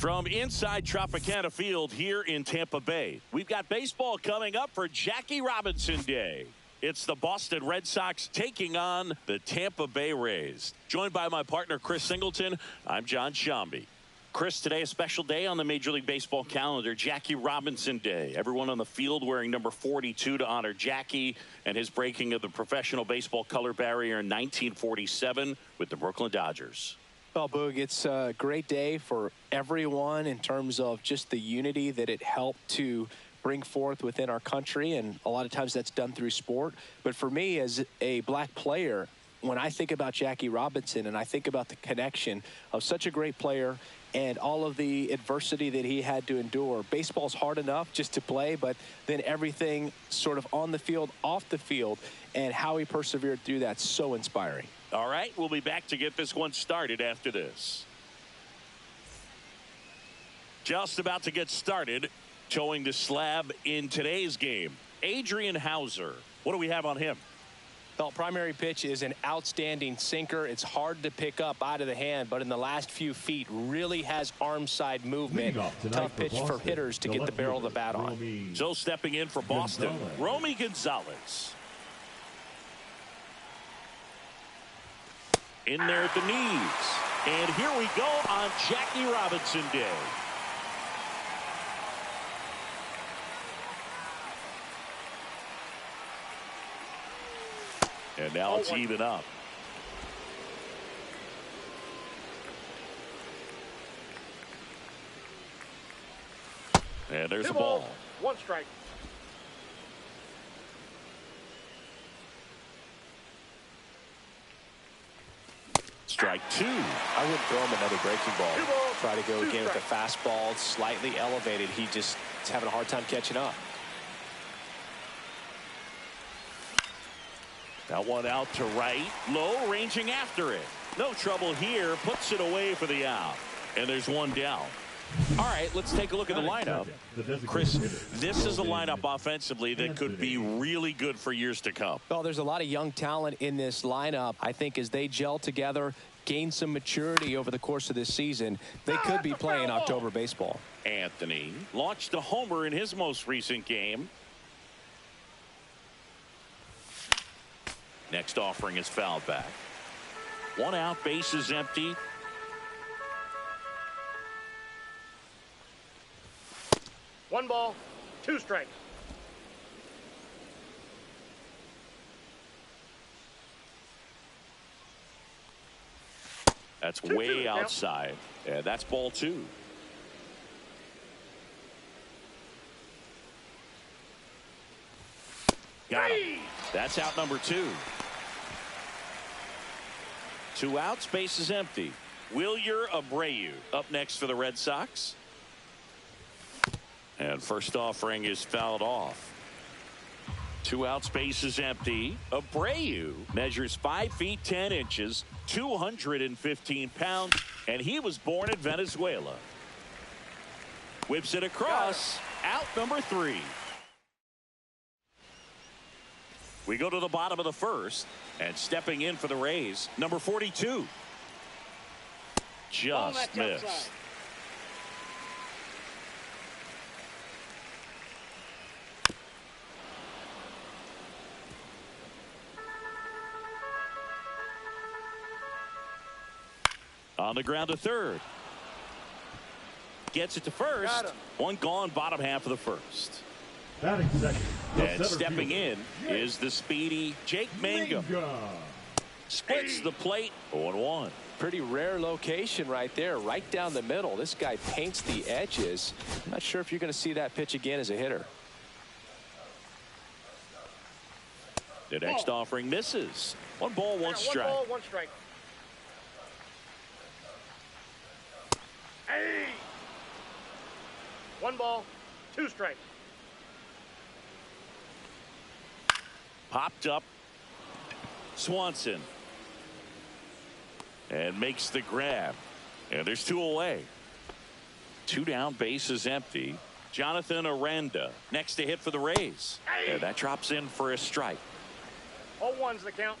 From inside Tropicana Field here in Tampa Bay, we've got baseball coming up for Jackie Robinson Day. It's the Boston Red Sox taking on the Tampa Bay Rays. Joined by my partner, Chris Singleton, I'm John Shambi. Chris, today a special day on the Major League Baseball calendar, Jackie Robinson Day. Everyone on the field wearing number 42 to honor Jackie and his breaking of the professional baseball color barrier in 1947 with the Brooklyn Dodgers. Well, Boog, it's a great day for everyone in terms of just the unity that it helped to bring forth within our country, and a lot of times that's done through sport. But for me, as a black player, when I think about Jackie Robinson and I think about the connection of such a great player and all of the adversity that he had to endure, baseball's hard enough just to play, but then everything sort of on the field, off the field, and how he persevered through that's so inspiring. All right, we'll be back to get this one started after this. Just about to get started, towing the slab in today's game, Adrian Hauser. What do we have on him? Well, primary pitch is an outstanding sinker. It's hard to pick up out of the hand, but in the last few feet really has arm side movement. Tough pitch for hitters to get the barrel of the bat on. So stepping in for Boston, Romy Gonzalez. In there at the knees. And here we go on Jackie Robinson Day. And now it's even up. And there's the ball. One strike. Strike two. I wouldn't throw him another breaking ball. Try to go again with the fastball, slightly elevated. He just is having a hard time catching up. That one out to right. Low, ranging after it. No trouble here. Puts it away for the out. And there's one down. All right, let's take a look at the lineup. Chris, this is a lineup offensively that could be really good for years to come. Well, there's a lot of young talent in this lineup. I think as they gel together, gain some maturity over the course of this season, they could be playing October baseball. Anthony launched a homer in his most recent game. Next offering is fouled back. One out, base is empty. One ball, two strikes. That's way outside. Yeah, that's ball two. Got him. That's out number two. Two outs, base is empty. Wilyer Abreu up next for the Red Sox. And first offering is fouled off. Two outs, base is empty. Abreu measures 5 feet 10 inches, 215 pounds, and he was born in Venezuela. Whips it across. Out number three. We go to the bottom of the first, and stepping in for the Rays, number 42. Just missed. Outside. On the ground to third. Gets it to first. One gone, bottom half of the first. And stepping in is the speedy Jake Mangum. Splits the plate, 0-1. Pretty rare location right there, right down the middle. This guy paints the edges. I'm not sure if you're going to see that pitch again as a hitter. The next offering misses. One ball, one strike. One ball, one strike. Hey! One ball, two strikes. Popped up. Swanson. And makes the grab. And there's two away. Two down, base is empty. Jonathan Aranda next to hit for the Rays. And that drops in for a strike. 0-1's the count.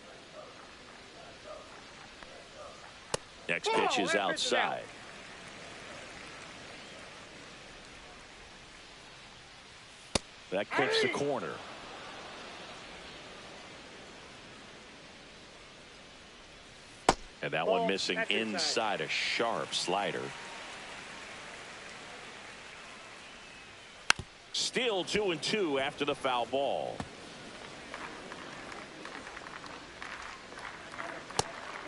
Next pitch is outside. That clips the corner. And that one missing inside, a sharp slider. Still 2-2 after the foul ball.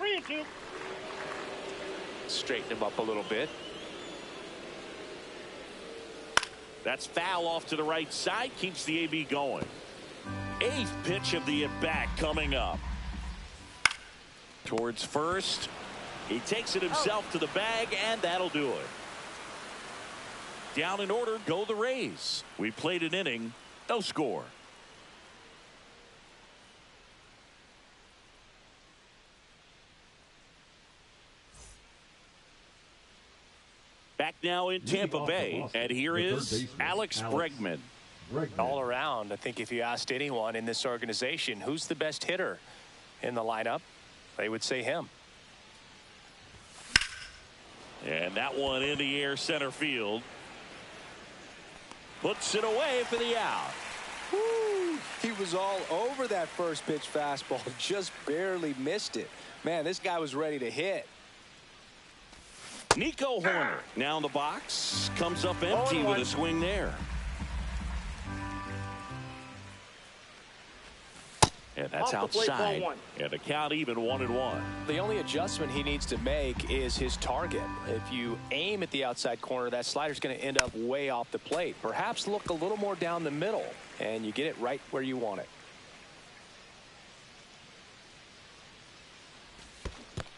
3-2. Straighten him up a little bit. That's foul off to the right side, keeps the AB going. 8th pitch of the at-bat coming up. Towards first. He takes it himself to the bag, and that'll do it. Down in order go the Rays. We played an inning, no score. Back now in Tampa Bay, and here is Alex Bregman. All around, I think if you asked anyone in this organization who's the best hitter in the lineup, they would say him. And that one in the air center field. Puts it away for the out. Woo! He was all over that first pitch fastball, just barely missed it. Man, this guy was ready to hit. Nico Horner now in the box, comes up empty with a swing there. And that's outside. And the count even 1-1. The only adjustment he needs to make is his target. If you aim at the outside corner, that slider's going to end up way off the plate. Perhaps look a little more down the middle, and you get it right where you want it.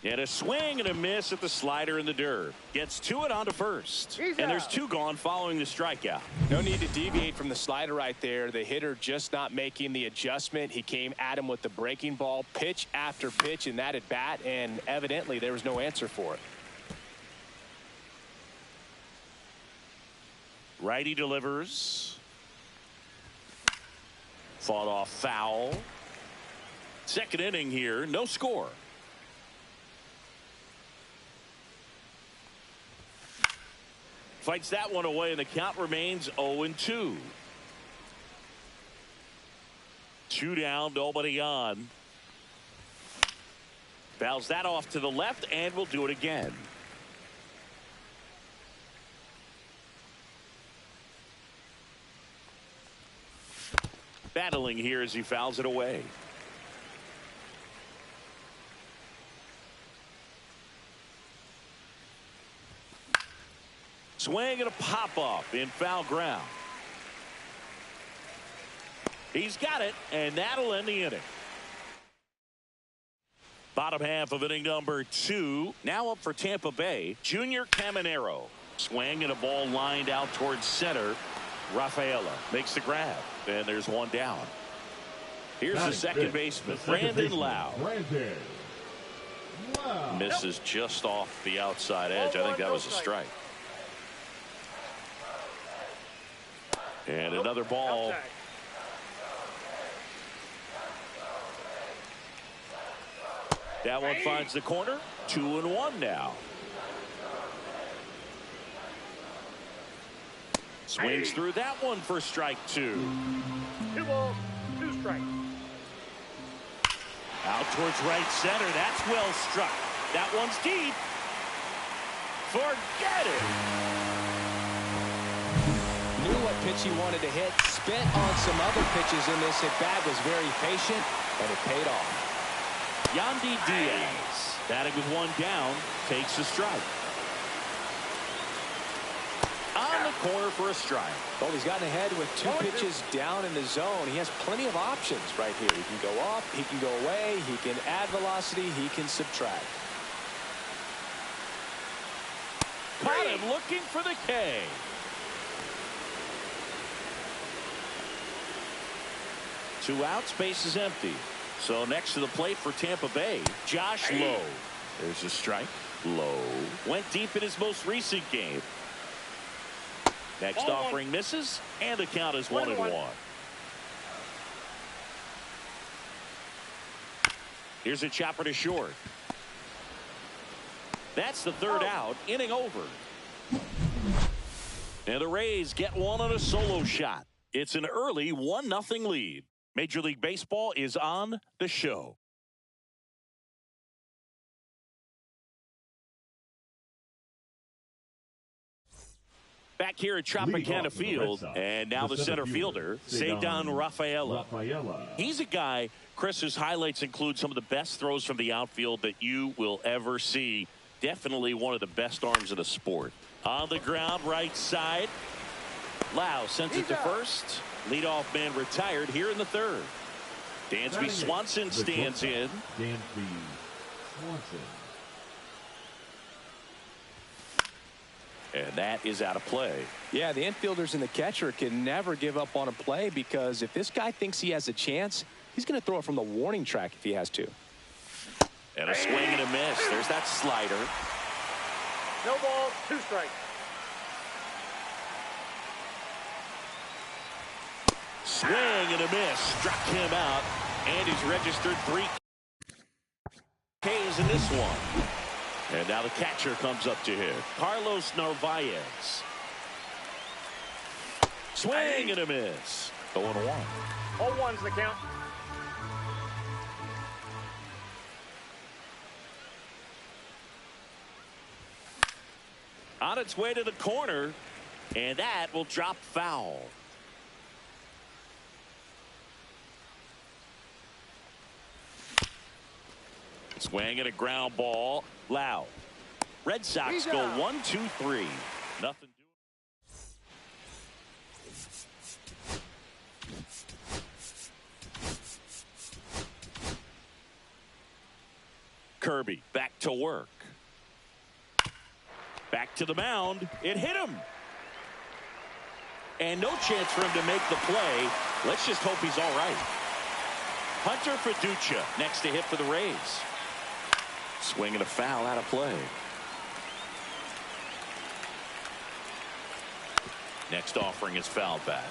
And a swing and a miss at the slider in the dirt. Gets to it onto first. And there's 2 gone following the strikeout. No need to deviate from the slider right there. The hitter just not making the adjustment. He came at him with the breaking ball, pitch after pitch in that at bat, and evidently there was no answer for it. Righty delivers. Fought off foul. Second inning here, no score. Fights that one away, and the count remains 0-2. 2 down, nobody on. Fouls that off to the left, and we'll do it again. Battling here as he fouls it away. Swing and a pop-up in foul ground. He's got it, and that'll end the inning. Bottom half of inning number 2. Now up for Tampa Bay, Junior Caminero. Swing and a ball lined out towards center. Rafaela makes the grab, and there's 1 down. Here's the second baseman, Brandon Lau. Misses just off the outside edge. I think that was a strike. And another ball. That one finds the corner. 2-1 now. Swings through that one for strike 2. 2 balls, 2 strikes. Out towards right center. That's well struck. That one's deep. Forget it. Knew what pitch he wanted to hit, spent on some other pitches in this at bat, was very patient, and it paid off. Yandy Diaz, batting with 1 down, takes a strike. On the corner for a strike. Well, he's gotten ahead with 2 pitches down in the zone. He has plenty of options right here. He can go up, he can go away, he can add velocity, he can subtract. Caught him looking for the K. Two outs, base is empty. So next to the plate for Tampa Bay, Josh Lowe. There's a strike. Lowe went deep in his most recent game. Next offering misses, and the count is 1-1. Here's a chopper to short. That's the 3rd out, inning over. And the Rays get one on a solo shot. It's an early 1-0 lead. Major League Baseball is on the show. Back here at Tropicana Field, and now the center fielder, Cedon Rafaela. He's a guy, Chris, whose highlights include some of the best throws from the outfield that you will ever see. Definitely one of the best arms of the sport. On the ground, right side. Lau sends it to first. Leadoff man retired here in the third. Dansby Swanson stands in. Dansby Swanson. And that is out of play. Yeah, the infielders and the catcher can never give up on a play, because if this guy thinks he has a chance, he's going to throw it from the warning track if he has to. And a swing and a miss. There's that slider. No ball, 2 strikes. Swing and a miss. Struck him out. And he's registered 3 Ks in this one. And now the catcher comes up to hit. Carlos Narvaez. Swing and a miss. 0-1. 0-1's the count. On its way to the corner. And that will drop foul. Swing and a ground ball. Lau. Red Sox go 1-2-3. Nothing doing. Kirby back to work. Back to the mound. It hit him. And no chance for him to make the play. Let's just hope he's all right. Hunter Fiducia next to hit for the Rays. Swing and a foul, out of play. Next offering is fouled back.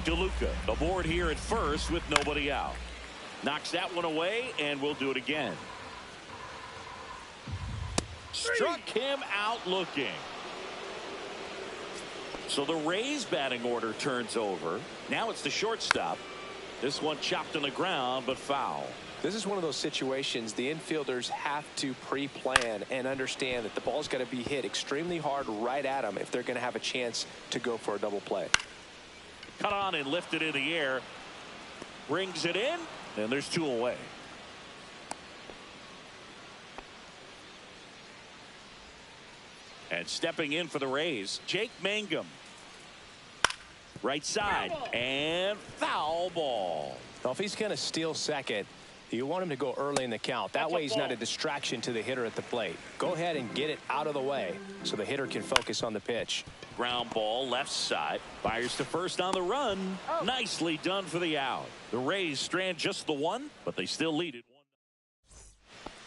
DeLuca aboard here at first with nobody out. Knocks that one away, and we'll do it again. Struck him out looking. So the Rays batting order turns over. Now it's the shortstop. This one chopped on the ground, but foul. This is one of those situations the infielders have to pre-plan and understand that the ball's got to be hit extremely hard right at them if they're going to have a chance to go for a double play. Cut on and lifted in the air. Brings it in, and there's 2 away. And stepping in for the Rays, Jake Mangum. Right side, and foul ball. Well, if he's going to steal second, you want him to go early in the count. That way he's not a distraction to the hitter at the plate. Go ahead and get it out of the way so the hitter can focus on the pitch. Ground ball left side. Fires to first on the run. Nicely done for the out. The Rays strand just the 1, but they still lead it.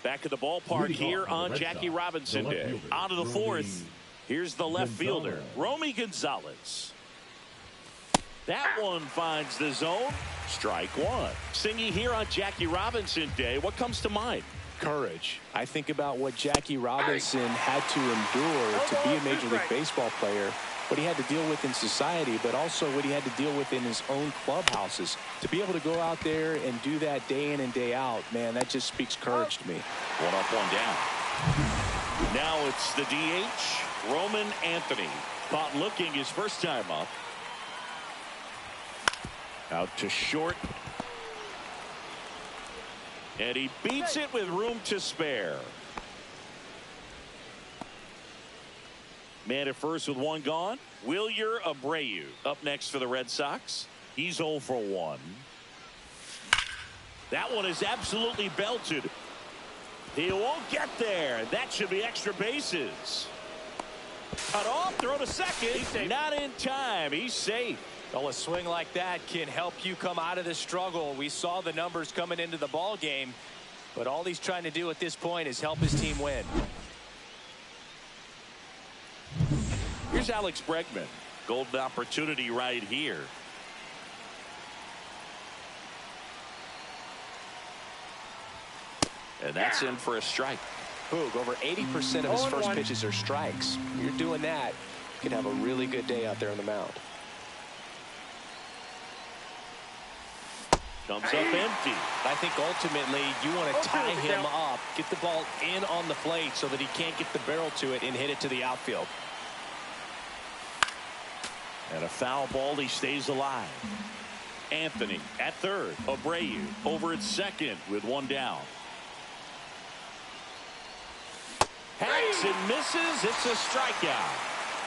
Back at the ballpark here on Jackie Robinson Day. On to the 4th. Here's the left fielder, Romy Gonzalez. That one finds the zone. Strike 1. Singy here on Jackie Robinson Day. What comes to mind? Courage. I think about what Jackie Robinson had to endure to be a Major League Baseball player, what he had to deal with in society, but also what he had to deal with in his own clubhouses. To be able to go out there and do that day in and day out, man, that just speaks courage to me. 1 up, 1 down. Now it's the DH, Roman Anthony. Caught looking his first time up. Out to short. And he beats it with room to spare. Man at first with 1 gone. Wilyer Abreu up next for the Red Sox. He's 0 for 1. That one is absolutely belted. He won't get there. That should be extra bases. Cut off, throw to second. Not in time. He's safe. Well, a swing like that can help you come out of the struggle. We saw the numbers coming into the ball game, but all he's trying to do at this point is help his team win. Here's Alex Bregman. Golden opportunity right here. And that's in for a strike. Boog, over 80% of his first pitches are strikes. You're doing that, you can have a really good day out there on the mound. Comes up empty. I think ultimately you want to tie him up, get the ball in on the plate so that he can't get the barrel to it and hit it to the outfield. And a foul ball, he stays alive. Anthony at third. Abreu over at second with one down. Hacks and misses. It's a strikeout.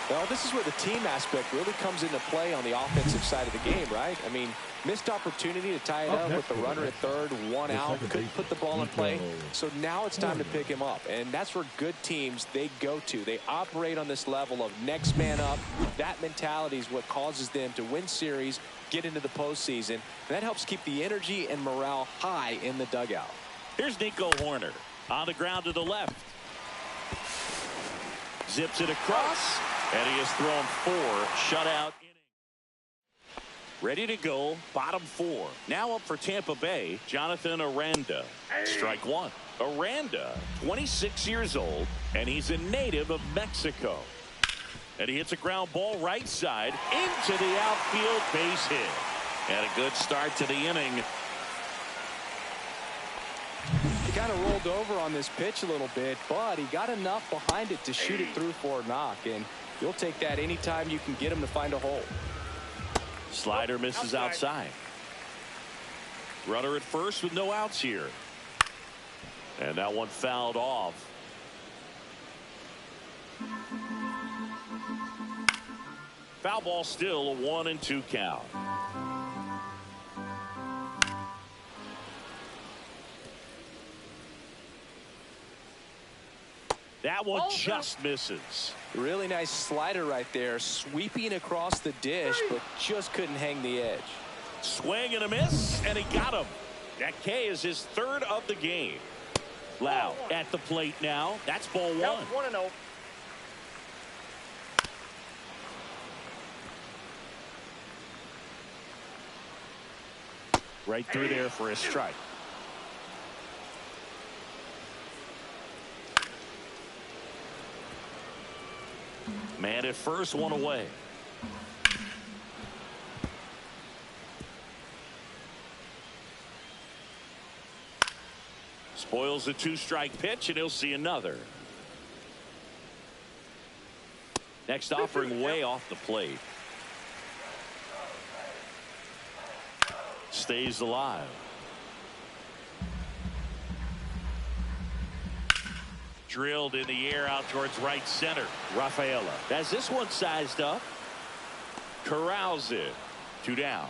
Well, this is where the team aspect really comes into play on the offensive side of the game, right? I mean, missed opportunity to tie it up with the runner at third, one out, couldn't put the ball in play. So now it's time to pick him up, and that's where good teams, they go to. They operate on this level of next man up. That mentality is what causes them to win series, get into the postseason, and that helps keep the energy and morale high in the dugout. Here's Nico Hoerner on the ground to the left. Zips it across. And he has thrown 4 shutout innings. Ready to go, bottom 4. Now up for Tampa Bay, Jonathan Aranda. Strike 1. Aranda, 26 years old, and he's a native of Mexico. And he hits a ground ball right side into the outfield, base hit. And a good start to the inning. He kind of rolled over on this pitch a little bit, but he got enough behind it to shoot it through for a knock. And you'll take that anytime you can get him to find a hole. Slider misses outside. Runner at first with no outs here. And that one fouled off. Foul ball, still a 1-2 count. That one just misses. Really nice slider right there, sweeping across the dish, but just couldn't hang the edge. Swing and a miss, and he got him. That K is his third of the game. Lau at the plate now. That's ball 1. 1-0. Right through there for a strike. Man at first, one away. Spoils a 2-strike pitch, and he'll see another. Next offering way off the plate. Stays alive. Drilled in the air out towards right center. Rafaela has this one sized up. Corrals it. 2 down.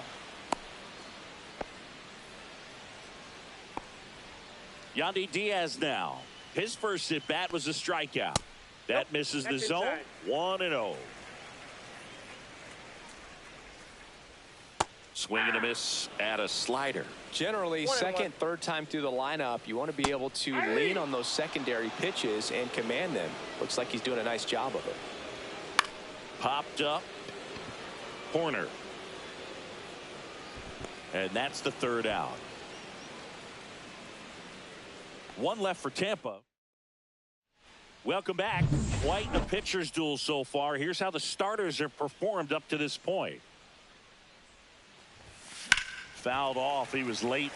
Yandy Diaz now. His first at bat was a strikeout. That misses the zone. 1-0. Swing and a miss at a slider. Generally, second, third time through the lineup, you want to be able to lean on those secondary pitches and command them. Looks like he's doing a nice job of it. Popped up. Corner. And that's the 3rd out. 1 left for Tampa. Welcome back. Quite a pitcher's duel so far. Here's how the starters have performed up to this point. Fouled off. He was late.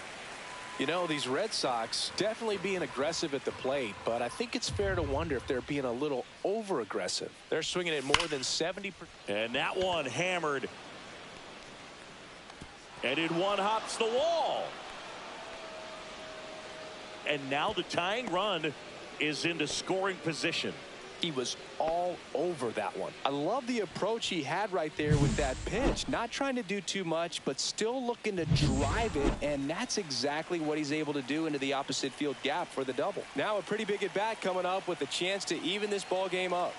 You know, these Red Sox definitely being aggressive at the plate, but I think it's fair to wonder if they're being a little over-aggressive. They're swinging at more than 70%. And that one hammered. And in one hops the wall. And now the tying run is into scoring position. He was all over that one. I love the approach he had right there with that pitch. Not trying to do too much, but still looking to drive it, and that's exactly what he's able to do into the opposite field gap for the double. Now a pretty big at-bat coming up with a chance to even this ball game up.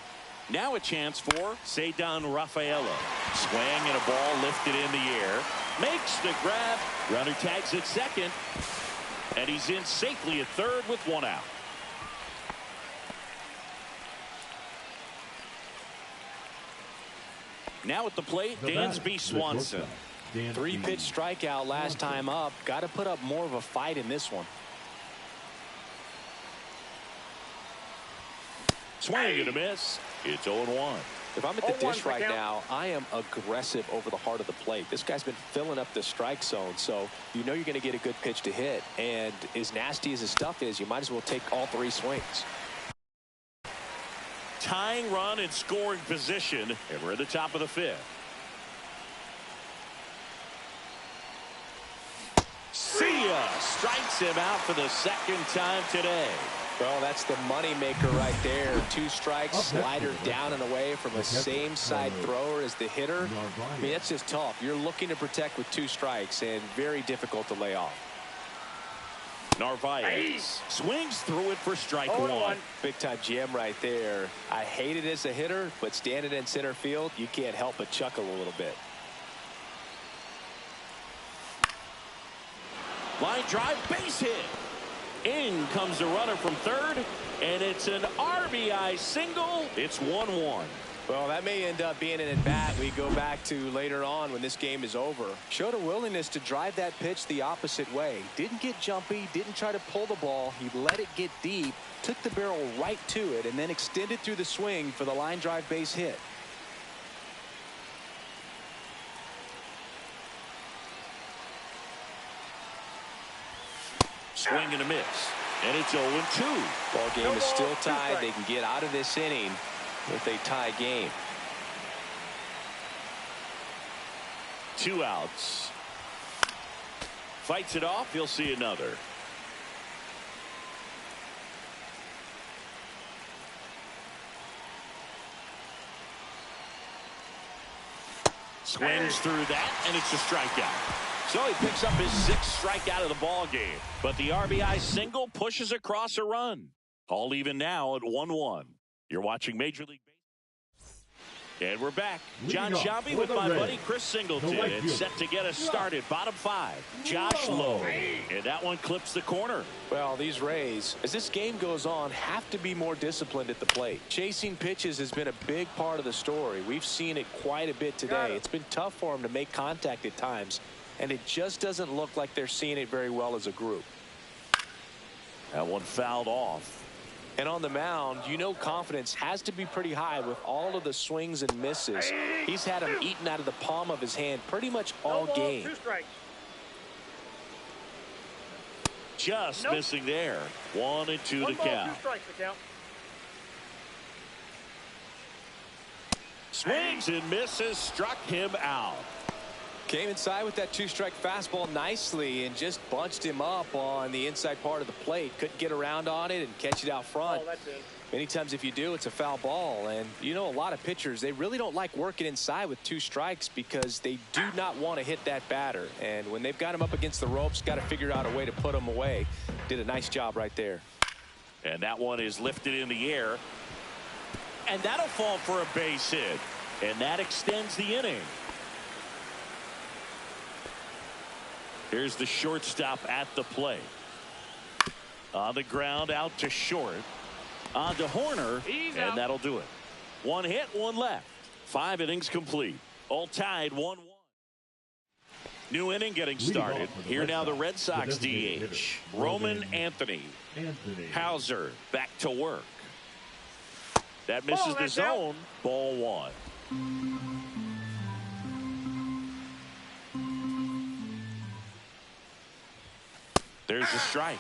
Now a chance for Ceddanne Rafaela. Swing and a ball lifted in the air. Makes the grab. Runner tags at second. And he's in safely at third with 1 out. Now at the plate, Dansby Swanson. 3-pitch strikeout last time up. Got to put up more of a fight in this one. Swing and a miss. It's 0-1. If I'm at the 0-1's dish the right count. now, I am aggressive over the heart of the plate. This guy's been filling up the strike zone, so you know you're going to get a good pitch to hit. And as nasty as his stuff is, you might as well take all 3 swings. Tying run in scoring position, and we're at the top of the 5th. See ya! Strikes him out for the 2nd time today. Well, that's the money maker right there. 2 strikes, slider down and away from a same side thrower as the hitter. I mean, that's just tough. You're looking to protect with 2 strikes and very difficult to lay off. Narvaez swings through it for strike 1. Big time jam right there. I hate it as a hitter, but standing in center field, you can't help but chuckle a little bit. Line drive, base hit. In comes the runner from third, and it's an RBI single. It's 1-1. Well, that may end up being an at-bat we go back to later on when this game is over. Showed a willingness to drive that pitch the opposite way. Didn't get jumpy, didn't try to pull the ball. He let it get deep, took the barrel right to it, and then extended through the swing for the line drive base hit. Swing and a miss. And it's 0-2. Ball game is still tied. They can get out of this inning with a tie game. 2 outs. Fights it off. He'll see another. Swings through that, and it's a strikeout. So he picks up his 6th strikeout of the ball game. But the RBI single pushes across a run. All even now at 1-1. You're watching Major League Baseball. And we're back. John Shambi with my buddy Chris Singleton. And set to get us started. Bottom 5. Josh Lowe. And that one clips the corner. Well, these Rays, as this game goes on, have to be more disciplined at the plate. Chasing pitches has been a big part of the story. We've seen it quite a bit today. It's been tough for them to make contact at times. And it just doesn't look like they're seeing it very well as a group. That one fouled off. And on the mound, you know confidence has to be pretty high with all of the swings and misses. He's had them eaten out of the palm of his hand pretty much all game. 2 strikes. Just missing there. 1-2 to 1 ball, count. 2 strikes to count. Swings and misses. Struck him out. Came inside with that 2-strike fastball nicely and just bunched him up on the inside part of the plate. Couldn't get around on it and catch it out front. Oh, that's it. Many times if you do, it's a foul ball. And you know, a lot of pitchers, they really don't like working inside with 2 strikes because they do not want to hit that batter. And when they've got him up against the ropes, got to figure out a way to put him away. Did a nice job right there. And that one is lifted in the air. And that'll fall for a base hit. And that extends the inning. Here's the shortstop at the plate. On the ground, out to short. On to Horner, and that'll do it. 1 hit, 1 left. 5 innings complete. All tied 1-1. New inning getting started. Here now the Red Sox DH. Roman Anthony. Hauser back to work. That misses the zone. Ball 1. There's the strike.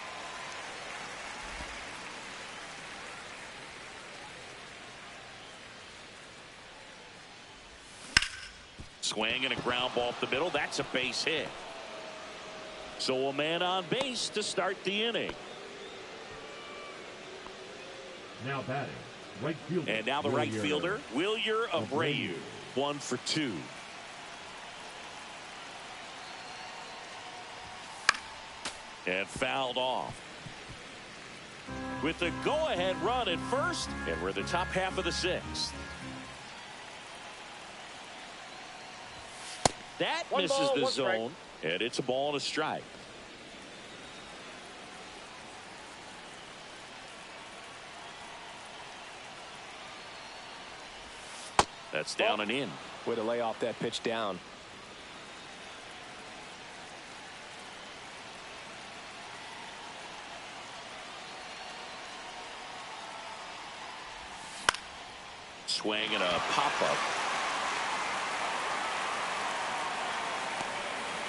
Swing and a ground ball up the middle. That's a base hit. So a man on base to start the inning. Now batting, right fielder. And now the right fielder, Wilyer Abreu. 1 for 2. And fouled off. With the go-ahead run at first, and we're the top half of the 6th. That misses the zone, and it's a ball and a strike. That's down and in. Way to lay off that pitch down. swing and a pop-up.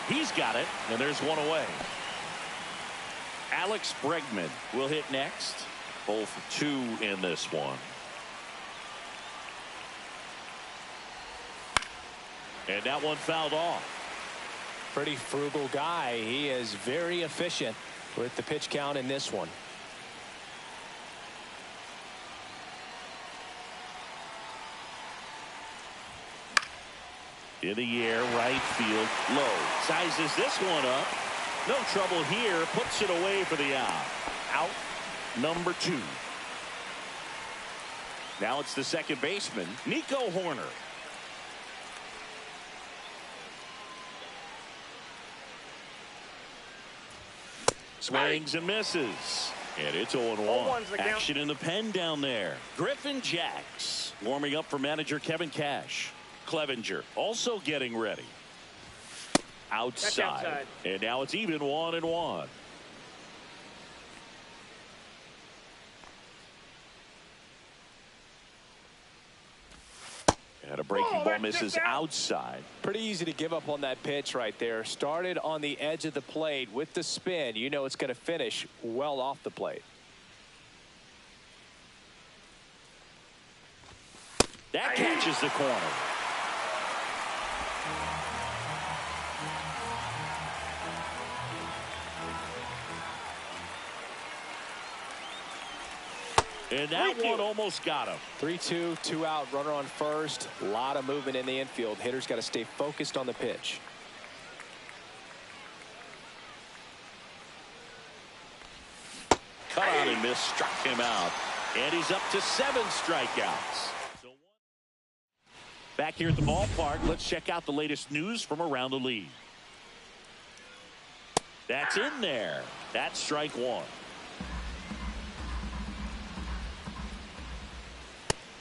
He's got it, and there's one away. Alex Bregman will hit next. 0 for 2 in this one. And that one fouled off. Pretty frugal guy. He is very efficient with the pitch count in this one. In the air, right field, low. Sizes this one up. No trouble here. Puts it away for the out. Out number 2. Now it's the second baseman, Nico Horner. Swings and misses. And it's 0-1. Action in the pen down there. Griffin Jacks warming up for manager Kevin Cash. Clevenger also getting ready. Outside. And now it's even 1-1. And a breaking ball misses outside. Pretty easy to give up on that pitch right there. Started on the edge of the plate with the spin. You know it's going to finish well off the plate. That catches the corner. And that one almost got him. 3-2, 2 out, runner on first. A lot of movement in the infield. Hitter's got to stay focused on the pitch. Cut on and miss, struck him out. And he's up to 7 strikeouts. Back here at the ballpark, let's check out the latest news from around the league. That's in there. That's strike 1.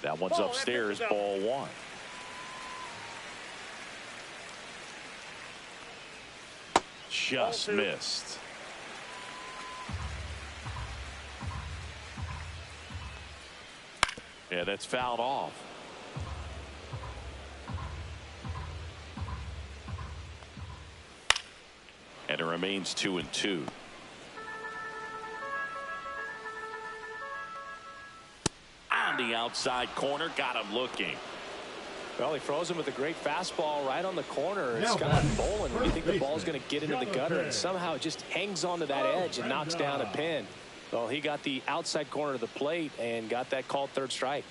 That one's upstairs, ball 1. Just missed. Yeah, that's fouled off. And it remains 2-2. On the outside corner, got him looking. Well, he froze him with a great fastball right on the corner. Scott Boland, when you think the ball's going to get into the gutter, and somehow it just hangs onto that edge and knocks down a pin. Well, he got the outside corner of the plate and got that called third strike.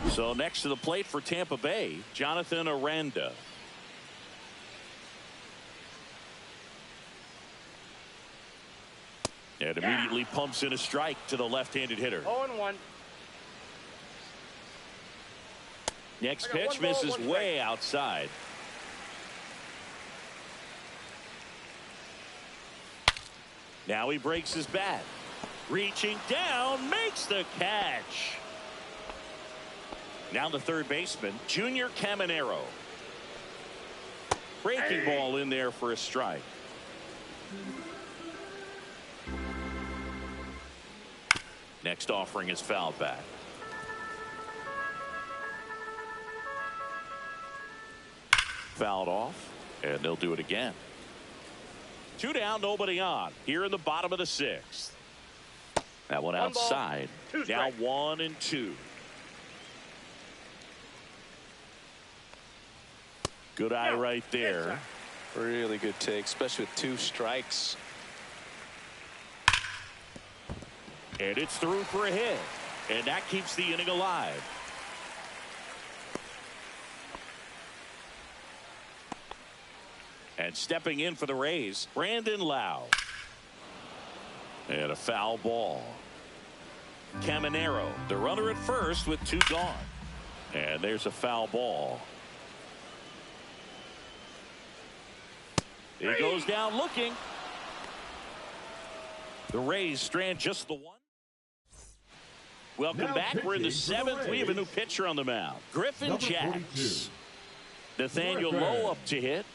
So next to the plate for Tampa Bay, Jonathan Aranda. And immediately pumps in a strike to the left-handed hitter. 0-1. Next pitch misses way outside. Now he breaks his bat. Reaching down, makes the catch. Now the third baseman, Junior Caminero. Breaking ball in there for a strike. Next offering is fouled back. Fouled off, and they'll do it again. 2 down, nobody on. Here in the bottom of the 6th. That one outside. Now 1-2. Good eye right there. Really good take, especially with 2 strikes. And it's through for a hit. And that keeps the inning alive. And stepping in for the Rays, Brandon Lau. And a foul ball. Caminero, the runner at first with 2 gone. And there's a foul ball. He goes down looking. The Rays strand just the 1. Welcome Now back. We're in the 7th. We have a new pitcher on the mound. Griffin Jacks. Nathaniel Lowe up to hit.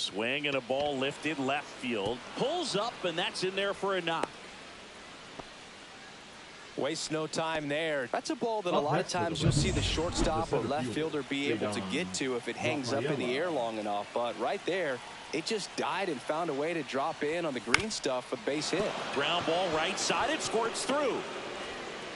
Swing and a ball lifted left field. Pulls up, and that's in there for a knock. Waste no time there. That's a ball that a lot of times you'll see the shortstop or left fielder be able to get to if it hangs up in the air long enough. But right there, it just died and found a way to drop in on the green stuff for the base hit. Ground ball right side. It squirts through.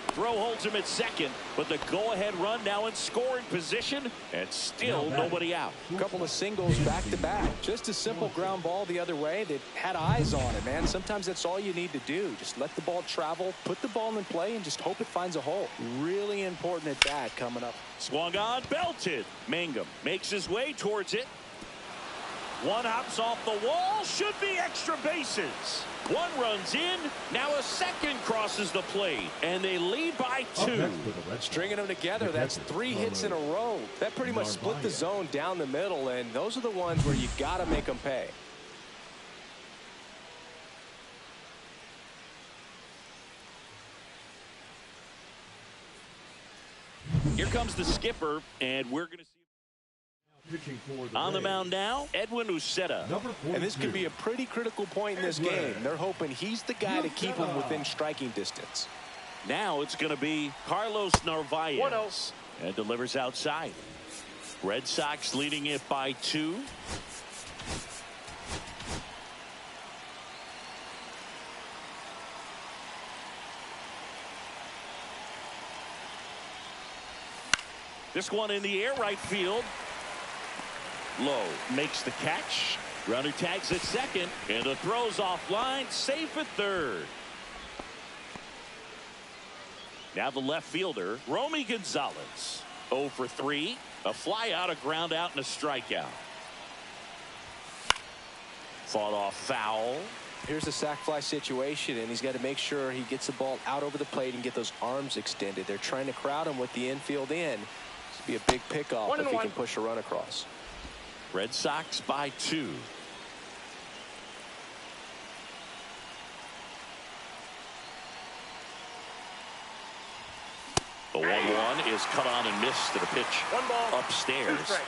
Throw holds him at second, but the go-ahead run now in scoring position, and still nobody out. A couple of singles back-to-back. Just a simple ground ball the other way that had eyes on it, man. Sometimes that's all you need to do. Just let the ball travel, put the ball in play, and just hope it finds a hole. Really important at bat coming up. Swung on, belted. Mangum makes his way towards it. One hops off the wall, should be extra bases. One runs in, now a second crosses the plate, and they lead by 2. Stringing them together, that's 3 hits in a row. That pretty much split the zone down the middle, and those are the ones where you got to make them pay. Here comes the skipper, and we're going to see. On the mound now, Edwin Uceta. And this could be a pretty critical point in this game. They're hoping he's the guy to keep them within striking distance. Now it's going to be Carlos Narvaez. And delivers outside. Red Sox leading it by 2. This one in the air, right field. Low makes the catch. Runner tags at second, and the throw's offline, safe at third. Now the left fielder, Romy Gonzalez. 0 for 3. A fly out, a ground out, and a strikeout. Fought off foul. Here's a sac fly situation, and he's got to make sure he gets the ball out over the plate and get those arms extended. They're trying to crowd him with the infield in. This would be a big pickoff if he can push a run across. Red Sox by 2. The 1-1 is cut on and missed to the pitch. 1 ball upstairs. 2 strikes.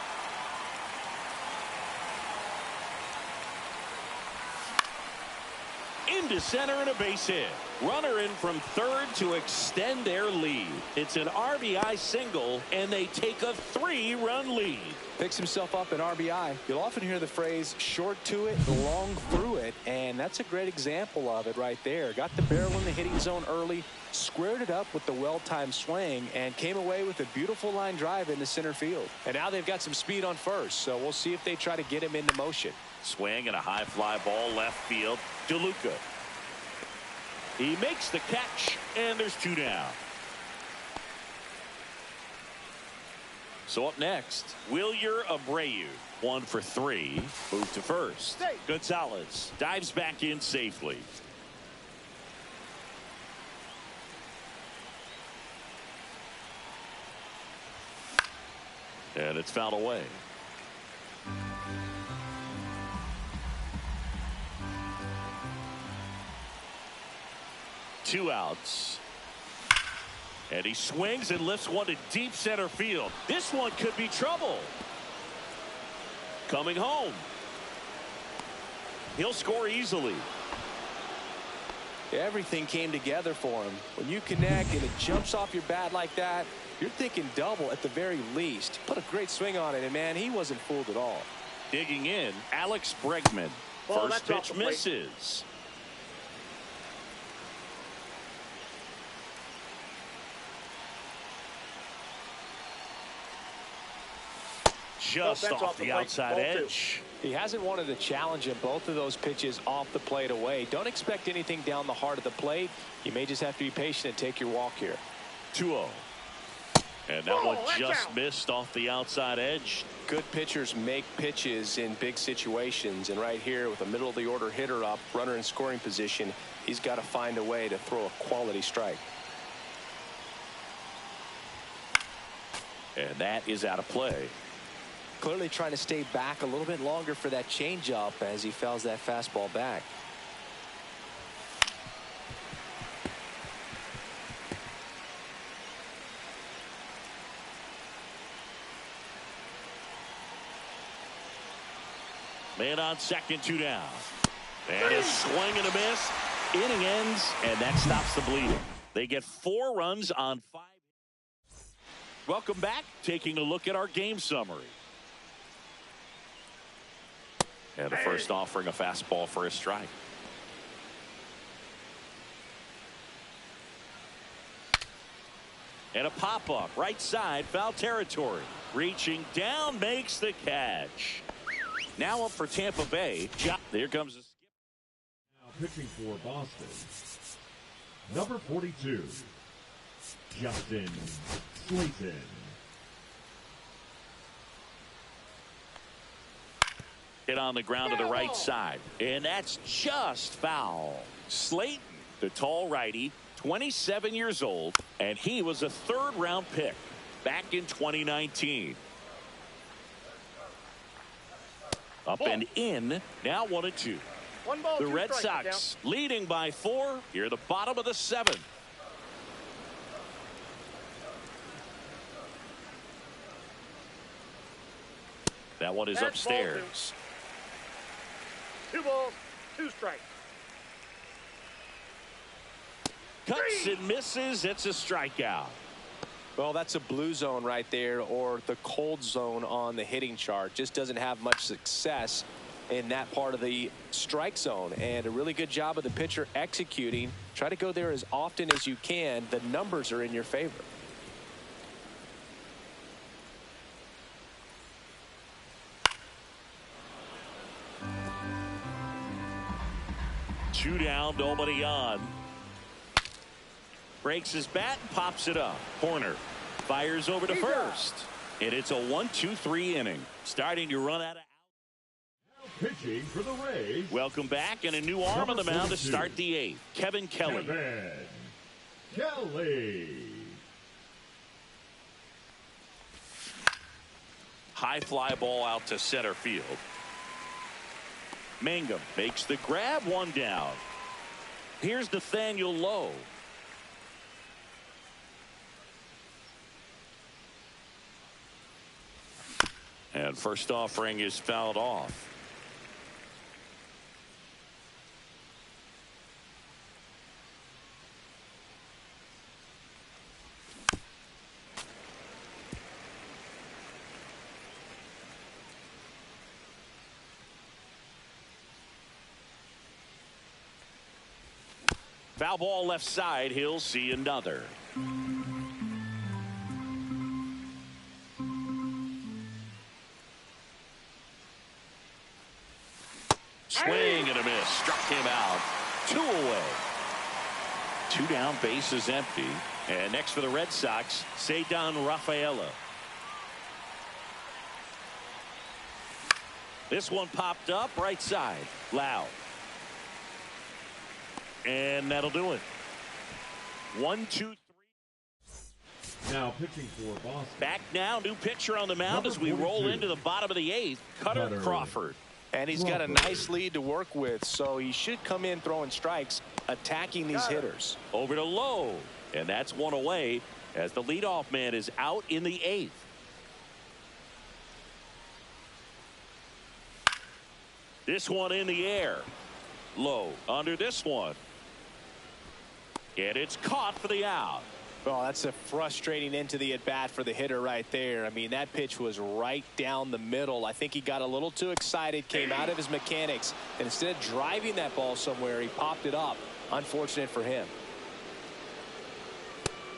Into center and a base hit. Runner in from third to extend their lead. It's an RBI single, and they take a 3-run lead. Picks himself up in RBI. You'll often hear the phrase short to it, long through it, and that's a great example of it right there. Got the barrel in the hitting zone early, squared it up with the well-timed swing, and came away with a beautiful line drive into center field. And now they've got some speed on first, so we'll see if they try to get him into motion. Swing and a high fly ball left field. DeLuca. He makes the catch, and there's 2 down. So up next, Wilyer Abreu. 1 for 3. Move to first. Gonzalez dives back in safely. And it's fouled away. Two outs. And he swings and lifts one to deep center field. This one could be trouble. Coming home. He'll score easily. Everything came together for him. When you connect and it jumps off your bat like that, you're thinking double at the very least. Put a great swing on it, and man, he wasn't fooled at all. Digging in, Alex Bregman. Well, First pitch misses. Just off the outside edge. He hasn't wanted to challenge him. Both of those pitches off the plate away. Don't expect anything down the heart of the plate. You may just have to be patient and take your walk here. 2-0. And that one just missed off the outside edge. Good pitchers make pitches in big situations. And right here with a middle of the order hitter up, runner in scoring position, he's got to find a way to throw a quality strike. And that is out of play. Clearly trying to stay back a little bit longer for that changeup as he fouls that fastball back. Man on second, 2 down. And a swing and a miss. Inning ends, and that stops the bleeding. They get 4 runs on 5. Welcome back. Taking a look at our game summary. And the first offering, a fastball for a strike. And a pop-up, right side, foul territory. Reaching down, makes the catch. Now up for Tampa Bay. There comes a skip. Now pitching for Boston, number 42, Justin Slayton. Hit on the ground to the right side. And that's just foul. Slayton, the tall righty, 27 years old, and he was a 3rd-round pick back in 2019. Up and in, now 1-2. 1 ball, The 2 Red strikes, Sox leading by 4 here at the bottom of the 7th. That one is That's upstairs. 2 balls, 2 strikes. Cuts and misses. It's a strikeout. Well, that's a blue zone right there, or the cold zone on the hitting chart. Just doesn't have much success in that part of the strike zone. And a really good job of the pitcher executing. Try to go there as often as you can. The numbers are in your favor. Two down, nobody on. Breaks his bat and pops it up. Corner fires over to first. And it's a 1-2-3 inning. Starting to run out of Now pitching for the Rays, welcome back, and a new arm on the mound to start the 8th. Kevin Kelly. Kevin Kelly. High fly ball out to center field. Mangum makes the grab, 1 down. Here's Nathaniel Lowe. And first offering is fouled off. Foul ball left side. He'll see another. Swing and a miss. Struck him out. 2 away. 2 down, base is empty. And next for the Red Sox, Ceddanne Rafaela. This one popped up right side. Loud. And that'll do it. 1-2-3. Now pitching for Boston. Back now, new pitcher on the mound as we roll into the bottom of the 8th. Cutter Crawford. And he's got a nice lead to work with, so he should come in throwing strikes, attacking these hitters. Over to Lowe, and that's 1 away as the leadoff man is out in the 8th. This one in the air. Lowe under this one. And it's caught for the out. Well, that's a frustrating end to the at-bat for the hitter right there. I mean, that pitch was right down the middle. I think he got a little too excited, came out of his mechanics, and instead of driving that ball somewhere, he popped it up. Unfortunate for him.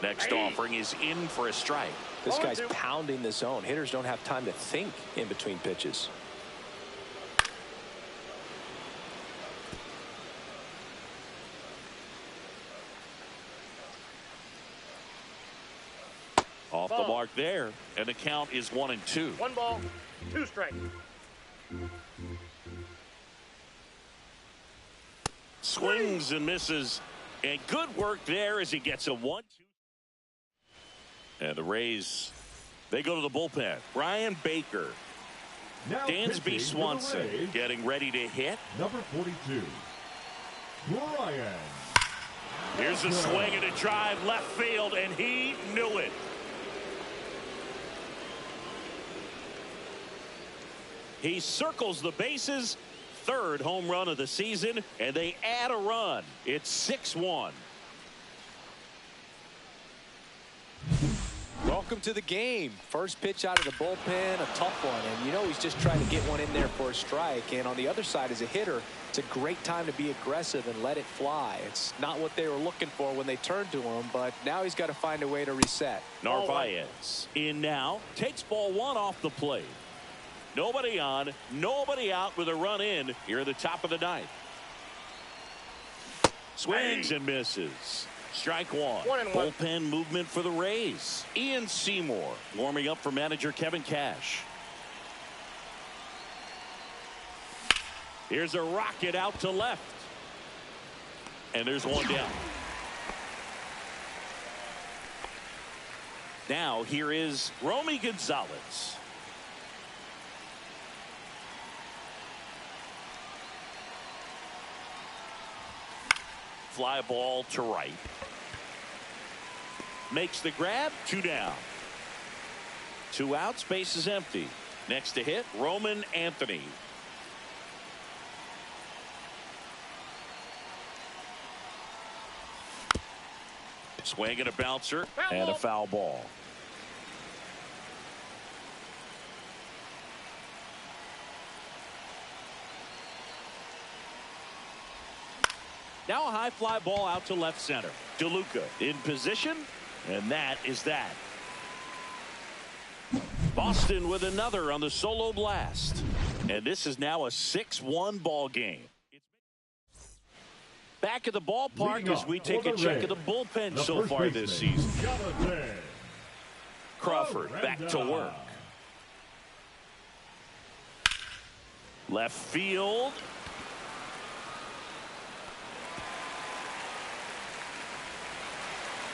Next offering is in for a strike. This guy's pounding the zone. Hitters don't have time to think in between pitches. Off the mark there, and the count is 1-2. 1 ball, 2 strikes. Swings and misses, and good work there as he gets a 1-2. And the Rays, they go to the bullpen. Brian Baker, Now Dansby pitching for the Swanson Rays, getting ready to hit. number 42, Brian. Here's a swing and a drive left field, and he knew it. He circles the bases. Third home run of the season, and they add a run. It's 6-1. Welcome to the game. First pitch out of the bullpen, a tough one. And you know he's just trying to get one in there for a strike. And on the other side, as a hitter, it's a great time to be aggressive and let it fly. It's not what they were looking for when they turned to him, but now he's got to find a way to reset. Narvaez in now, takes ball one off the plate. Nobody on, nobody out with a run in here at the top of the ninth. Swings and misses. Strike one. 1-1. Bullpen movement for the Rays. Ian Seymour warming up for manager Kevin Cash. Here's a rocket out to left. And there's one down. Now here is Romy Gonzalez. Fly ball to right. Makes the grab. 2 down. 2 outs. Base is empty. Next to hit, Roman Anthony. Swing and a bouncer and a foul ball. Now a high fly ball out to left center. DeLuca in position, and that is that. Boston with another on the solo blast. And this is now a 6-1 ball game. Back at the ballpark as we take a check of the bullpen so far this season. Crawford back to work. Left field.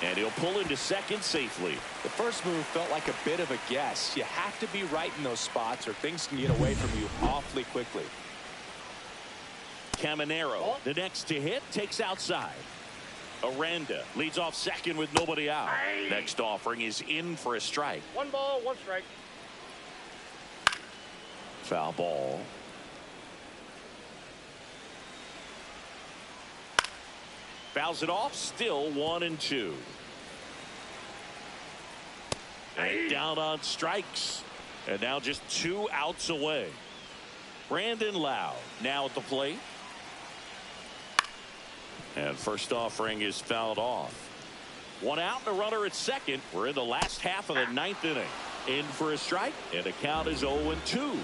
And he'll pull into second safely. The first move felt like a bit of a guess. You have to be right in those spots or things can get away from you awfully quickly. Caminero, the next to hit, takes outside. Aranda leads off second with nobody out. Next offering is in for a strike. 1 ball, 1 strike. Foul ball. Fouls it off, still 1-2. And down on strikes. And now just 2 outs away. Brandon Lau now at the plate. And first offering is fouled off. 1 out and a runner at second. We're in the last half of the 9th inning. In for a strike, and the count is 0-2.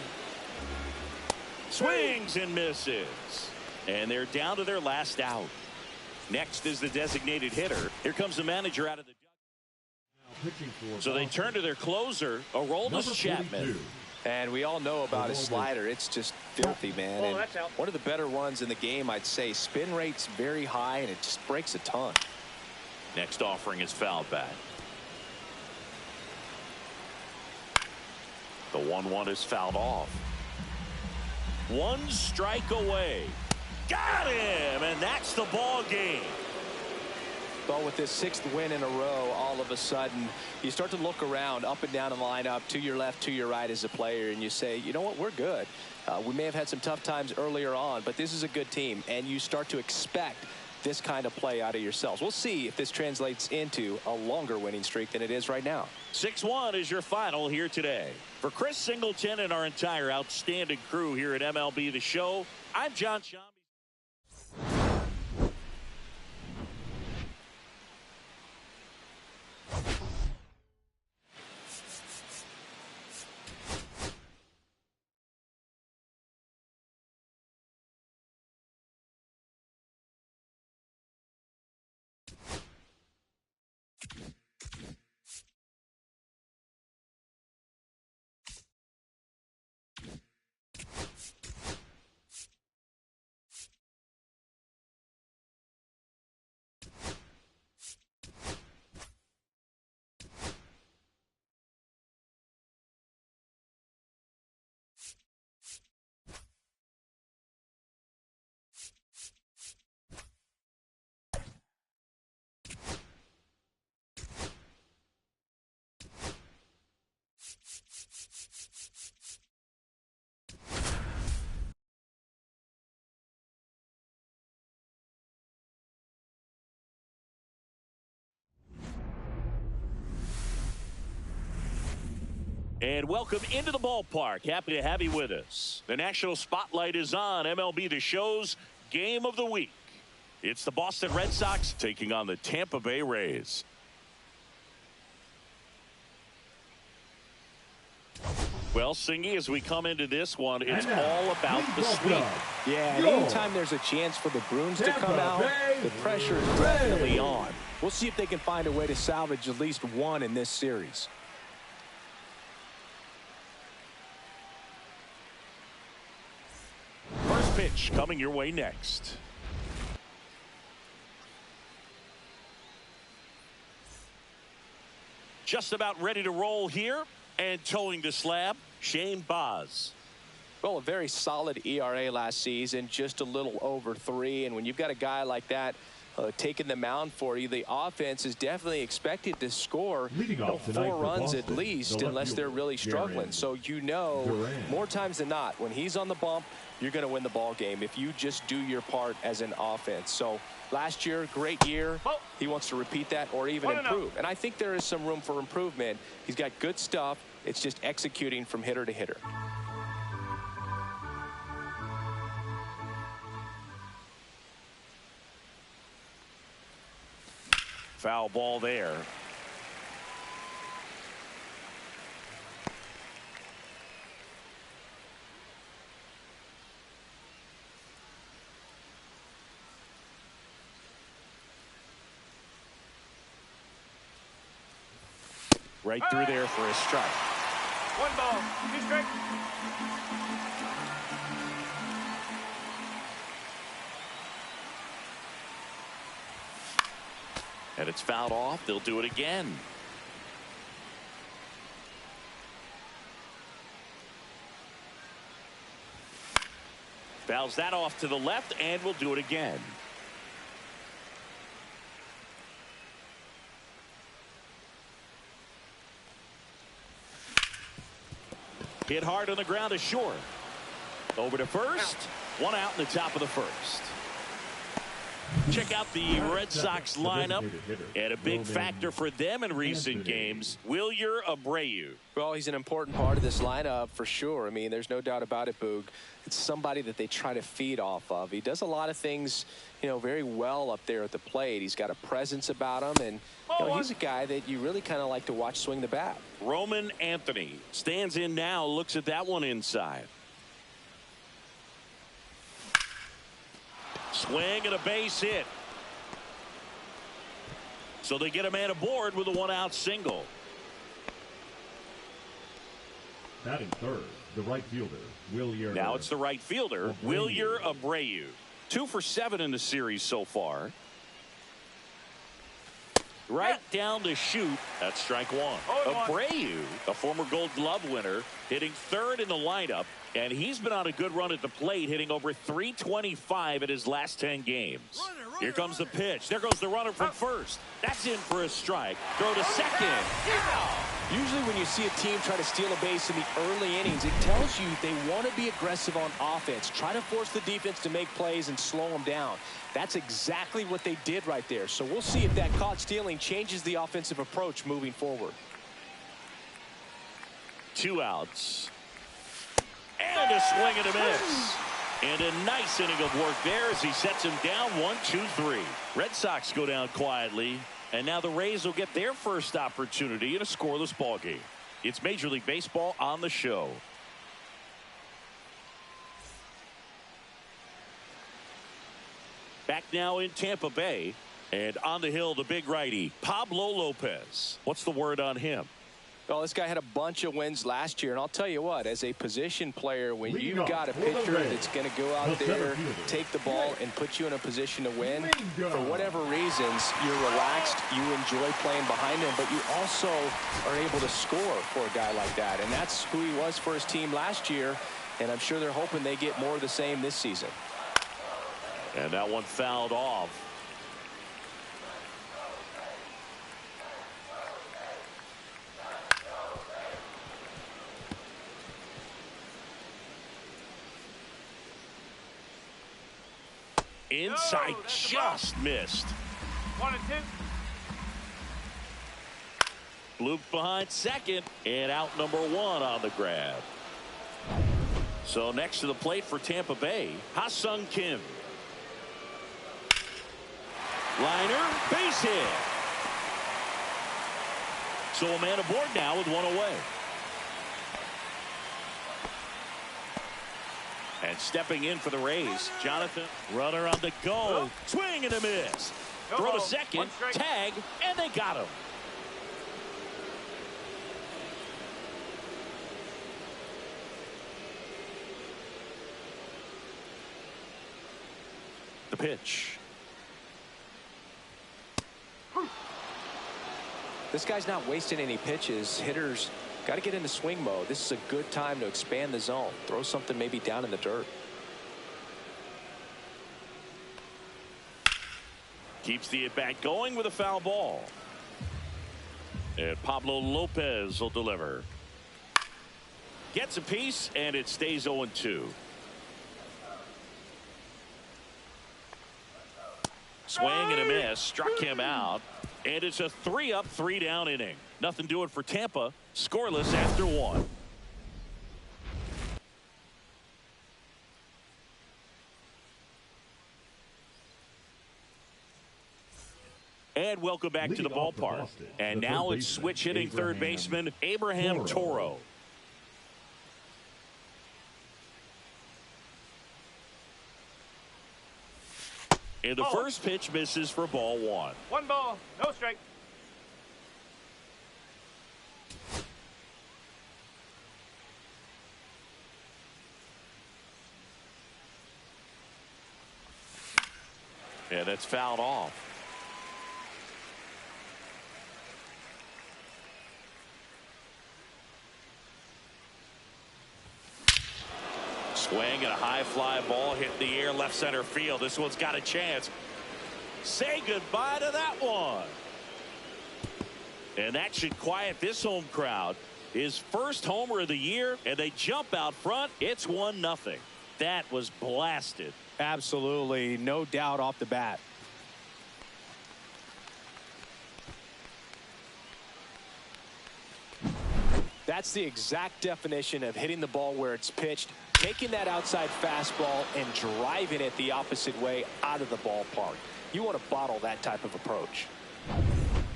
Swings and misses. And they're down to their last out. Next is the designated hitter. Here comes the manager out of the dugout. So they turn to their closer, Aroldis Chapman. And we all know about his slider. It's just filthy, man. And one of the better ones in the game, I'd say. Spin rate's very high, and it just breaks a ton. Next offering is fouled back. The 1-1 is fouled off. 1 strike away. Got him, and that's the ball game. But with this 6th win in a row, all of a sudden, you start to look around up and down the lineup, to your left, to your right as a player, and you say, you know what, we're good. We may have had some tough times earlier on, but this is a good team, and you start to expect this kind of play out of yourselves. We'll see if this translates into a longer winning streak than it is right now. 6-1 is your final here today. For Chris Singleton and our entire outstanding crew here at MLB The Show, I'm John Shambi. And welcome into the ballpark. Happy to have you with us. The national spotlight is on MLB The Show's Game of the Week. It's the Boston Red Sox taking on the Tampa Bay Rays. Well, Singy, as we come into this one, it's all about the sweep. Yeah, and anytime there's a chance for the Bruins to come out, the pressure is definitely on. We'll see if they can find a way to salvage at least one in this series. First pitch coming your way next. Just about ready to roll here. And towing the slab, Shane Baz. Well, a very solid ERA last season, just a little over 3. And when you've got a guy like that taking the mound for you, the offense is definitely expected to score 4 runs at least, unless they're really struggling. So you know, more times than not, when he's on the bump, you're going to win the ball game if you just do your part as an offense. So last year, great year. He wants to repeat that or even improve. And I think there is some room for improvement. He's got good stuff. It's just executing from hitter to hitter. Foul ball there. Right through there for a strike. 1 ball, 2 strikes. And it's fouled off. They'll do it again. Fouls that off to the left, and we'll do it again. Hit hard on the ground to short. Over to first. 1 out in the top of the first. Check out the Red Sox lineup, and a big factor for them in recent games, Wilyer Abreu. Well, he's an important part of this lineup for sure. I mean, there's no doubt about it, Boog. It's somebody that they try to feed off of. He does a lot of things, you know, very well up there at the plate. He's got a presence about him, and you know, he's a guy that you really kind of like to watch swing the bat. Roman Anthony stands in now, looks at that one inside. Swing and a base hit. So they get a man aboard with a 1-out single. Batting third, the right fielder, Wilyer. Now it's the right fielder, Wilyer Abreu. 2 for 7 in the series so far. Right down to shoot. That's strike 1. Abreu, a former Gold Glove winner, hitting 3rd in the lineup. And he's been on a good run at the plate, hitting over 325 in his last 10 games. Here comes the pitch. There goes the runner from first. That's in for a strike. Throw to second. Usually when you see a team try to steal a base in the early innings, it tells you they want to be aggressive on offense. Try to force the defense to make plays and slow them down. That's exactly what they did right there. So we'll see if that caught stealing changes the offensive approach moving forward. 2 outs. And a swing and a miss. And a nice inning of work there as he sets him down 1-2-3. Red Sox go down quietly. And now the Rays will get their first opportunity in a scoreless ball game. It's Major League Baseball on the show. Back now in Tampa Bay. And on the hill, the big righty, Pablo Lopez. What's the word on him? Well, this guy had a bunch of wins last year, and I'll tell you what, as a position player, when you've got a pitcher that's going to go out there, take the ball, and put you in a position to win, for whatever reasons, you're relaxed, you enjoy playing behind him, but you also are able to score for a guy like that. And that's who he was for his team last year, and I'm sure they're hoping they get more of the same this season. And that one fouled off. Inside, just missed. 1 and 2. Bloop behind second, and out number 1 on the grab. So next to the plate for Tampa Bay, Ha-Sung Kim. Liner, base hit. So a man aboard now with 1 away. And stepping in for the Rays, Jonathan. Runner on the go. Swing and a miss. Throw to second, tag, and they got him. The pitch. This guy's not wasting any pitches. Hitters got to get into swing mode. This is a good time to expand the zone. Throw something maybe down in the dirt. Keeps the at-bat going with a foul ball. And Pablo Lopez will deliver. Gets a piece, and it stays 0-2. Swing and a miss. Struck him out. And it's a 3-up, 3-down inning. Nothing doing for Tampa. Scoreless after 1. And welcome back to the ballpark. And now it's switch hitting third baseman Abraham Toro. And the first pitch misses for ball 1. 1 ball, no strike. Yeah, that's fouled off. Swing and a high fly ball hit the air left center field. This one's got a chance. Say goodbye to that one. And that should quiet this home crowd. His first homer of the year, and they jump out front. It's 1-0. That was blasted. Absolutely, no doubt off the bat. That's the exact definition of hitting the ball where it's pitched, taking that outside fastball and driving it the opposite way out of the ballpark. You want to bottle that type of approach.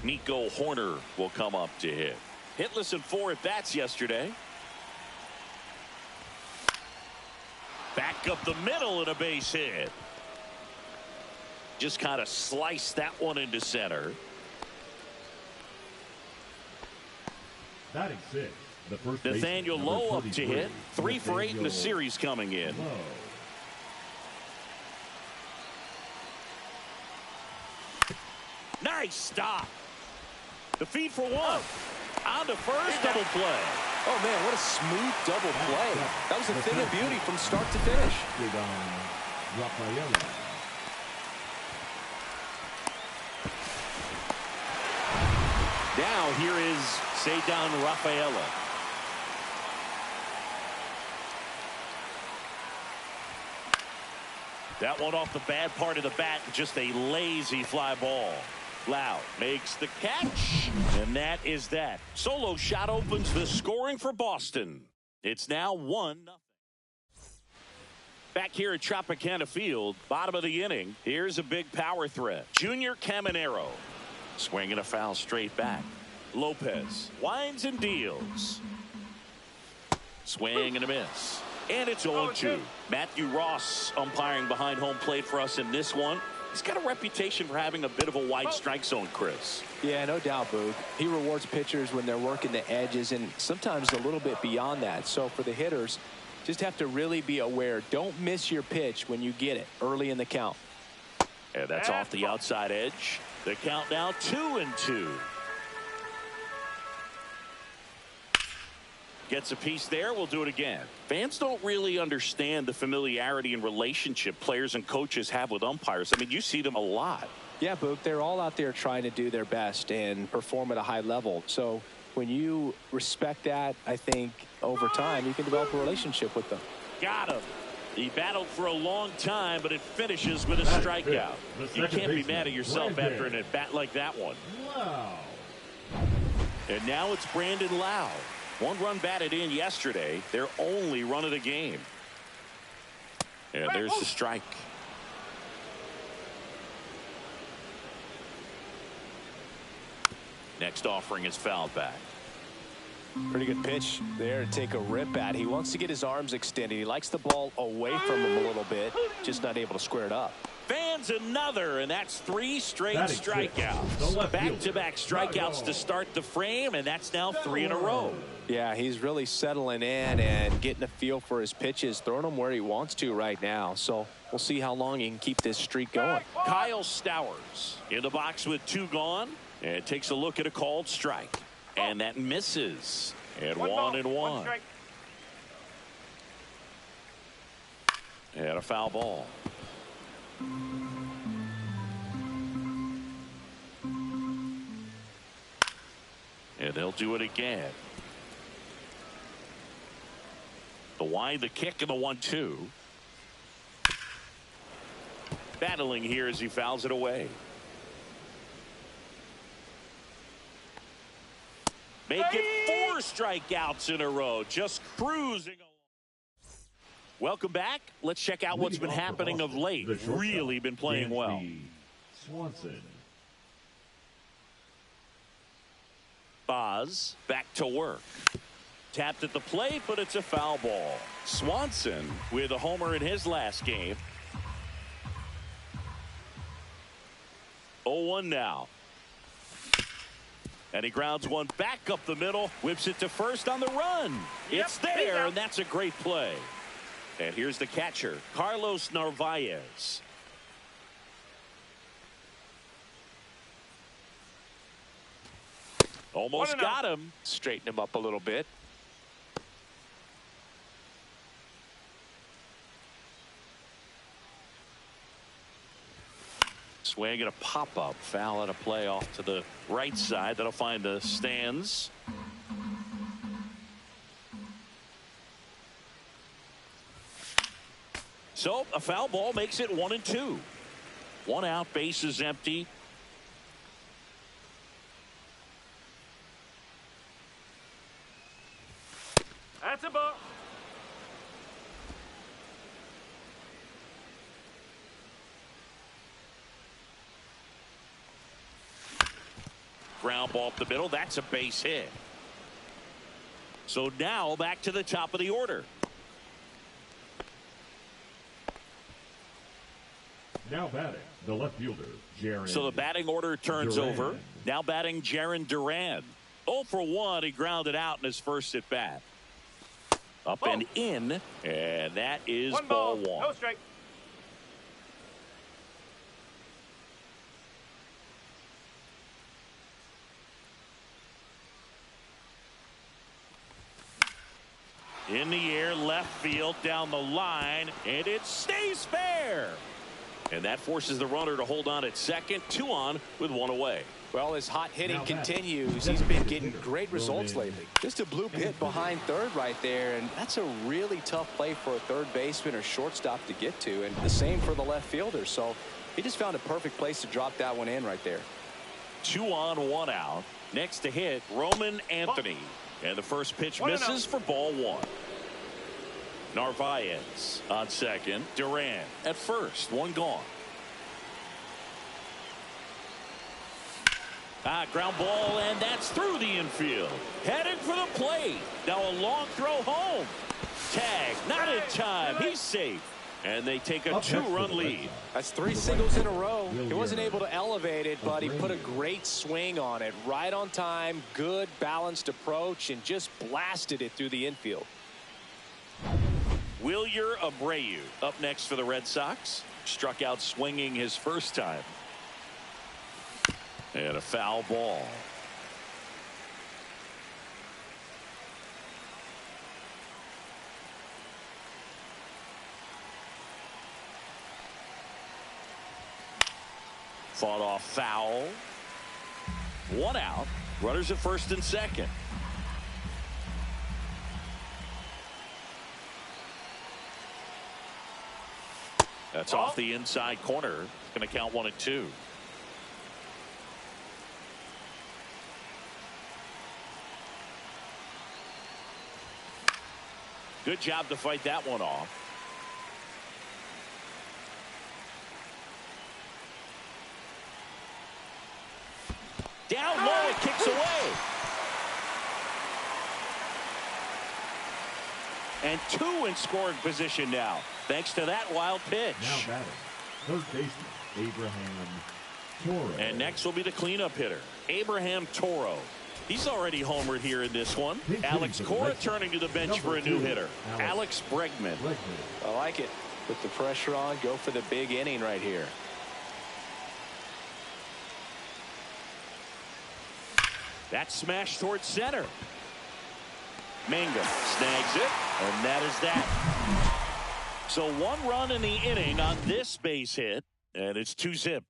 Nico Horner will come up to hit. Hitless in 4 at-bats yesterday. Back up the middle and a base hit. Just kind of sliced that one into center. Batting 6. The first Nathaniel Lowe up to hit. 3 for 8 in the series coming in. Nice stop. The feed for 1. On to first, double play. Oh, man, what a smooth double play. That was a thing of beauty from start to finish. Now here is Ceddanne Rafaela. That one off the bad part of the bat, just a lazy fly ball. Lau makes the catch, and that is that. Solo shot opens the scoring for Boston. It's now 1-0. Back here at Tropicana Field, bottom of the inning, here's a big power threat. Junior Caminero. Swinging a foul straight back. Lopez winds and deals. Swing and a miss. And it's 0-2. Matthew Ross umpiring behind home plate for us in this one. He's got a reputation for having a bit of a wide strike zone, Chris. Yeah, no doubt, Boog. He rewards pitchers when they're working the edges and sometimes a little bit beyond that. So for the hitters, just have to really be aware. Don't miss your pitch when you get it early in the count. And that's off the outside edge. The count now 2-2. Gets a piece there. We'll do it again. Fans don't really understand the familiarity and relationship players and coaches have with umpires. I mean, you see them a lot. Yeah, Boog, they're all out there trying to do their best and perform at a high level. So when you respect that, I think over time you can develop a relationship with them. Got him. He battled for a long time, but it finishes with a strikeout. You can't be mad at yourself after an at-bat like that one. Wow. And now it's Brandon Lau. One run batted in yesterday. Their only run of the game. And there's the strike. Next offering is fouled back. Pretty good pitch there to take a rip at. He wants to get his arms extended. He likes the ball away from him a little bit, just not able to square it up. Fans another, and that's 3 straight strikeouts. Back-to-back strikeouts to start the frame, and that's now 3 in a row. Yeah, he's really settling in and getting a feel for his pitches, throwing them where he wants to right now. So we'll see how long he can keep this streak going. Kyle Stowers in the box with 2 gone, and takes a look at a called strike. And that misses. And 1-1. And a foul ball. And they'll do it again. The wide, the kick, and the 1-2. Battling here as he fouls it away. Make it 4 strikeouts in a row. Just cruising along. Welcome back. Let's check out what's been happening of late. Really been playing well. Swanson. Boz back to work. Tapped at the plate, but it's a foul ball. Swanson with a homer in his last game. 0-1 now. And he grounds one back up the middle, whips it to first on the run. It's there, and that's a great play. And here's the catcher, Carlos Narvaez. Almost got him. Straighten him up a little bit. Swing and a pop-up. Foul at a play off to the right side. That'll find the stands. So a foul ball makes it 1-2. 1 out, bases empty. That's a ball. Ground ball up the middle. That's a base hit. So now back to the top of the order. Now batting, the left fielder, Jaron. So the batting order turns over. Now batting Jaron Duran. 0 for 1. He grounded out in his first at bat. Up and in, and that is ball 1. No strike. In the air, left field, down the line, and it stays fair. And that forces the runner to hold on at second. 2 on with 1 away. Well, his hot hitting continues. He's been getting great results lately. Just a bloop hit behind third right there, and that's a really tough play for a third baseman or shortstop to get to, and the same for the left fielder. So he just found a perfect place to drop that one in right there. 2 on, 1 out. Next to hit, Roman Anthony. And the first pitch misses for ball 1. Narvaez on second. Duran at first. 1 gone. Ground ball, and that's through the infield. Headed for the plate. Now a long throw home. Tag, not in time. He's safe. And they take a 2-run lead. That's 3 singles in a row. He wasn't able to elevate it, but he put a great swing on it. Right on time, good balanced approach, and just blasted it through the infield. Wilyer Abreu up next for the Red Sox. Struck out swinging his first time. And a foul ball. Fought off foul. 1 out. Runners at first and second. That's off the inside corner. Going to count 1-2. Good job to fight that one off. Down low, it kicks away. And 2 in scoring position now, thanks to that wild pitch. Now batting, third baseman, Abraham Toro. And next will be the cleanup hitter, Abraham Toro. He's already homered here in this one. Alex Cora turning to the bench for a new hitter, Alex Bregman. I like it. Put the pressure on, go for the big inning right here. That smash towards center. Minga snags it, and that is that. So 1 run in the inning on this base hit, and it's 2-zip.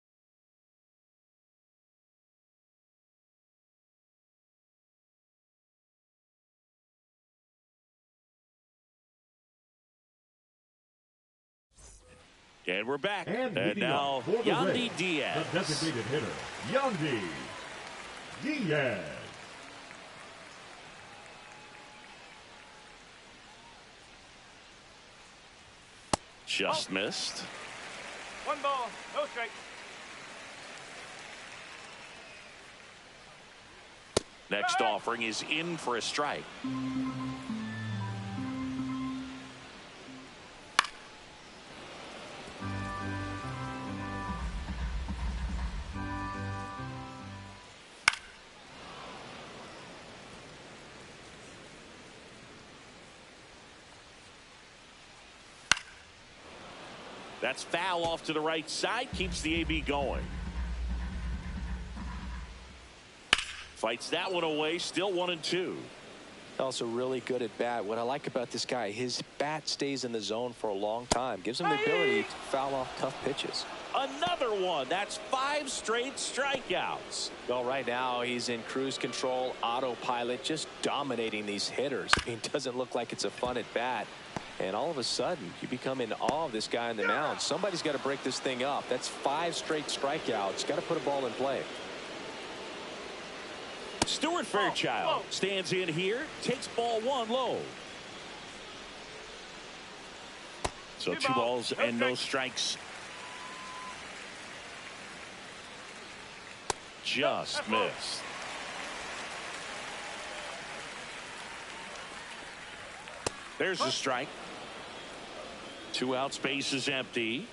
And we're back. And now Yandy Diaz. The designated hitter, Yandy Diaz. Just missed. 1 ball, no strikes. Next offering is in for a strike. That's foul off to the right side, keeps the AB going. Fights that one away, still 1-2. Also really good at bat. What I like about this guy, his bat stays in the zone for a long time. Gives him the ability to foul off tough pitches. Another one. That's 5 straight strikeouts. Well, right now he's in cruise control, autopilot, just dominating these hitters. I mean, it doesn't look like it's a fun at bat. And all of a sudden, you become in awe of this guy on the mound. Somebody's got to break this thing up. That's 5 straight strikeouts. Got to put a ball in play. Stuart Fairchild stands in here, takes ball 1 low. So 2 balls and no strikes. Just missed. There's the strike. 2 outs, base is empty.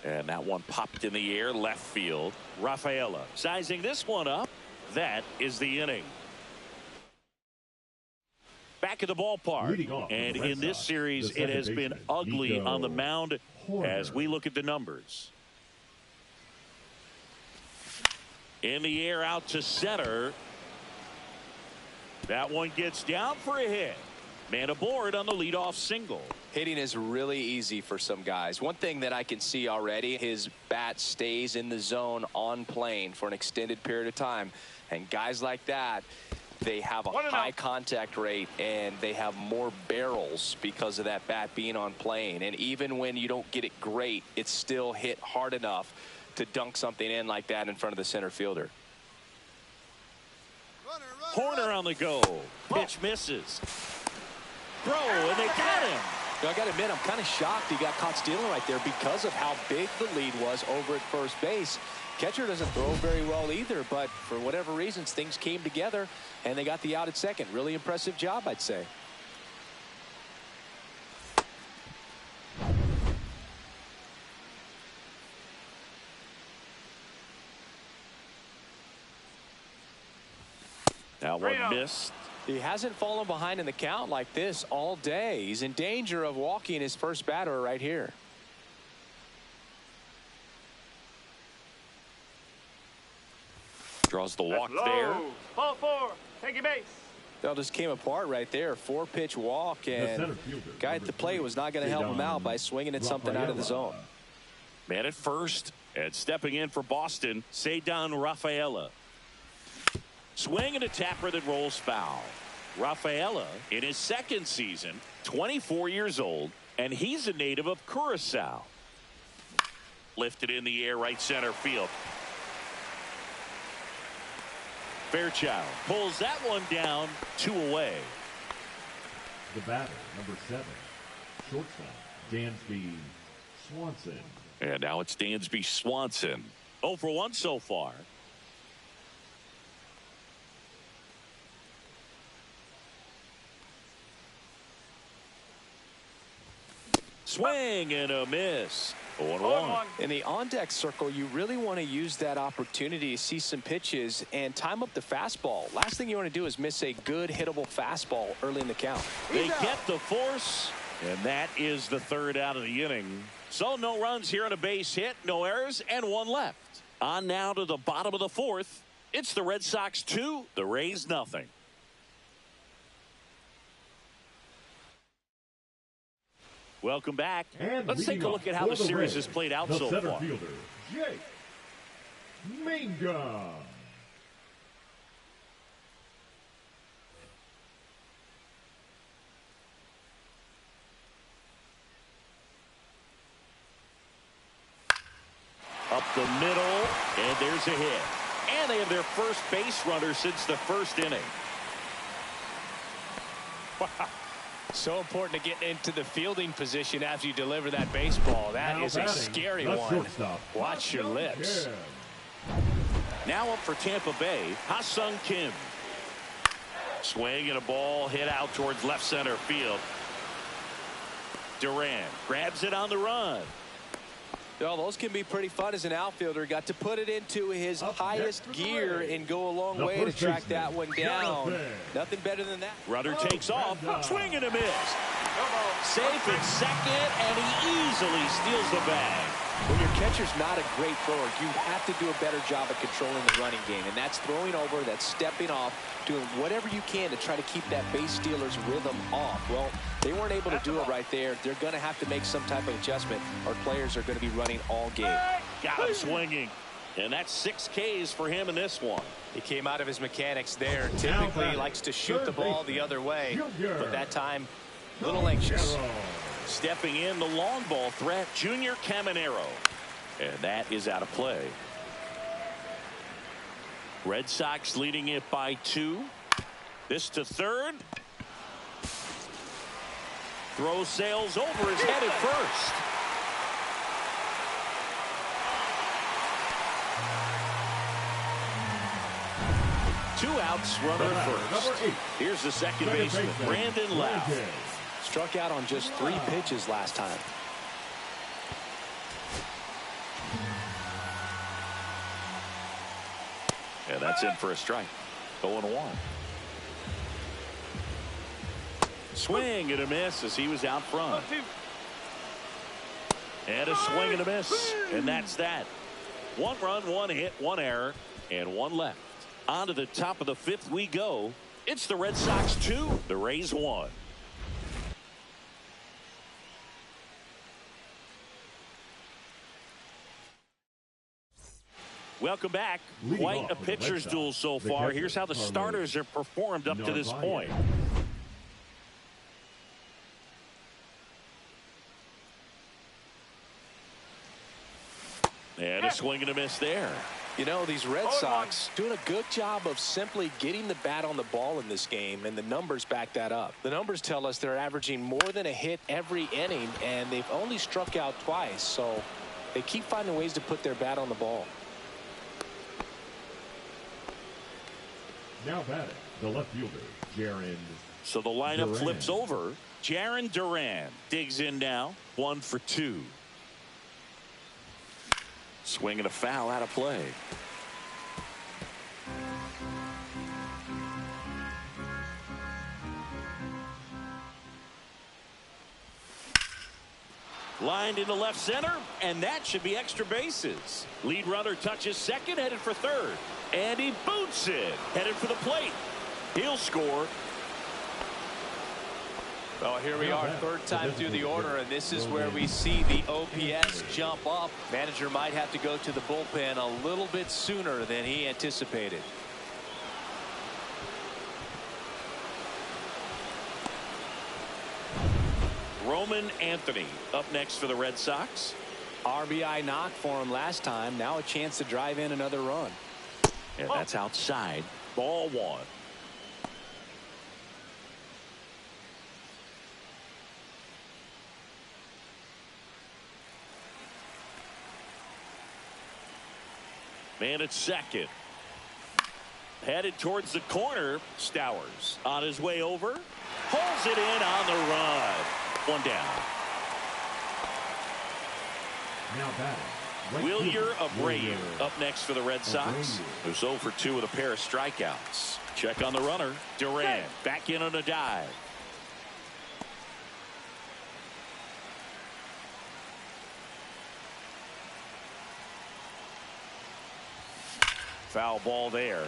And that one popped in the air, left field. Rafaela sizing this one up. That is the inning. Back at the ballpark. And in this series, it has been ugly on the mound as we look at the numbers. In the air, out to center. That one gets down for a hit. Man aboard on the leadoff single. Hitting is really easy for some guys. One thing that I can see already, his bat stays in the zone on plane for an extended period of time. And guys like that, they have a high contact rate and they have more barrels because of that bat being on plane. And even when you don't get it great, it's still hit hard enough to dunk something in like that in front of the center fielder. Horner on the go. Pitch misses. Throw, and they got him. You know, I got to admit, I'm kind of shocked he got caught stealing right there because of how big the lead was over at first base. Catcher doesn't throw very well either, but for whatever reasons, things came together, and they got the out at second. Really impressive job, I'd say. Now one missed. He hasn't fallen behind in the count like this all day. He's in danger of walking his first batter right here. Draws the walk there. Ball 4, take base. That just came apart right there. 4-pitch walk, and guy at the plate was not going to help him out by swinging at something out of the zone. Man at first, and stepping in for Boston, Ceddanne Rafaela. Swing and a tapper that rolls foul. Rafaela in his second season, 24 years old, and he's a native of Curacao. Lifted in the air, right center field. Fairchild pulls that one down, 2 away. The batter, number 7, shortstop, Dansby Swanson. And now it's Dansby Swanson. 0 for 1 so far. Swing and a miss. 0-1. In the on-deck circle, you really want to use that opportunity to see some pitches and time up the fastball. Last thing you want to do is miss a good hittable fastball early in the count. They get the force, and that is the 3rd out of the inning. So no runs here on a base hit, no errors, and 1 left. On now to the bottom of the 4th. It's the Red Sox 2, the Rays nothing. Welcome back. And let's take a look at how the series has played out so far. The center fielder, Jake Minga. Up the middle, and there's a hit. And they have their first base runner since the 1st inning. Wow. So important to get into the fielding position after you deliver that baseball. That is a scary one. Watch your lips. Now up for Tampa Bay, Ha-Sung Kim. Swing and a ball hit out towards left center field. Duran grabs it on the run. Well, those can be pretty fun as an outfielder. Got to put it into his highest gear and go a long way to track that one down. Nothing better than that. Runner takes off. Swing and a miss. Safe at second, and he easily steals the bag. When your catcher's not a great thrower, you have to do a better job of controlling the running game. And that's throwing over, that's stepping off, doing whatever you can to try to keep that base stealer's rhythm off. Well, they weren't able to do it right there. They're going to have to make some type of adjustment. Our players are going to be running all game. Got him swinging. And that's 6 Ks for him in this one. He came out of his mechanics there. Typically, he likes to shoot the ball the other way. But that time, a little anxious. Stepping in, the long ball threat, Junior Caminero. And that is out of play. Red Sox leading it by 2. This to 3rd. Throw sails over his head at first. Two outs, runner at first. Here's the second baseman, Brandon Lau. Struck out on just 3 pitches last time. And that's in for a strike. 0-1. Swing and a miss as he was out front. And a swing and a miss. And that's that. 1 run, 1 hit, 1 error, and 1 left. On to the top of the 5th we go. It's the Red Sox 2, the Rays 1. Welcome back. Quite a pitcher's duel so far. Here's how the starters have performed up to this point. And a swing and a miss there. You know, these Red Sox doing a good job of simply getting the bat on the ball in this game, and the numbers back that up. The numbers tell us they're averaging more than a hit every inning, and they've only struck out twice, so they keep finding ways to put their bat on the ball. Now batting, the left fielder, Jaron. So the lineup flips over. Jaron Duran digs in now. 1 for 2. Swing and a foul out of play. Lined into left center, and that should be extra bases. Lead runner touches second, headed for 3rd. And he boots it, headed for the plate. He'll score. Well, here we are, 3rd time through the order, and this is where we see the OPS jump up. Manager might have to go to the bullpen a little bit sooner than he anticipated. Roman Anthony up next for the Red Sox. RBI knock for him last time. Now a chance to drive in another run. And that's outside. Ball 1. Man at second. Headed towards the corner. Stowers on his way over. Pulls it in on the run. One down. Now batting. Right Wilyer fielder, Abreu up next for the Red Sox, who's 0 for 2 with a pair of strikeouts. Check on the runner. Duran back in on a dive. Foul ball there.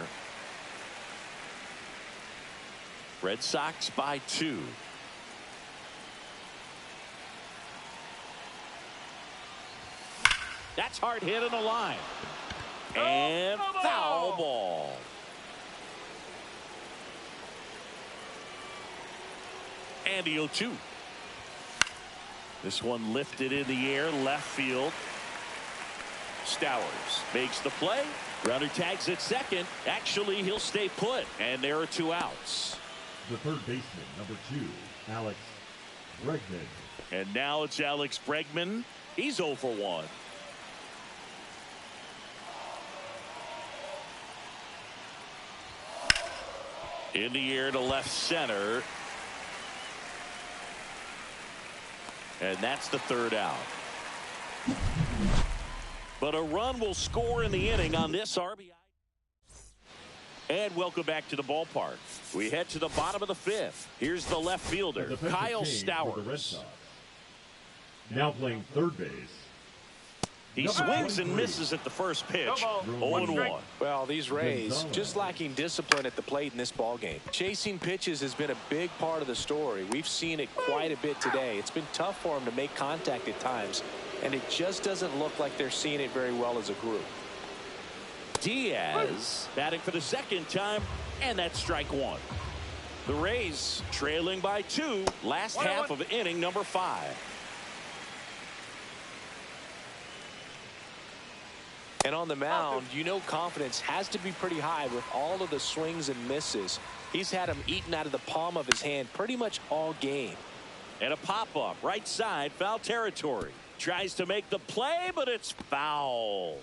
Red Sox by 2. That's hard hit on the line. And foul ball. And the 0-2. This one lifted in the air, left field. Stowers makes the play. Runner tags at second. Actually, he'll stay put. And there are 2 outs. The third baseman, number 2, Alex Bregman. And now it's Alex Bregman. He's 0 for 1. In the air to left center. And that's the 3rd out. But a run will score in the inning on this RBI. And welcome back to the ballpark. We head to the bottom of the 5th. Here's the left fielder, Kyle Stowers. Now playing third base. He swings and misses at the first pitch. 0-1. Well, these Rays just lacking discipline at the plate in this ball game. Chasing pitches has been a big part of the story. We've seen it quite a bit today. It's been tough for them to make contact at times, and it just doesn't look like they're seeing it very well as a group. Diaz batting for the 2nd time, and that's strike 1. The Rays trailing by 2, last half of inning number 5. And on the mound, you know confidence has to be pretty high with all of the swings and misses. He's had them eaten out of the palm of his hand pretty much all game. And a pop-up, right side, foul territory. Tries to make the play, but it's foul.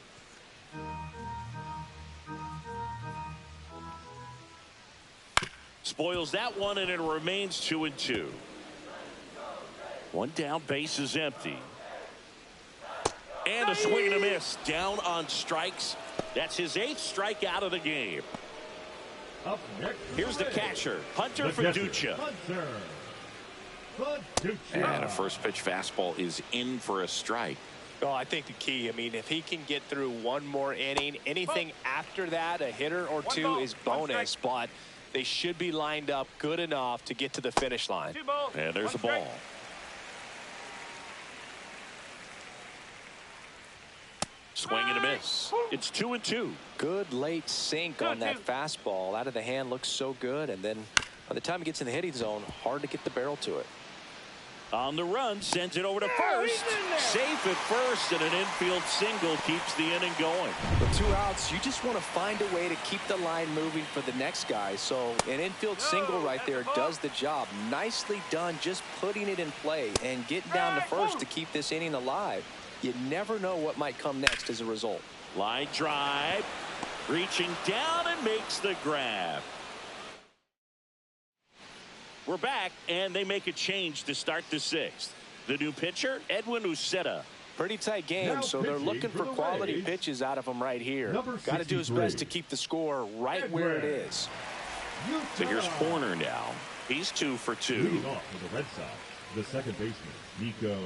Spoils that one, and it remains 2-2. One down, base is empty. And a swing and a miss. Down on strikes. That's his 8th strikeout of the game. Up next, here's the catcher, Hunter Fiducia. And a first pitch fastball is in for a strike. Well, I think the key, I mean, if he can get through one more inning, anything after that, a hitter or 2 is bonus, but they should be lined up good enough to get to the finish line. And there's a ball. Swing and a miss. It's 2-2. Good late sink on that fastball. Out of the hand, looks so good. And then by the time it gets in the hitting zone, hard to get the barrel to it. On the run, sends it over to first. Safe at first, and an infield single keeps the inning going. With 2 outs, you just want to find a way to keep the line moving for the next guy. So an infield single right there does the job. Nicely done, just putting it in play and getting down to first to keep this inning alive. You never know what might come next as a result. Line drive, reaching down and makes the grab. We're back, and they make a change to start the 6th. The new pitcher, Edwin Uceta. Pretty tight game, so they're looking for quality pitches out of him right here. Got to do his best to keep the score right where it is. So here's Horner now. He's 2 for 2. Leading off for the Red Sox, the second baseman, Nico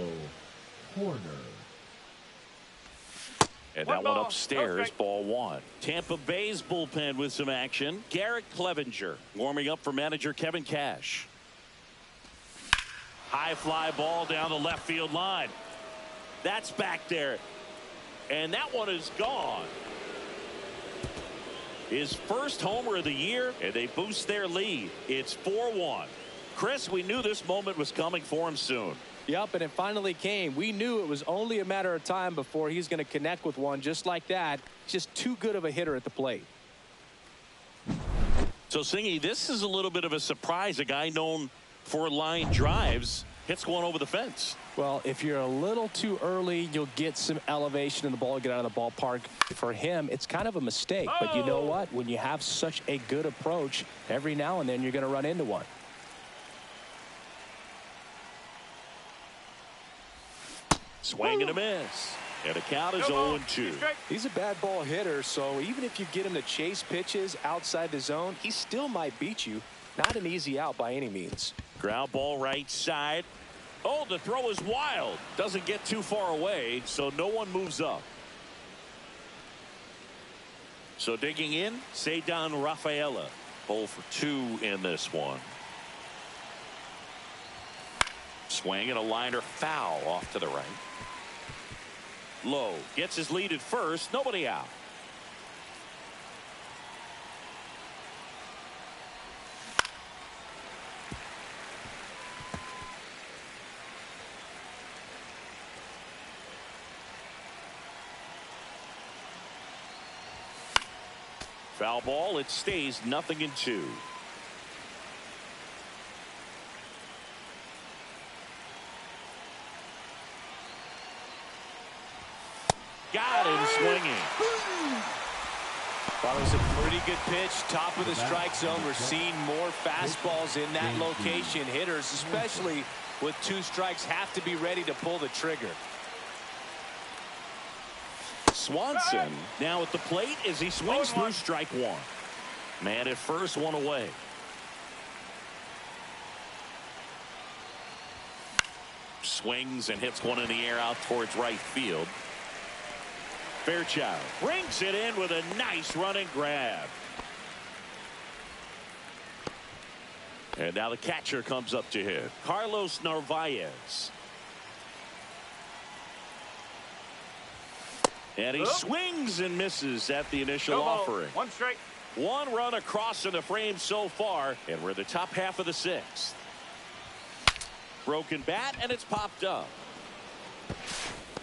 Horner. And that one upstairs, ball 1. Tampa Bay's bullpen with some action. Garrett Clevenger warming up for manager Kevin Cash. High fly ball down the left field line. That's back there. And that one is gone. His first homer of the year, and they boost their lead. It's 4-1. Chris, we knew this moment was coming for him soon. Yep, and it finally came. We knew it was only a matter of time before he's going to connect with one just like that. Just too good of a hitter at the plate. So, Singy, this is a little bit of a surprise. A guy known for line drives hits one over the fence. Well, if you're a little too early, you'll get some elevation in the ball, get out of the ballpark. For him, it's kind of a mistake. But you know what? When you have such a good approach, every now and then you're going to run into one. Swing and a miss. And the count is 0-2. He's a bad ball hitter, so even if you get him to chase pitches outside the zone, he still might beat you. Not an easy out by any means. Ground ball right side. Oh, the throw is wild. Doesn't get too far away, so no one moves up. So digging in, Ceddanne Rafaela. 0 for 2 in this one. Swing and a liner foul off to the right. Lowe gets his lead at first. Nobody out. Foul ball. It stays 0-2. Got him swinging. Well, it was a pretty good pitch. Top of the strike zone. We're seeing more fastballs in that location. Hitters, especially with 2 strikes, have to be ready to pull the trigger. Swanson now at the plate as he swings through strike 1. Man at first, 1 away. Swings and hits one in the air out towards right field. Fairchild brings it in with a nice running grab. And now the catcher comes up to hit. Carlos Narvaez. And he swings and misses at the initial offering. 1 strike. 1 run across in the frame so far, and we're in the top half of the 6th. Broken bat, and it's popped up.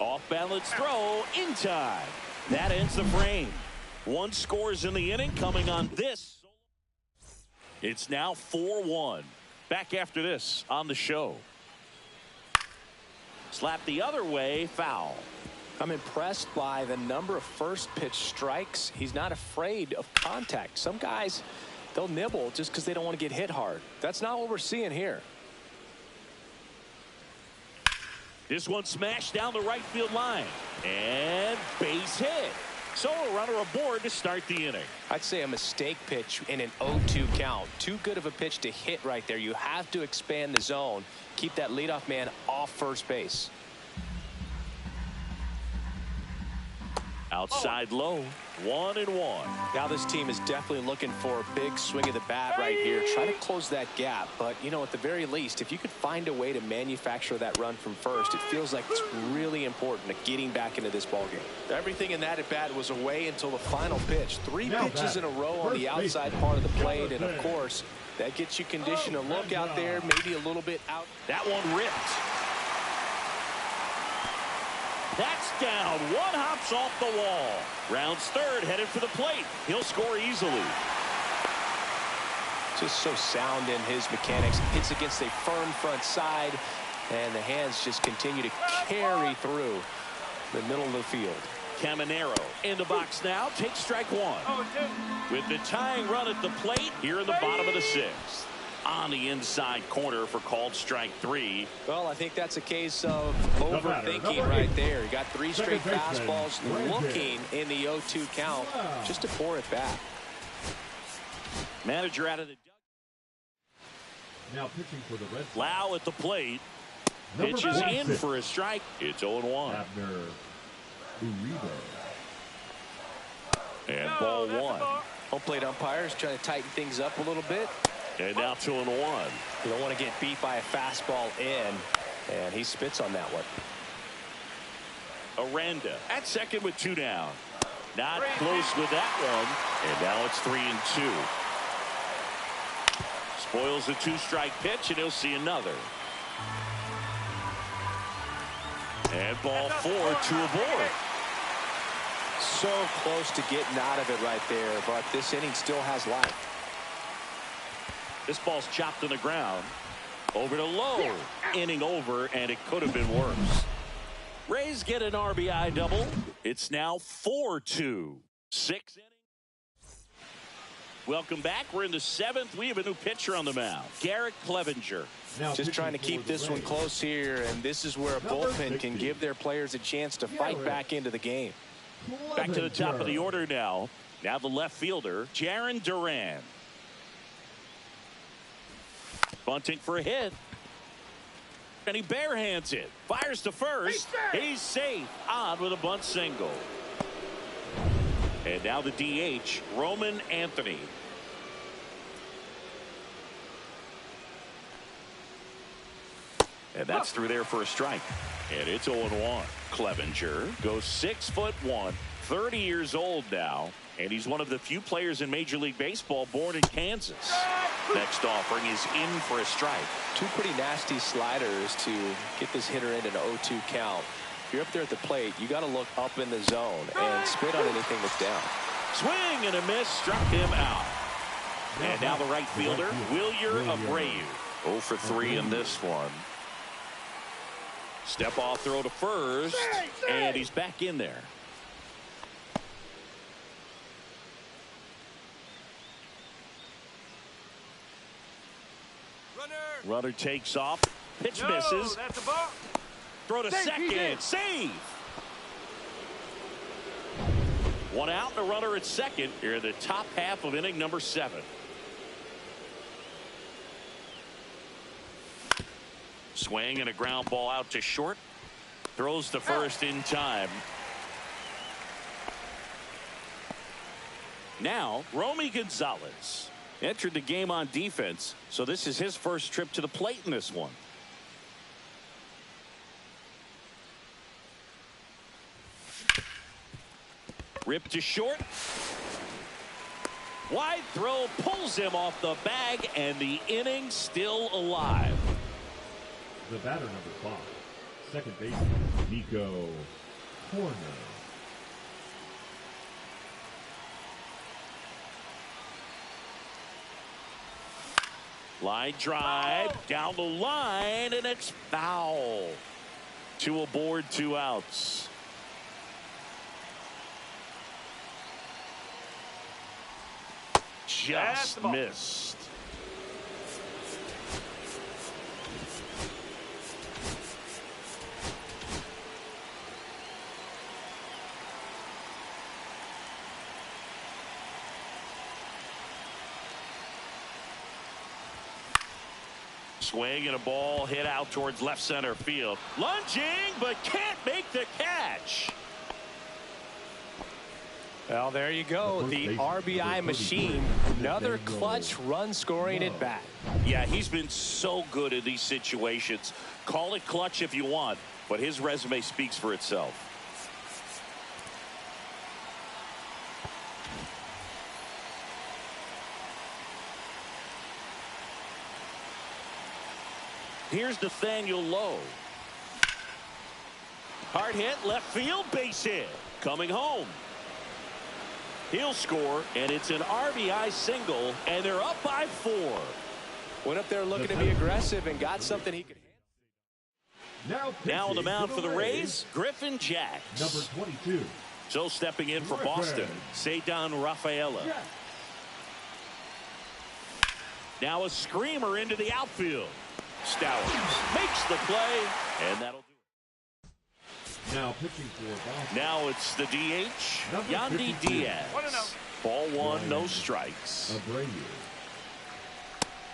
Off balance throw in time. That ends the frame. 1 scores in the inning coming on this. It's now 4-1. Back after this on the show. Slap the other way, foul. I'm impressed by the number of first pitch strikes. He's not afraid of contact. Some guys, they'll nibble just because they don't want to get hit hard. That's not what we're seeing here. This one smashed down the right field line. And base hit. So a runner aboard to start the inning. I'd say a mistake pitch in an 0-2 count. Too good of a pitch to hit right there. You have to expand the zone. Keep that leadoff man off first base. Outside low, 1-1. Now this team is definitely looking for a big swing of the bat right here. Try to close that gap. But, you know, at the very least, if you could find a way to manufacture that run from first, it feels like it's really important to getting back into this ballgame. Everything in that at bat was away until the final pitch. 3 pitches in a row on the outside part of the plate. And, of course, that gets you conditioned to look out there, maybe a little bit out. That one ripped. That's down. 1 hops off the wall. Rounds third, headed for the plate. He'll score easily. Just so sound in his mechanics. Hits against a firm front side, and the hands just continue to carry through the middle of the field. Caminero in the box now. Takes strike 1. With the tying run at the plate here in the bottom of the 6th. On the inside corner for called strike 3. Well, I think that's a case of overthinking right there. He got 3 straight fastballs looking in the 0-2 count just to pour it back. Manager out of the Now pitching for the Red Sox. Lau at the plate. Pitches in for a strike. It's 0-1. Abner Uribe. And ball 1. Home plate umpires trying to tighten things up a little bit. And now 2-1. You don't want to get beat by a fastball in, and he spits on that one. Aranda at second with 2 down. Not close with that one. And now it's 3-2. Spoils a 2-strike pitch, and he'll see another. And ball 4, 2 aboard. So close to getting out of it right there, but this inning still has life. This ball's chopped to the ground. Over to Lowe. Inning over, and it could have been worse. Rays get an RBI double. It's now 4-2. 6 innings. Welcome back. We're in the 7th. We have a new pitcher on the mound, Garrett Clevenger. Just trying to keep this one close here, and this is where a bullpen can give their players a chance to fight back into the game. Back to the top of the order now. Now the left fielder, Jarren Duran. Bunting for a hit. And he barehands it. Fires to first. He's safe. On with a bunt single. And now the DH, Roman Anthony. And that's through there for a strike. And it's 0-1. Clevenger goes 6'1", 30 years old now. And he's one of the few players in Major League Baseball born in Kansas. Next offering is in for a strike. Two pretty nasty sliders to get this hitter into an 0-2 count. If you're up there at the plate, you got to look up in the zone and spit on anything that's down. Swing and a miss, struck him out. And now the right fielder, Wilyer Abreu. 0 for 3 in this one. Step off throw to first, and he's back in there. Runner takes off. Pitch misses. That's a ball. Throw to second. Save. One out and a runner at second. Here in the top half of inning number 7. Swing and a ground ball out to short. Throws to first in time. Now, Romy Gonzalez entered the game on defense, so this is his first trip to the plate in this one. Rip to short. Wide throw pulls him off the bag, and the inning still alive. The batter number 5, second baseman, Nico Corner. Line drive down the line, and it's foul. 2 aboard, 2 outs. Just missed. Swing and a ball hit out towards left center field. Lunging, but can't make the catch. Well, there you go. The RBI machine. Another clutch run scoring at bat. Yeah, he's been so good in these situations. Call it clutch if you want, but his resume speaks for itself. Here's Nathaniel Lowe. Hard hit, left field, base hit. Coming home. He'll score, and it's an RBI single, and they're up by 4. Went up there looking to be aggressive and got something he could handle. Now on the mound for the Rays, Griffin Jax. Number 22. So stepping in for Boston, Ceddanne Rafaela. Now a screamer into the outfield. Stowers makes the play, and that'll do it. Now pitching for Boston. Now it's the DH, Number Yandy 52. Diaz. Ball 1, no strikes. Abreu.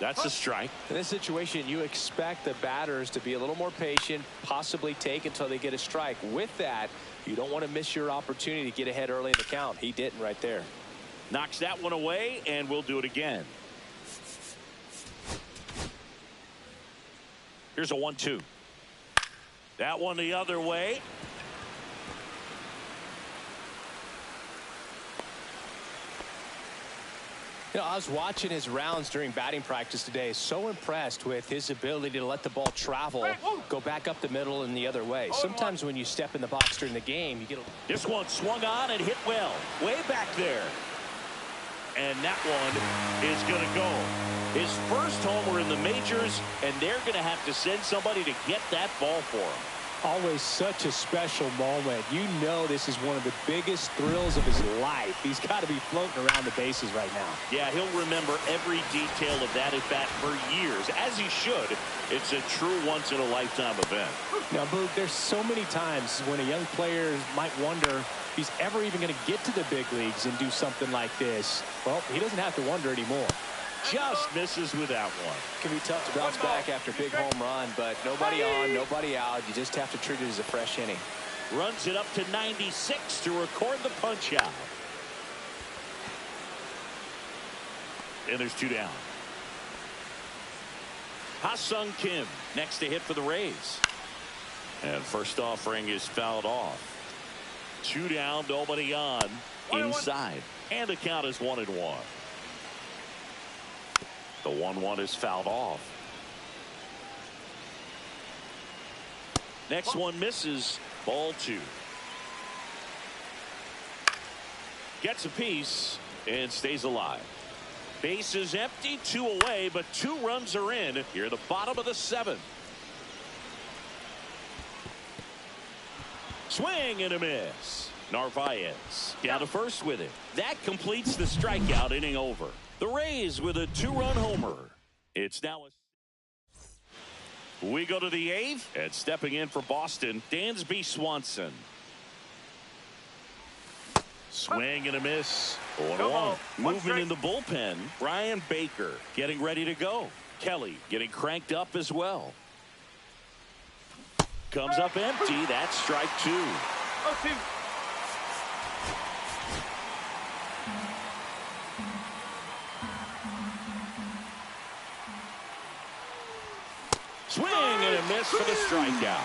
That's a strike. In this situation, you expect the batters to be a little more patient, possibly take until they get a strike. With that, you don't want to miss your opportunity to get ahead early in the count. He didn't right there. Knocks that one away, and we'll do it again. Here's a 1-2. That one the other way. You know, I was watching his rounds during batting practice today. So impressed with his ability to let the ball travel, go back up the middle and the other way. Sometimes when you step in the box during the game, you get a... This one swung on and hit well. Way back there. and that one is going to go. His first homer in the majors, and they're going to have to send somebody to get that ball for him. Always such a special moment. You know this is one of the biggest thrills of his life. He's got to be floating around the bases right now. Yeah, he'll remember every detail of that at bat for years, as he should. It's a true once-in-a-lifetime event. Now, Boog, there's so many times when a young player might wonder if he's ever even going to get to the big leagues and do something like this. Well, he doesn't have to wonder anymore. Just misses with that one. Can be tough to bounce back after a big home run, but nobody on, nobody out. You just have to treat it as a fresh inning. Runs it up to 96 to record the punch out. And there's 2 down. Ha-Sung Kim next to hit for the Rays. And first offering is fouled off. 2 down, nobody on. Inside. And the count is 1-1. The 1-1 is fouled off. Next one misses. Ball 2. Gets a piece and stays alive. Base is empty, 2 away, but 2 runs are in here at the bottom of the 7th. Swing and a miss. Narvaez down to first with it. That completes the strikeout. Inning over. The Rays with a 2-run homer. It's now we go to the 8th, and stepping in for Boston, Dansby Swanson. Swing and a miss. 0-1. Moving in the bullpen, Brian Baker getting ready to go. Kelly getting cranked up as well. Comes up empty. That's strike 2. 0-2. Swing and a miss for the strikeout.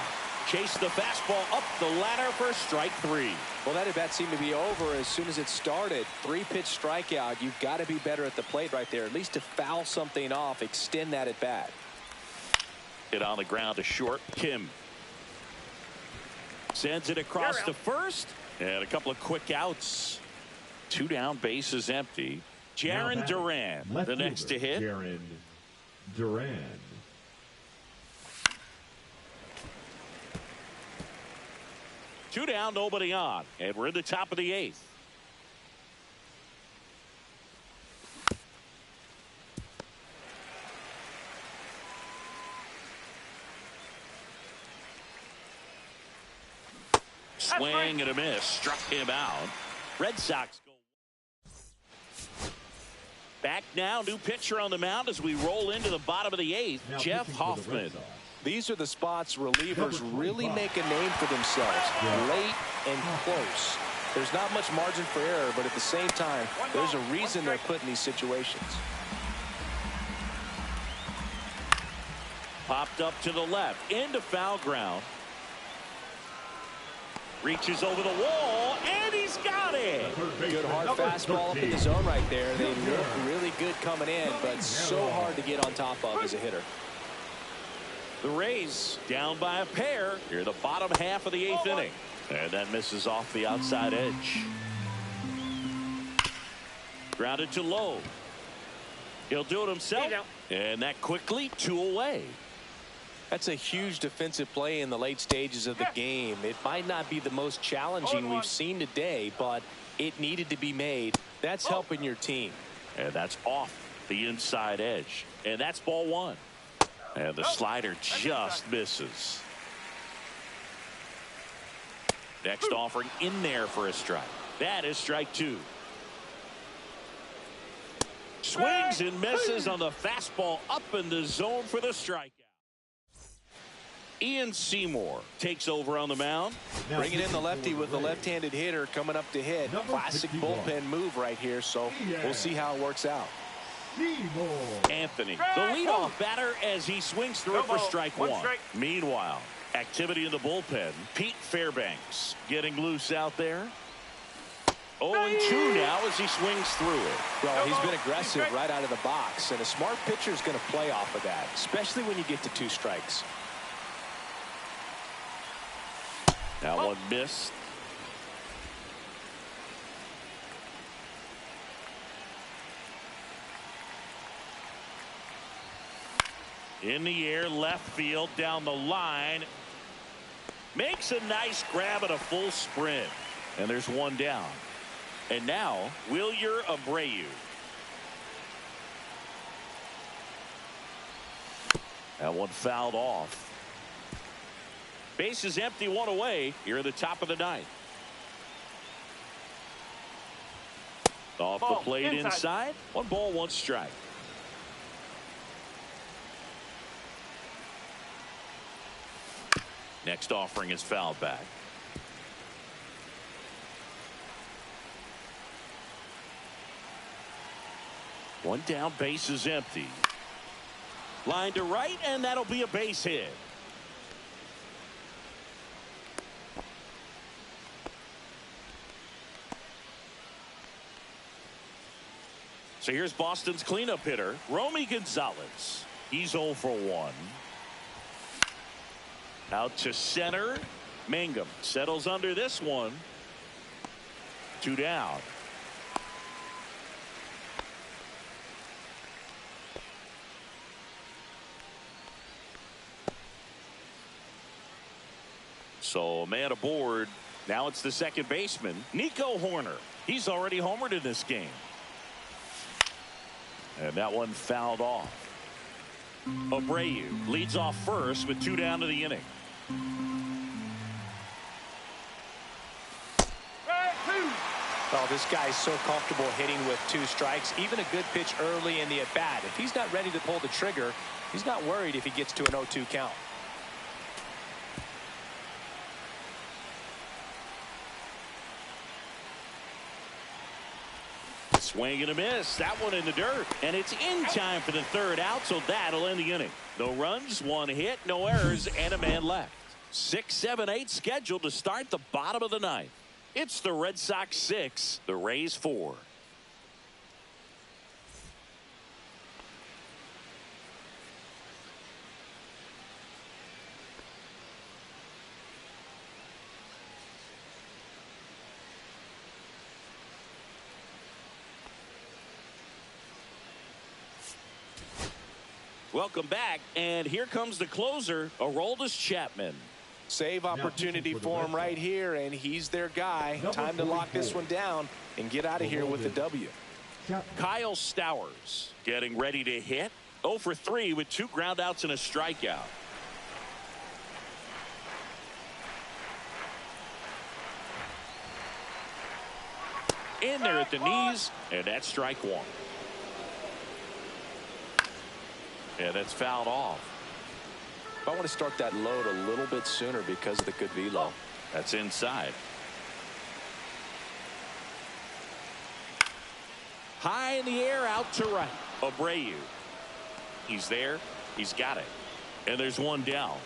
Chase the fastball up the ladder for strike 3. Well, that at bat seemed to be over as soon as it started. 3-pitch strikeout. You've got to be better at the plate right there, at least to foul something off, extend that at bat. Hit on the ground to short. Kim sends it across to first, and a couple of quick outs. 2 down, base is empty. Jarren Duran, the next to hit. Jarren Duran. Two down, nobody on, and we're in the top of the 8th. Swing and a miss, struck him out. Red Sox go back now. New pitcher on the mound as we roll into the bottom of the 8th. Now Jeff Hoffman. These are the spots relievers really make a name for themselves, late and close. There's not much margin for error, but at the same time, there's a reason they're put in these situations. Popped up to the left, into foul ground. Reaches over the wall, and he's got it. Good hard fastball up in the zone right there. They look really good coming in, but so hard to get on top of as a hitter. The Rays down by a pair here, the bottom half of the 8th inning. And that misses off the outside edge. Grounded to low. He'll do it himself. And that quickly 2 away. That's a huge defensive play in the late stages of the game. It might not be the most challenging we've seen today, but it needed to be made. That's helping your team. And that's off the inside edge. And that's ball 1. And the slider just misses. Next offering in there for a strike. That is strike 2. Swings and misses on the fastball up in the zone for the strikeout. Ian Seymour takes over on the mound. Bringing in the lefty with the left-handed hitter coming up to hit. Classic bullpen move right here, so we'll see how it works out. Anthony, the leadoff batter, as he swings through for strike 1. Meanwhile, activity in the bullpen. Pete Fairbanks getting loose out there. 0-2 now as he swings through it. Well, he's been aggressive right out of the box, and a smart pitcher is going to play off of that, especially when you get to 2 strikes. Now one missed. In the air, left field, down the line. Makes a nice grab at a full sprint. And there's one down. And now, Wilyer Abreu. That one fouled off. Base is empty, one away here at the top of the ninth. Off the plate inside. 1 ball, 1 strike. Next offering is fouled back. One down, base is empty. Line to right, and that'll be a base hit. So here's Boston's cleanup hitter, Romy Gonzalez. He's 0 for 1. Out to center. Mangum settles under this one. 2 down. So a man aboard. Now it's the second baseman, Nico Horner. He's already homered in this game. And that one fouled off. Abreu leads off first with 2 down to the inning. Oh, this guy's so comfortable hitting with 2 strikes. Even a good pitch early in the at-bat. If he's not ready to pull the trigger, he's not worried if he gets to an 0-2 count. Swing and a miss. That one in the dirt. And it's in time for the 3rd out, so that'll end the inning. No runs, 1 hit, no errors, and a man left. 6, 7, 8 scheduled to start the bottom of the 9th. It's the Red Sox 6, the Rays 4. Welcome back, and here comes the closer, Aroldis Chapman. Save opportunity for him right here, and he's their guy. Time to lock this one down and get out of here with the W. Kyle Stowers getting ready to hit. 0 for 3 with 2 groundouts and a strikeout. In there at the knees, and that's strike 1. Yeah, that's fouled off. I want to start that load a little bit sooner because of the good velo. That's inside. High in the air, out to right. Abreu. He's there. He's got it. And there's one down.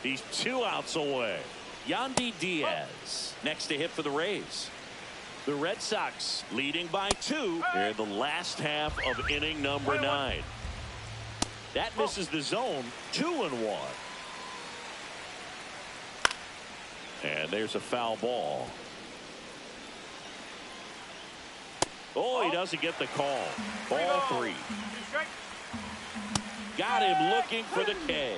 He's 2 outs away. Yandy Diaz next to hit for the Rays. The Red Sox leading by 2 here in the last half of inning number 9. That misses the zone. 2-1. And there's a foul ball. Oh, he doesn't get the call. Ball 3. Got him looking for the K.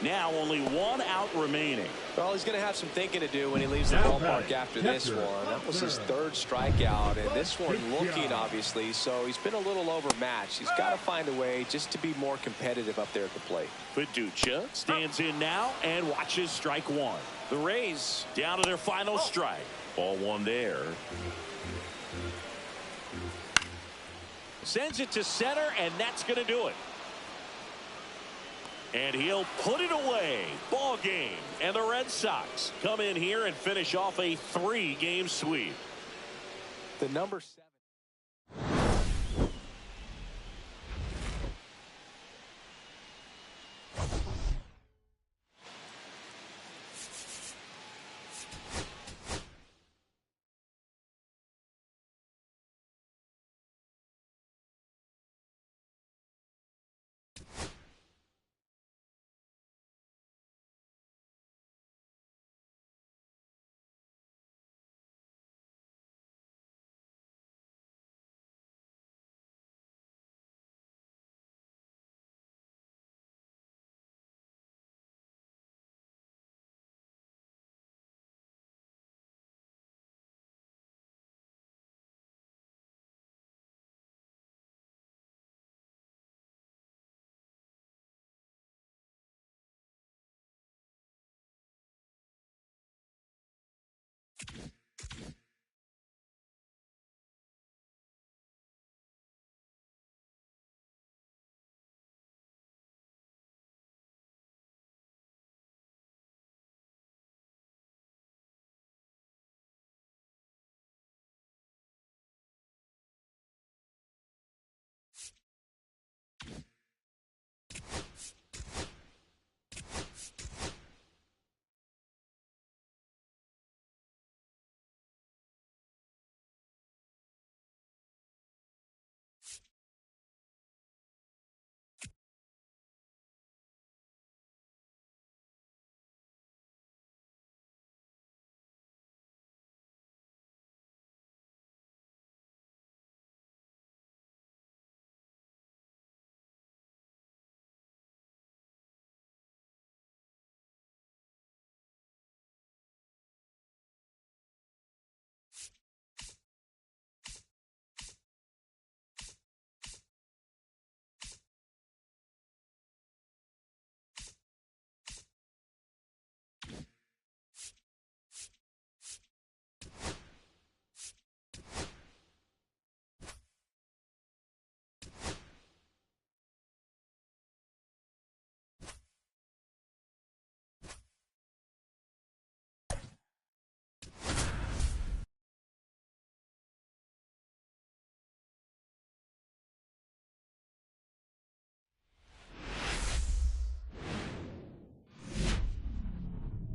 Now only 1 out remaining. Well, he's going to have some thinking to do when he leaves the ballpark after this one. That was his 3rd strikeout, and this one looking, obviously, so he's been a little overmatched. He's got to find a way just to be more competitive up there at the plate. Fiducia stands in now and watches strike 1. The Rays down to their final strike. Ball 1 there. Sends it to center, and that's going to do it. And he'll put it away. Ball game. And the Red Sox come in here and finish off a 3-game sweep. The number 7.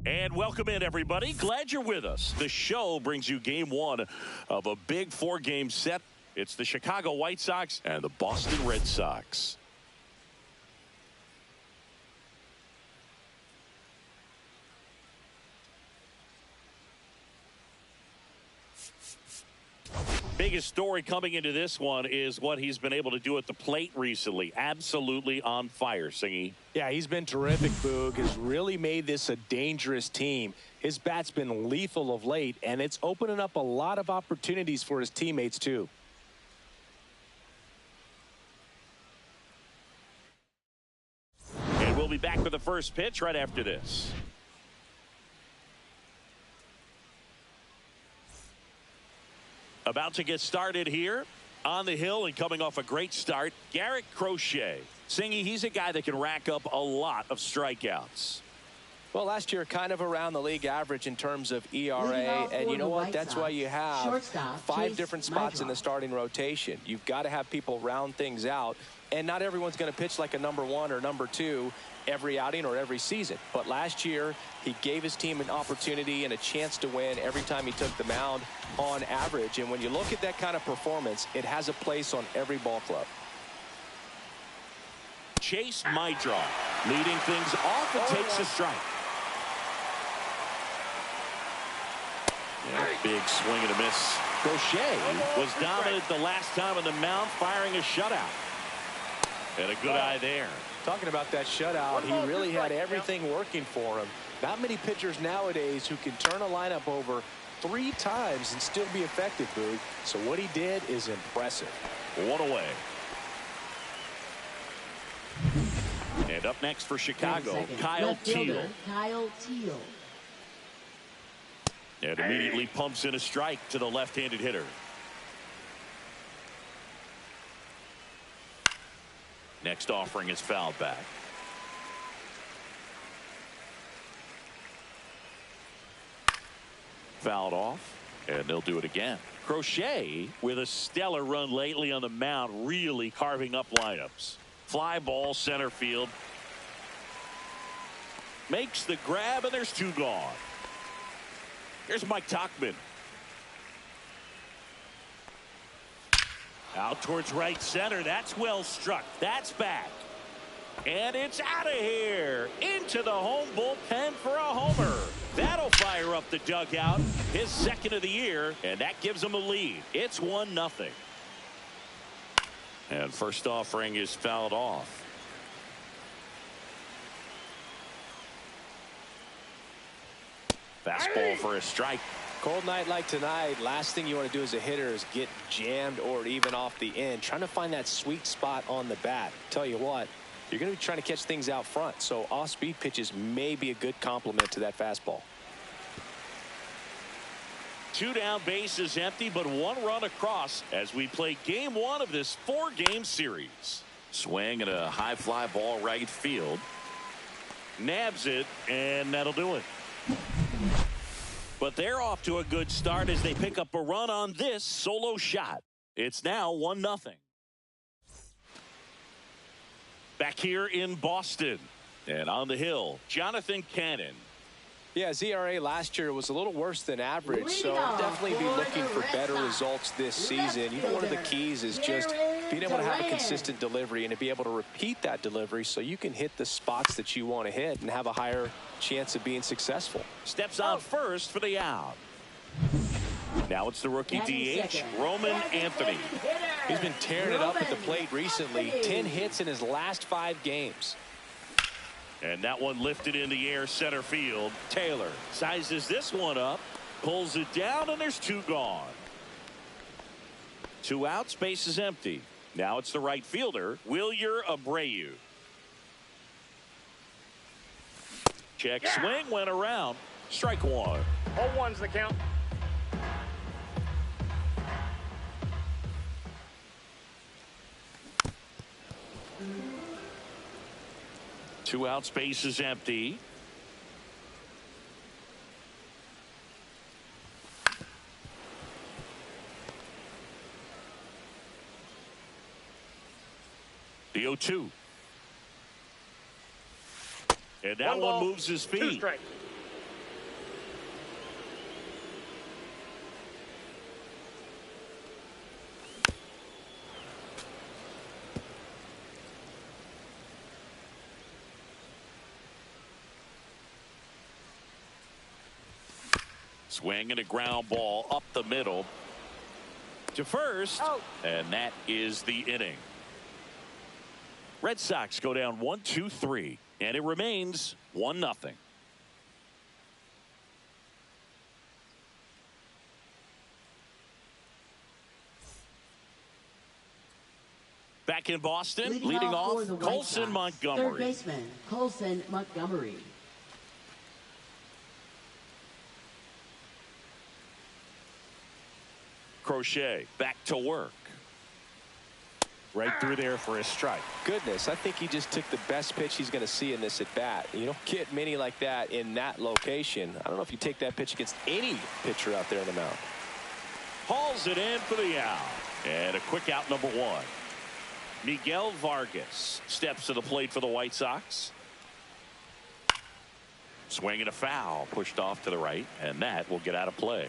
And welcome in, everybody. Glad you're with us. The show brings you game one of a big four-game set. It's the Chicago White Sox and the Boston Red Sox. Biggest story coming into this one is what he's been able to do at the plate recently. Absolutely on fire, Singy. Yeah, he's been terrific, Boog. Has really made this a dangerous team. His bat's been lethal of late, and it's opening up a lot of opportunities for his teammates, too. And we'll be back with the first pitch right after this. About to get started here on the hill and coming off a great start, Garrett Crochet. Singy, he's a guy that can rack up a lot of strikeouts. Well, last year, kind of around the league average in terms of ERA. And you know what? That's why you have five different spots in the starting rotation. You've got to have people round things out. And not everyone's going to pitch like a number one or number two every outing or every season. But last year, he gave his team an opportunity and a chance to win every time he took the mound on average. And when you look at that kind of performance, it has a place on every ball club. Chase Maidra leading things off and takes a strike. Yeah, big swing and a miss. Crochet was dominant the last time on the mound, firing a shutout. And a good eye there. Talking about that shutout, he really had everything working for him. Not many pitchers nowadays who can turn a lineup over 3 times and still be effective, Boog. So what he did is impressive. One away. And up next for Chicago, Kyle Teal. And immediately pumps in a strike to the left-handed hitter. Next offering is fouled back. Fouled off, and they'll do it again. Crochet with a stellar run lately on the mound, really carving up lineups. Fly ball center field. Makes the grab, and there's 2 gone. Here's Mike Tauchman. Out towards right center. That's well struck. That's back. And it's out of here. Into the home bullpen for a homer. That'll fire up the dugout. His second of the year. And that gives him a lead. It's 1-0. And first offering is fouled off. Fastball for a strike. Cold night like tonight, last thing you want to do as a hitter is get jammed or even off the end. Trying to find that sweet spot on the bat. Tell you what, you're going to be trying to catch things out front. So off-speed pitches may be a good complement to that fastball. 2 down, bases empty, but 1 run across as we play game 1 of this 4-game series. Swing and a high fly ball right field. Nabs it, and that'll do it. But they're off to a good start as they pick up a run on this solo shot. It's now 1-0. Back here in Boston and on the hill, Jonathan Cannon. Yeah, his ERA last year was a little worse than average, so definitely be looking for better results this season. You know, one of the keys is just being able to have a consistent delivery and to be able to repeat that delivery so you can hit the spots that you want to hit and have a higher chance of being successful. Steps out first for the out. Now it's the rookie DH, Roman Anthony. He's been tearing it up at the plate recently. 10 hits in his last 5 games. And that one lifted in the air center field. Taylor sizes this one up, pulls it down, and there's 2 gone. 2 outs, base is empty. Now it's the right fielder, Wilyer Abreu. Check swing, went around. Strike 1. All 1's the count. Two outs, base is empty. The 0-2. And that one moves his feet. 2 strikes. Swing and a ground ball up the middle to first, and that is the inning. Red Sox go down 1-2-3, and it remains 1-0. Back in Boston, leading off Colson Montgomery. Third baseman, Colson Montgomery. Crochet back to work. Right through there for a strike. Goodness, I think he just took the best pitch he's going to see in this at bat. You don't get many like that in that location. I don't know if you take that pitch against any pitcher out there in the mound. Hauls it in for the out. And a quick out, number 1. Miguel Vargas steps to the plate for the White Sox. Swing and a foul, pushed off to the right, and that will get out of play.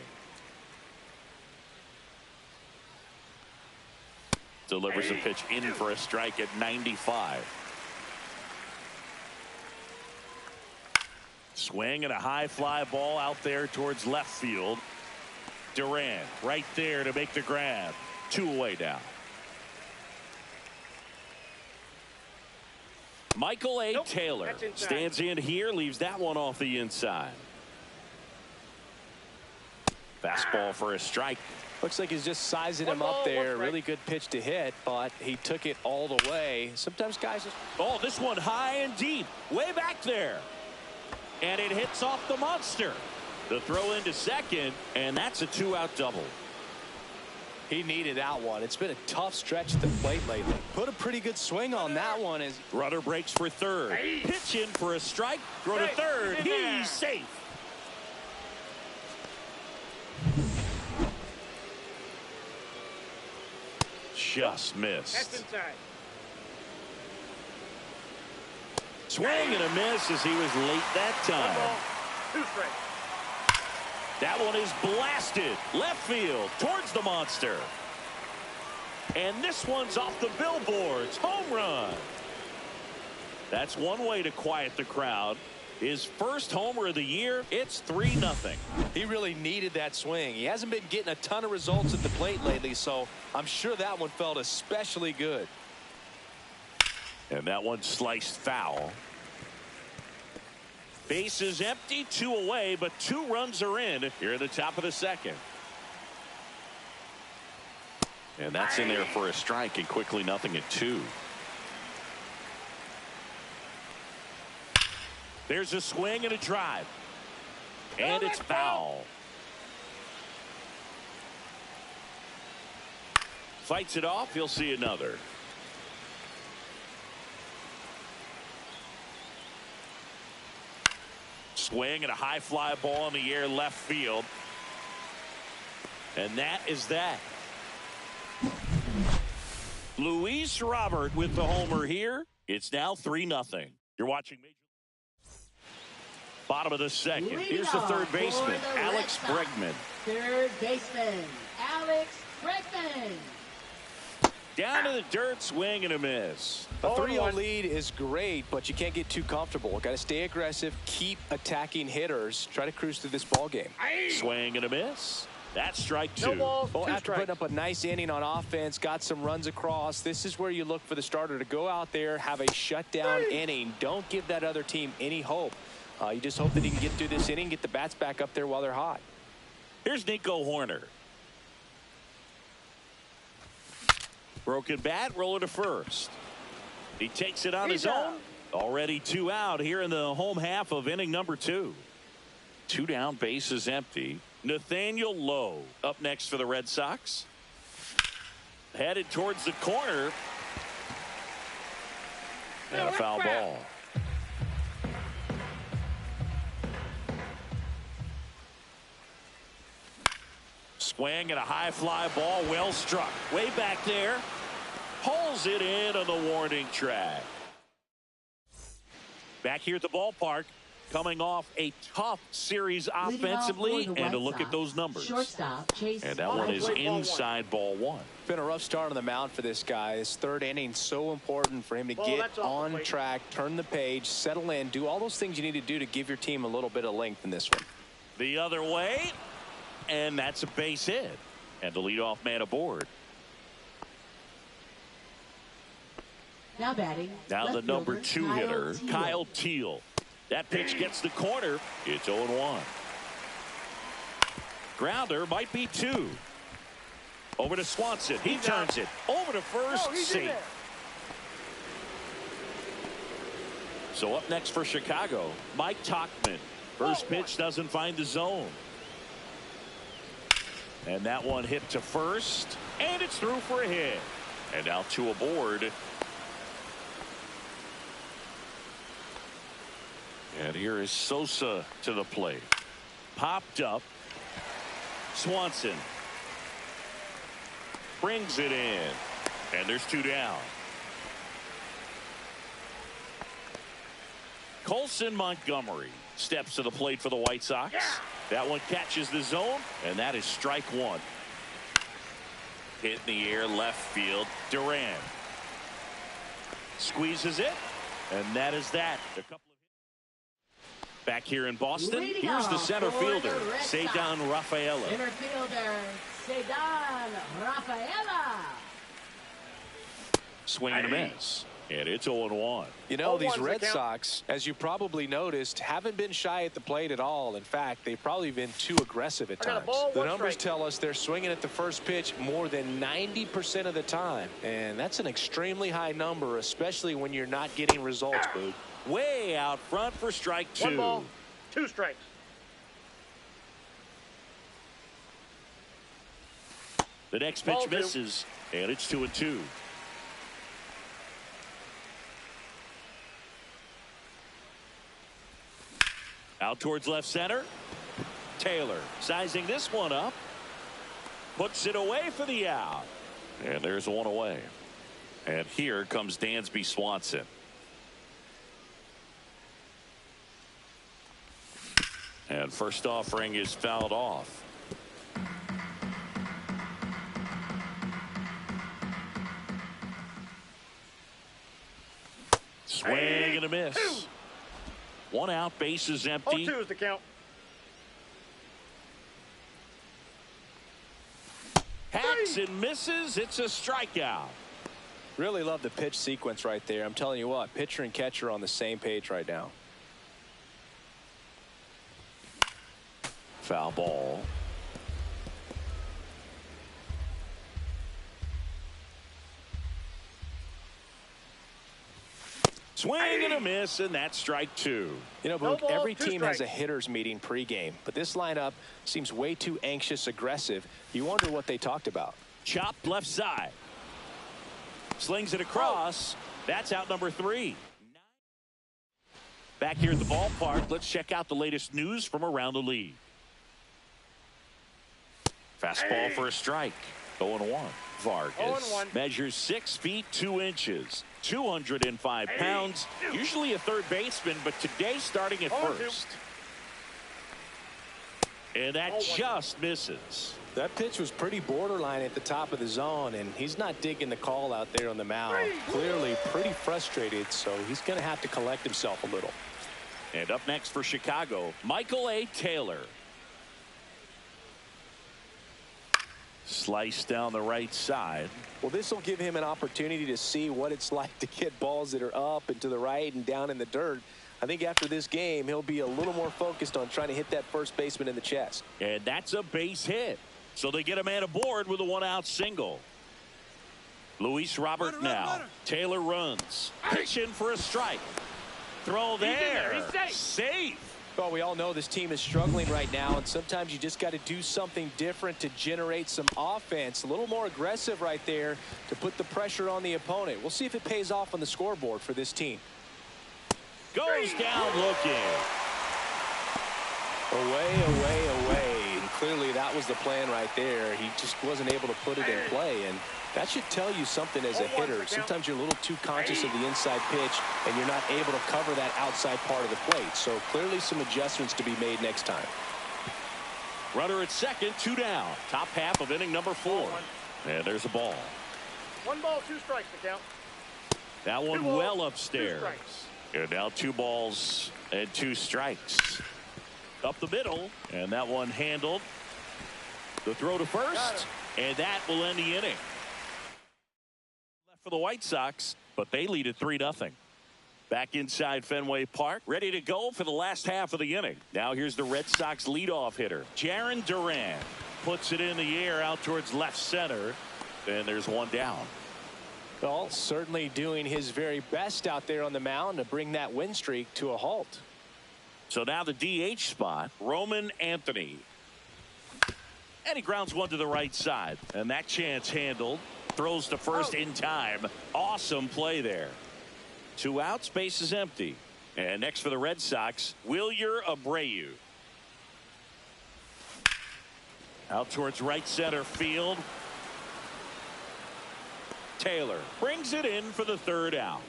Delivers a pitch in for a strike at 95. Swing and a high fly ball out there towards left field. Durant right there to make the grab. 2 away now. Michael A. Taylor stands in here, leaves that one off the inside. Fastball for a strike. Looks like he's just sizing him up there. Really good pitch to hit, but he took it all the way. Sometimes guys just... Oh, this one high and deep, way back there. And it hits off the monster. The throw into second, and that's a 2-out double. He needed that one. It's been a tough stretch at the plate lately. Put a pretty good swing on that one. Runner breaks for third. Pitch in for a strike. Throw to third. He's safe. Just missed. That's inside. Swing and a miss as he was late that time. 2 strikes. That one is blasted left field towards the monster. And this one's off the billboards. Home run. That's one way to quiet the crowd. His first homer of the year. It's 3-0. He really needed that swing. He hasn't been getting a ton of results at the plate lately, so I'm sure that one felt especially good. And that one sliced foul. Base is empty, 2 away, but 2 runs are in here at the top of the second. And that's in there for a strike, and quickly 0-2. There's a swing and a drive. And it's foul. Fights it off. He'll see another. Swing and a high fly ball in the air left field. And that is that. Luis Robert with the homer here. It's now 3-0. You're watching Major. Bottom of the second. Here's the third baseman, Alex Bregman. Third baseman, Alex Bregman. Down to the dirt, swing and a miss. A 3-0 lead is great, but you can't get too comfortable. Got to stay aggressive, keep attacking hitters, try to cruise through this ball game. Swing and a miss. That's strike 2. Well, after putting up a nice inning on offense, got some runs across, this is where you look for the starter to go out there, have a shutdown inning. Don't give that other team any hope. You just hope that he can get through this inning, get the bats back up there while they're hot. Here's Nico Horner. Broken bat, rolling to first. He takes it on his own. Already 2 out here in the home half of inning number 2. 2 down, bases empty. Nathaniel Lowe up next for the Red Sox. Headed towards the corner. And a foul ball. Swing and a high fly ball, well struck. Way back there. Pulls it in on the warning track. Back here at the ballpark, coming off a tough series offensively, and to look at those numbers. Shortstop, Chase. And that one is inside ball 1. Been a rough start on the mound for this guy. His third inning, so important for him to get on track, turn the page, settle in, do all those things you need to do to give your team a little bit of length in this one. The other way, and that's a base hit. And the leadoff man aboard. Now batting. Now the left number fielder, 2 hitter, Kyle Teal. That pitch gets the corner. It's 0-1. Grounder might be 2. Over to Swanson. He turns it over to first. Safe. So up next for Chicago, Mike Tauchman. First pitch doesn't find the zone. And that one hit to first, and it's through for a hit. And now 2 aboard. And here is Sosa to the plate. Popped up. Swanson brings it in. And there's 2 down. Colson Montgomery steps to the plate for the White Sox. That one catches the zone, and that is strike 1. Hit in the air left field. Duran squeezes it, and that is that. A couple of back here in Boston. Here's the center fielder, Ceddanne Rafaela. Center fielder, Ceddanne Rafaela. Swing and a miss. And it's 0-1. You know, these Red Sox, as you probably noticed, haven't been shy at the plate at all. In fact, they've probably been too aggressive at times. The numbers tell us they're swinging at the first pitch more than 90% of the time. And that's an extremely high number, especially when you're not getting results, Boog. Way out front for strike 2. 1 ball, 2 strikes. The next pitch misses, and it's 2-2. Out towards left center. Taylor sizing this one up. Puts it away for the out. And there's 1 away. And here comes Dansby Swanson. And first offering is fouled off. Swing and a miss. 1 out, base is empty. 0-2 is the count. Hacks and misses. It's a strikeout. Really love the pitch sequence right there. I'm telling you what, pitcher and catcher are on the same page right now. Foul ball. Swing and a miss, and that's strike 2. You know, Boog, every team has a hitters meeting pregame, but this lineup seems way too anxious, aggressive. You wonder what they talked about. Chopped left side. Slings it across. That's out number 3. Back here at the ballpark, let's check out the latest news from around the league. Fastball for a strike. 0-1. Vargas measures 6 feet 2 inches. 205 pounds. Usually a third baseman, but today starting at first. And that just misses. That pitch was pretty borderline at the top of the zone, and he's not digging the call out there on the mound. Clearly pretty frustrated, so he's going to have to collect himself a little. And up next for Chicago, Michael A. Taylor. Sliced down the right side. Well, this will give him an opportunity to see what it's like to get balls that are up and to the right and down in the dirt. I think after this game, he'll be a little more focused on trying to hit that first baseman in the chest. And that's a base hit. So they get a man aboard with a 1-out single. Luis Robert now. Taylor runs. Pitch in for a strike. Throw there. He's safe. Well, we all know this team is struggling right now, and sometimes you just got to do something different to generate some offense. A little more aggressive right there to put the pressure on the opponent. We'll see if it pays off on the scoreboard for this team. Goes down looking. Away. And clearly that was the plan right there. He just wasn't able to put it in play, and that should tell you something as a hitter. Sometimes you're a little too conscious of the inside pitch, and you're not able to cover that outside part of the plate. So clearly some adjustments to be made next time. Runner at second, 2 down. Top half of inning number 4. And there's a ball. 1 ball, 2 strikes to count. That one well upstairs. And now 2 balls and 2 strikes. Up the middle, and that one handled. The throw to first, and that will end the inning. Left for the White Sox, but they lead at 3-0. Back inside Fenway Park, ready to go for the last half of the inning. Now here's the Red Sox leadoff hitter, Jarren Duran. Puts it in the air out towards left center, and there's one down. Well, certainly doing his very best out there on the mound to bring that win streak to a halt. So now the DH spot, Roman Anthony. And he grounds one to the right side, and that chance handled. Throws to first in time. Awesome play there. 2 outs, base is empty. And next for the Red Sox, Wilyer Abreu. Out towards right center field. Taylor brings it in for the 3rd out.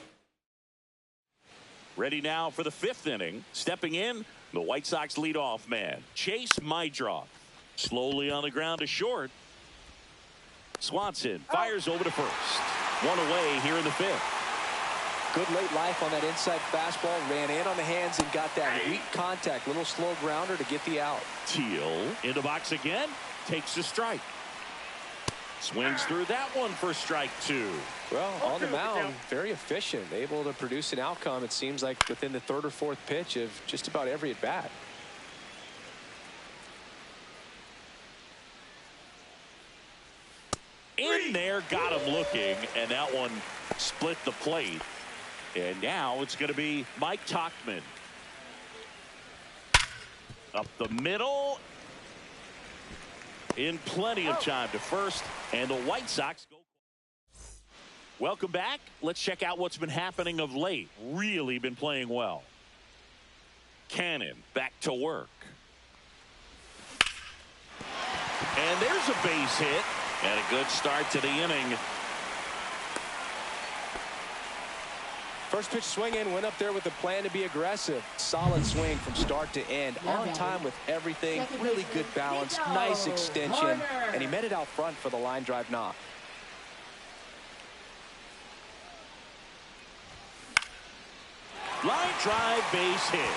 Ready now for the 5th inning. Stepping in, the White Sox leadoff man, Chase Mydroff. Slowly on the ground to short. Swanson fires over to first. One away here in the 5th. Good late life on that inside fastball. Ran in on the hands and got that weak contact. Little slow grounder to get the out. Teal in the box again. Takes a strike. Swings through that one for strike 2. Well, on the mound, very efficient. Able to produce an outcome, it seems like, within the 3rd or 4th pitch of just about every at-bat. In there, got him looking, and that one split the plate. And now it's going to be Mike Tauchman. Up the middle. In plenty of time to first, and the White Sox go. Welcome back. Let's check out what's been happening of late. Really been playing well. Cannon back to work. And there's a base hit. And a good start to the inning. First pitch swing in, went up there with a plan to be aggressive. Solid swing from start to end. On time with everything. Really good balance. Nice extension. And he met it out front for the line drive knock. Line drive base hit.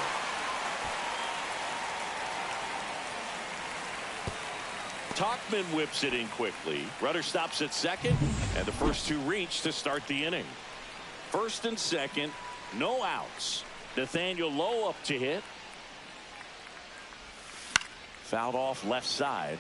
Tauchman whips it in quickly. Runner stops at second, and the first 2 reach to start the inning. First and second, no outs. Nathaniel Lowe up to hit. Fouled off left side.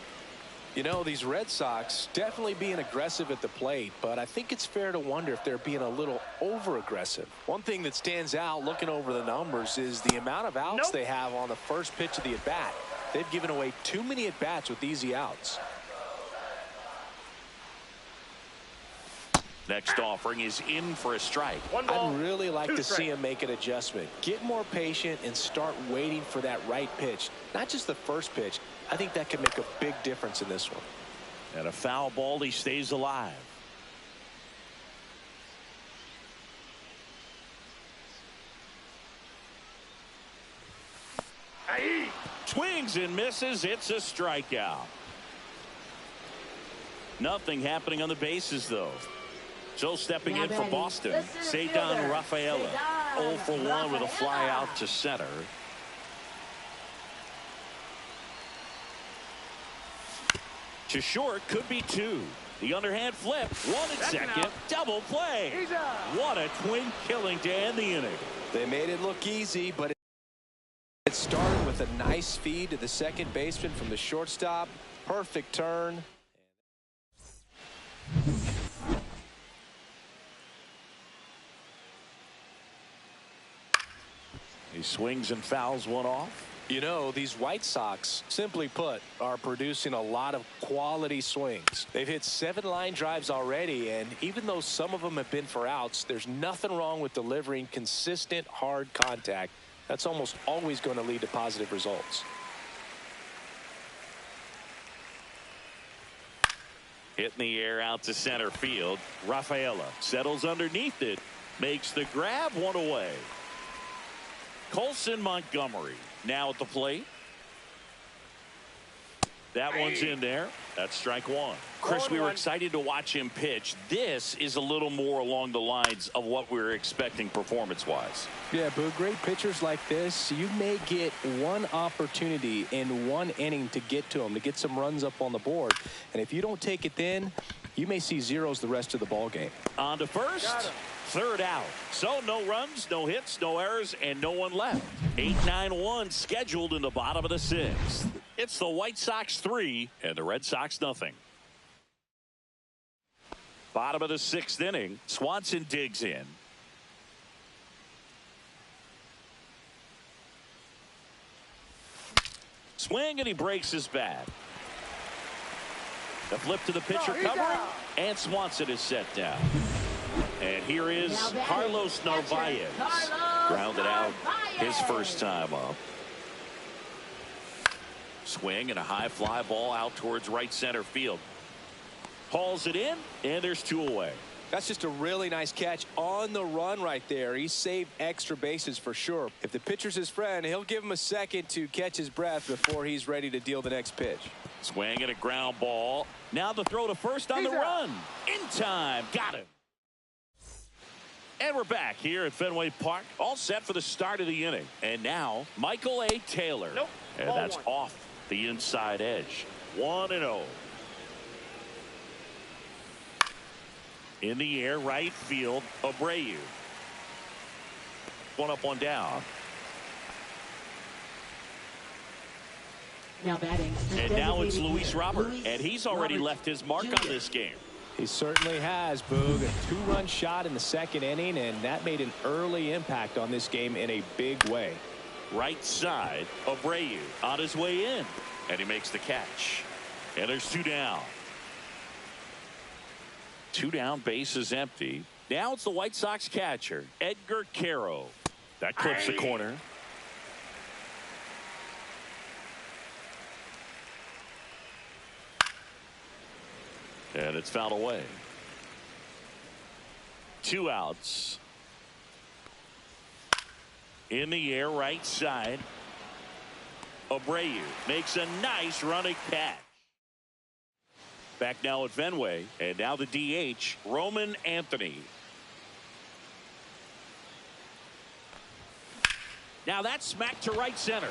You know, these Red Sox definitely being aggressive at the plate, but I think it's fair to wonder if they're being a little over-aggressive. One thing that stands out looking over the numbers is the amount of outs they have on the first pitch of the at-bat. They've given away too many at-bats with easy outs. Next offering is in for a strike. I'd really like to see him make an adjustment. Get more patient and start waiting for that right pitch. Not just the first pitch. I think that could make a big difference in this one. And a foul ball, he stays alive. Swings and misses. It's a strikeout. Nothing happening on the bases, though. So stepping in for Boston, Ceddanne Rafaela. 0 for 1 with a fly out to center. To short, could be 2. The underhand flip. 1 at second. Double play. What a twin killing to end the inning. They made it look easy, but it started with a nice feed to the second baseman from the shortstop. Perfect turn. He swings and fouls one off. You know, these White Sox, simply put, are producing a lot of quality swings. They've hit 7 line drives already, and even though some of them have been for outs, there's nothing wrong with delivering consistent, hard contact. That's almost always going to lead to positive results. Hit in the air out to center field. Rafaela settles underneath it. Makes the grab, 1 away. Colson Montgomery now at the plate. That one's in there. That's strike one. Chris, we were excited to watch him pitch. This is a little more along the lines of what we were expecting performance-wise. Yeah, Boo, great pitchers like this, you may get one opportunity in one inning to get to them, to get some runs up on the board. And if you don't take it then, you may see zeros the rest of the ball game. On to first, third out. So no runs, no hits, no errors, and no one left. 8-9-1 scheduled in the bottom of the sixth. It's the White Sox 3 and the Red Sox nothing. Bottom of the sixth inning. Swanson digs in. Swing, and he breaks his bat. The flip to the pitcher covering, and Swanson is set down. And here is Carlos Narvaez. Grounded out his first time up. Swing and a high fly ball out towards right center field. Hauls it in, and there's two away. That's just a really nice catch on the run right there. He saved extra bases for sure. If the pitcher's his friend, he'll give him a second to catch his breath before he's ready to deal the next pitch. Swing and a ground ball. Now the throw to first on the run. In time. Got him. And we're back here at Fenway Park. All set for the start of the inning. And now, Michael A. Taylor. Nope. And that's off the inside edge. 1-0. In the air, right field, Abreu. One up, one down. Now batting. And now it's Luis Robert. And he's already left his mark on this game. He certainly has, Boog. A two-run shot in the second inning, and that made an early impact on this game in a big way. Right side, Abreu on his way in. And he makes the catch. And there's two down. Two down, base is empty. Now it's the White Sox catcher, Edgar Caro. That clips the corner. And it's fouled away. Two outs. In the air, right side. Abreu makes a nice running catch. Back now at Fenway, and now the DH, Roman Anthony. Now that's smacked to right center.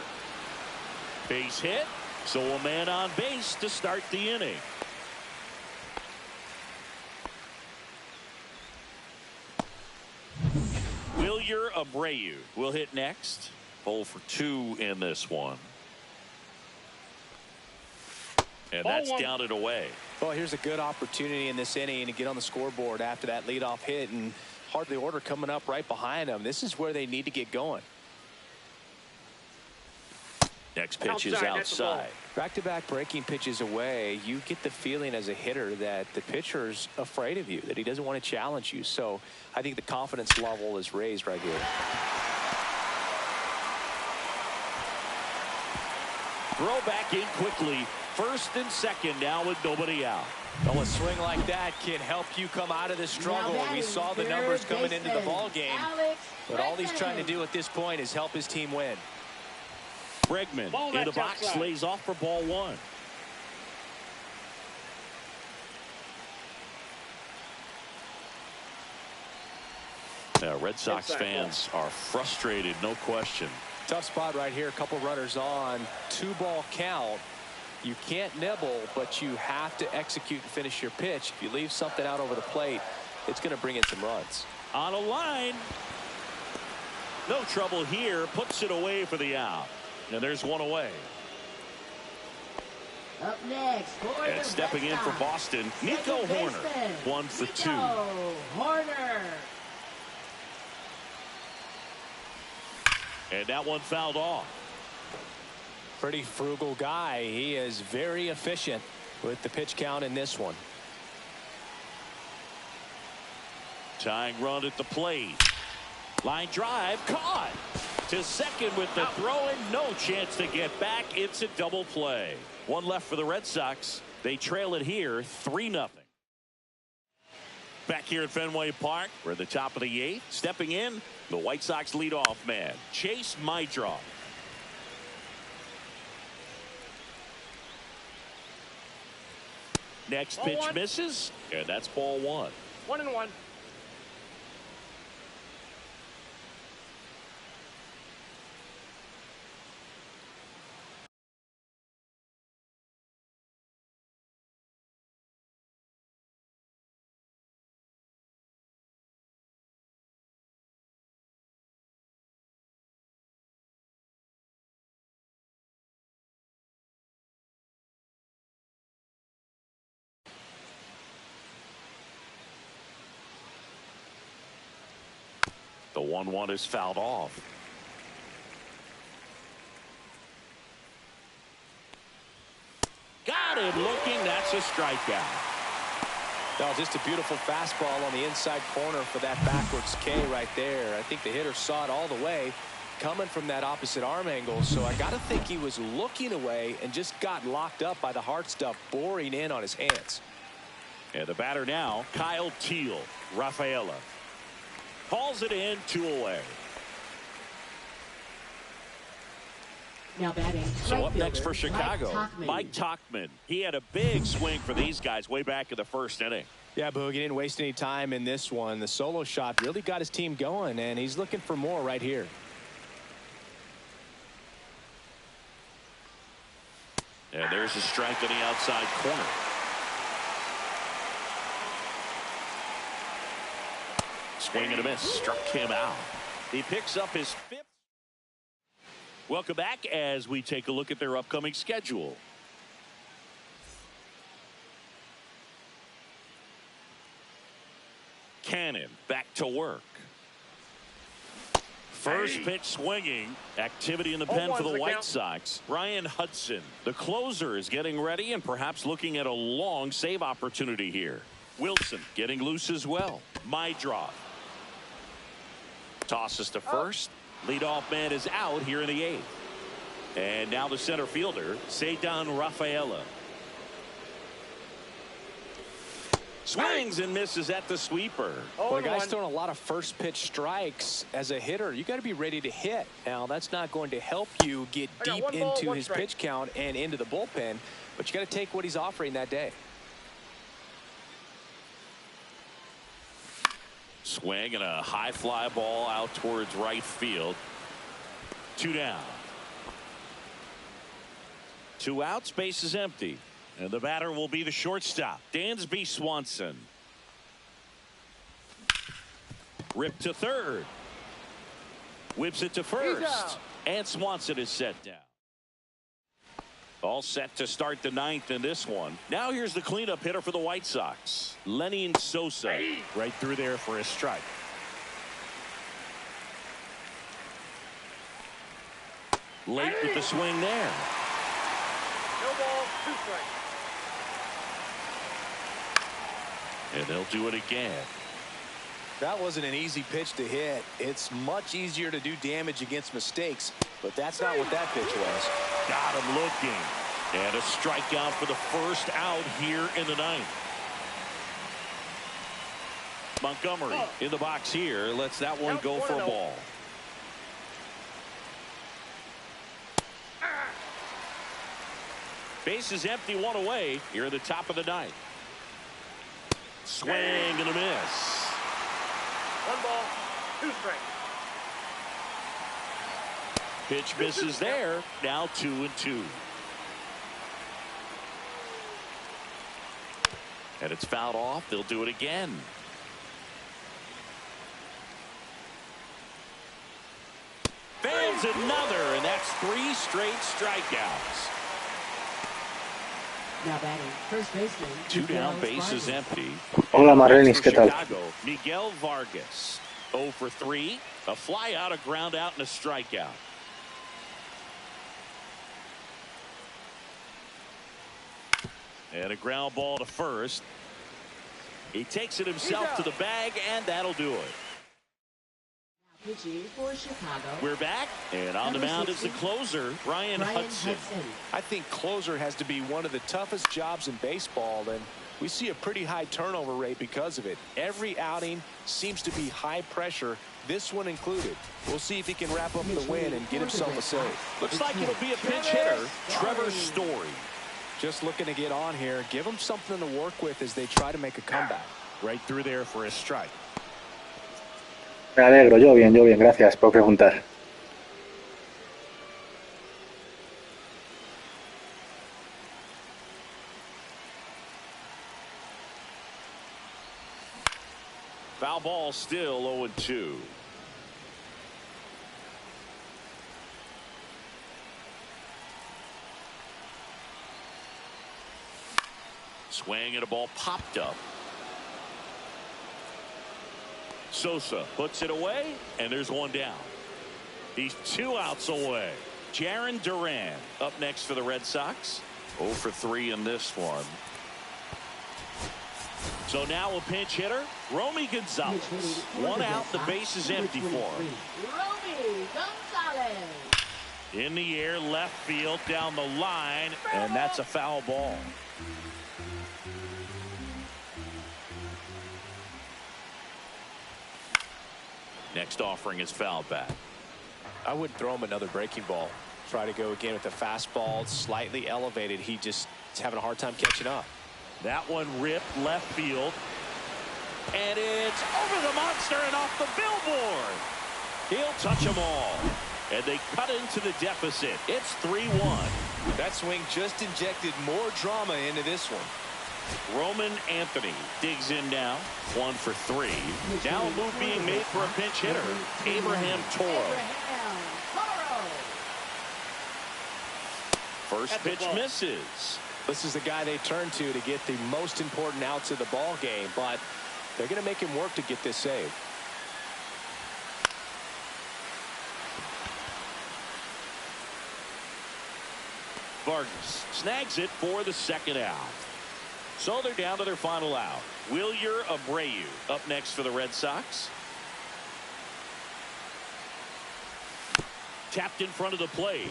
Base hit, so a man on base to start the inning. Wilyer Abreu will hit next. 0 for 2 in this one. And that's down and away. Well, here's a good opportunity in this inning to get on the scoreboard after that leadoff hit, and hardly order coming up right behind them. This is where they need to get going. Next pitch is outside. Back-to-back breaking pitches away, you get the feeling as a hitter that the pitcher's afraid of you, that he doesn't want to challenge you. So I think the confidence level is raised right here. Throw back in quickly. First and second now with nobody out. Well, a swing like that can help you come out of this struggle. We saw the numbers coming into the ball game, but all he's trying to do at this point is help his team win. Bregman in the box, lays off for ball one. Now, Red Sox fans are frustrated, no question. Tough spot right here. A couple runners on. 2-ball count. You can't nibble, but you have to execute and finish your pitch. If you leave something out over the plate, it's going to bring in some runs. On a line. No trouble here. Puts it away for the out. And there's one away. Up next, and stepping in for Boston, Nico Hoerner. 1 for 2. Hoerner. And that one fouled off. Pretty frugal guy. He is very efficient with the pitch count in this one. Tying run at the plate. Line drive caught. To second with the throw and no chance to get back. It's a double play. One left for the Red Sox. They trail it here 3-0. Back here at Fenway Park, we're at the top of the 8th. Stepping in, the White Sox leadoff man, Chase Meidroff. Next Ball pitch one. misses, and that's ball one. 1-1. The 1-1 is fouled off. Got him looking. That's a strikeout. Oh, just a beautiful fastball on the inside corner for that backwards K right there. I think the hitter saw it all the way coming from that opposite arm angle. So I got to think he was looking away and just got locked up by the hard stuff boring in on his hands. And the batter now, Kyle Teal. Rafaela calls it in, 2 away. Now batting. So up next for fielder, Chicago, Mike Tauchman. He had a big swing for these guys way back in the first inning. Yeah, Boog, he didn't waste any time in this one. The solo shot really got his team going, and he's looking for more right here. And there's a strike on the outside corner. Swing and a miss. Struck him out. He picks up his 5th. Welcome back as we take a look at their upcoming schedule. Cannon back to work. First pitch swinging. Activity in the pen for the White Sox. Ryan Hudson, the closer, is getting ready and perhaps looking at a long save opportunity here. Wilson getting loose as well. Mydroth tosses to first. Leadoff man is out here in the 8th. And now the center fielder, Ceddanne Rafaela. Swings and misses at the sweeper. Well, the guy's throwing a lot of first pitch strikes. As a hitter, you got to be ready to hit. Now, that's not going to help you get deep into his pitch count and into the bullpen, but you got to take what he's offering that day. Swing and a high fly ball out towards right field. 2 down. 2 outs, base is empty. And the batter will be the shortstop, Dansby Swanson. Ripped to third. Whips it to first. And Swanson is set down. All set to start the 9th in this one. Now here's the cleanup hitter for the White Sox, Lenyn Sosa. Right through there for a strike. Late with the swing there. No ball, 2 strikes. And they'll do it again. That wasn't an easy pitch to hit. It's much easier to do damage against mistakes, but that's not what that pitch was. Got him looking. And a strikeout for the first out here in the 9th. Montgomery in the box here. Lets that one go for a ball. Base is empty, 1 away here at the top of the 9th. Swing and a miss. 1 ball, 2 strikes. Pitch misses there. Now 2-2. And it's fouled off. They'll do it again. Fails another, and that's 3 straight strikeouts. Now batting. First baseman. 2 down, base is empty. Hola Marrenis, ¿qué tal? Chicago, Miguel Vargas. 0 for 3. A fly out, a ground out, and a strikeout. And a ground ball to first. He takes it himself to the bag, and that'll do it. Pitching for Chicago. We're back, and on the mound is the closer, Ryan Hudson. I think closer has to be one of the toughest jobs in baseball, and we see a pretty high turnover rate because of it. Every outing seems to be high pressure, this one included. We'll see if he can wrap up the win and get himself a save. Looks like it'll be a pinch hitter, Trevor Story. Just looking to get on here. Give them something to work with as they try to make a comeback. Right through there for a strike. Me alegro, yo bien, gracias por preguntar. Foul ball, still 0-2. Swing and a ball popped up. Sosa puts it away, and there's one down. He's 2 outs away. Jarren Duran up next for the Red Sox. 0 for 3 in this one. So now a pinch hitter, Romy Gonzalez. 1 out, the base is empty for him. Romy Gonzalez. In the air, left field, down the line, and that's a foul ball. Next offering is foul back. I wouldn't throw him another breaking ball. Try to go again with the fastball, slightly elevated. He just is having a hard time catching up. That one ripped left field. And it's over the monster and off the billboard. He'll touch them all. And they cut into the deficit. It's 3-1. That swing just injected more drama into this one. Roman Anthony digs in now. 1 for 3. Now a move being made for a pinch hitter. Abraham Toro. First pitch misses. This is the guy they turn to get the most important outs of the ball game, but they're going to make him work to get this save. Vargas snags it for the second out. So they're down to their final out. Wilyer Abreu up next for the Red Sox. Tapped in front of the plate.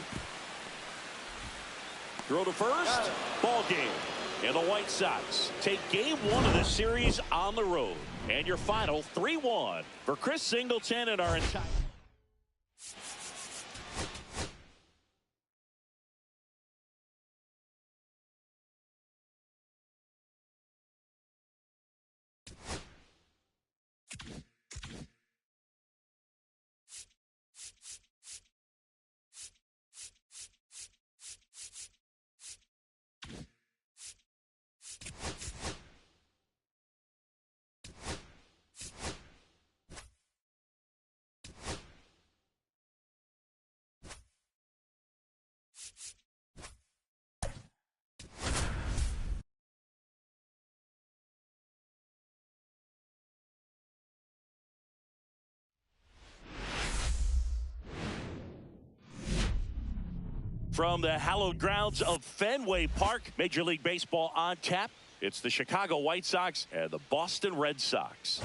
Throw to first. Ball game. And the White Sox take game 1 of the series on the road. And your final 3-1 for Chris Singleton and our entire. From the hallowed grounds of Fenway Park, Major League Baseball on tap. It's the Chicago White Sox and the Boston Red Sox.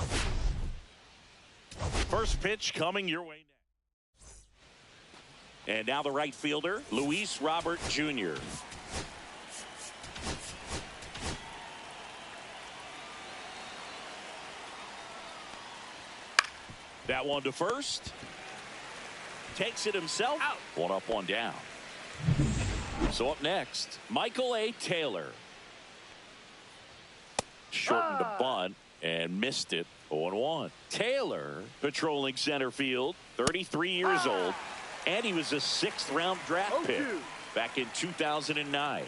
First pitch coming your way next. And now the right fielder, Luis Robert Jr. That one to first. Takes it himself. Out. 1 up, 1 down. So up next, Michael A. Taylor. Shortened a bunt and missed it. 0-1. Taylor patrolling center field, 33 years old, and he was a 6th-round draft pick back in 2009.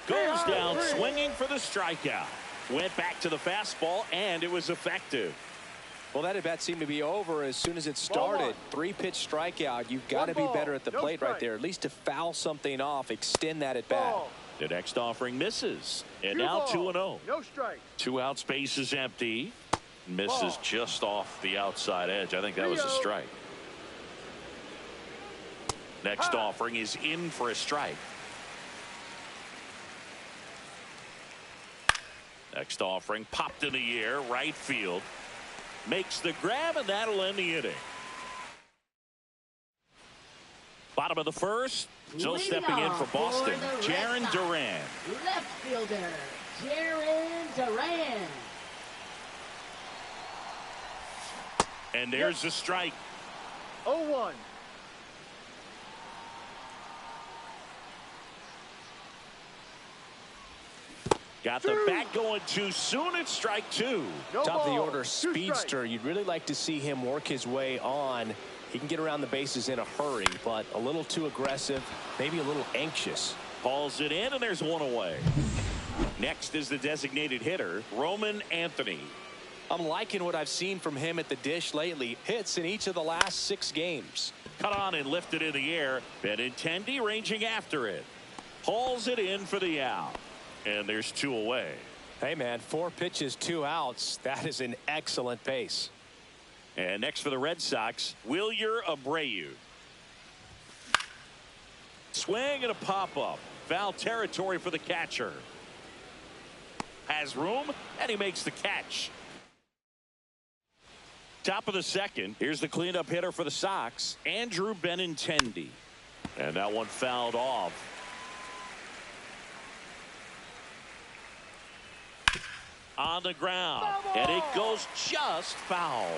Goes down swinging for the strikeout. Went back to the fastball, and it was effective. Well, that at-bat seemed to be over as soon as it started. 3-pitch strikeout. You've got to be better at the plate right there, at least to foul something off, extend that at-bat. The next offering misses, and now 2-0. No strike. 2 outs, base is empty. Misses just off the outside edge. I think that was a strike. Next offering is in for a strike. Next offering popped in the air, right field. Makes the grab, and that'll end the inning. Bottom of the first. So stepping in for Boston, Jarren Duran. Left fielder, Jarren Duran. And there's the strike. 0-1. Got the bat going too soon. It's strike two. No Top of the ball, order 2 speedster. strikes. You'd really like to see him work his way on. He can get around the bases in a hurry, but a little too aggressive, maybe a little anxious. Hauls it in, and there's one away. Next is the designated hitter, Roman Anthony. I'm liking what I've seen from him at the dish lately. Hits in each of the last 6 games. Cut on and lifted in the air. Benintendi ranging after it. Hauls it in for the out. And there's 2 away. Hey, man, 4 pitches, 2 outs. That is an excellent pace. And next for the Red Sox, Wilyer Abreu. Swing and a pop-up. Foul territory for the catcher. Has room, and he makes the catch. Top of the second. Here's the cleanup hitter for the Sox, Andrew Benintendi. And that one fouled off. On the ground. And it goes just foul.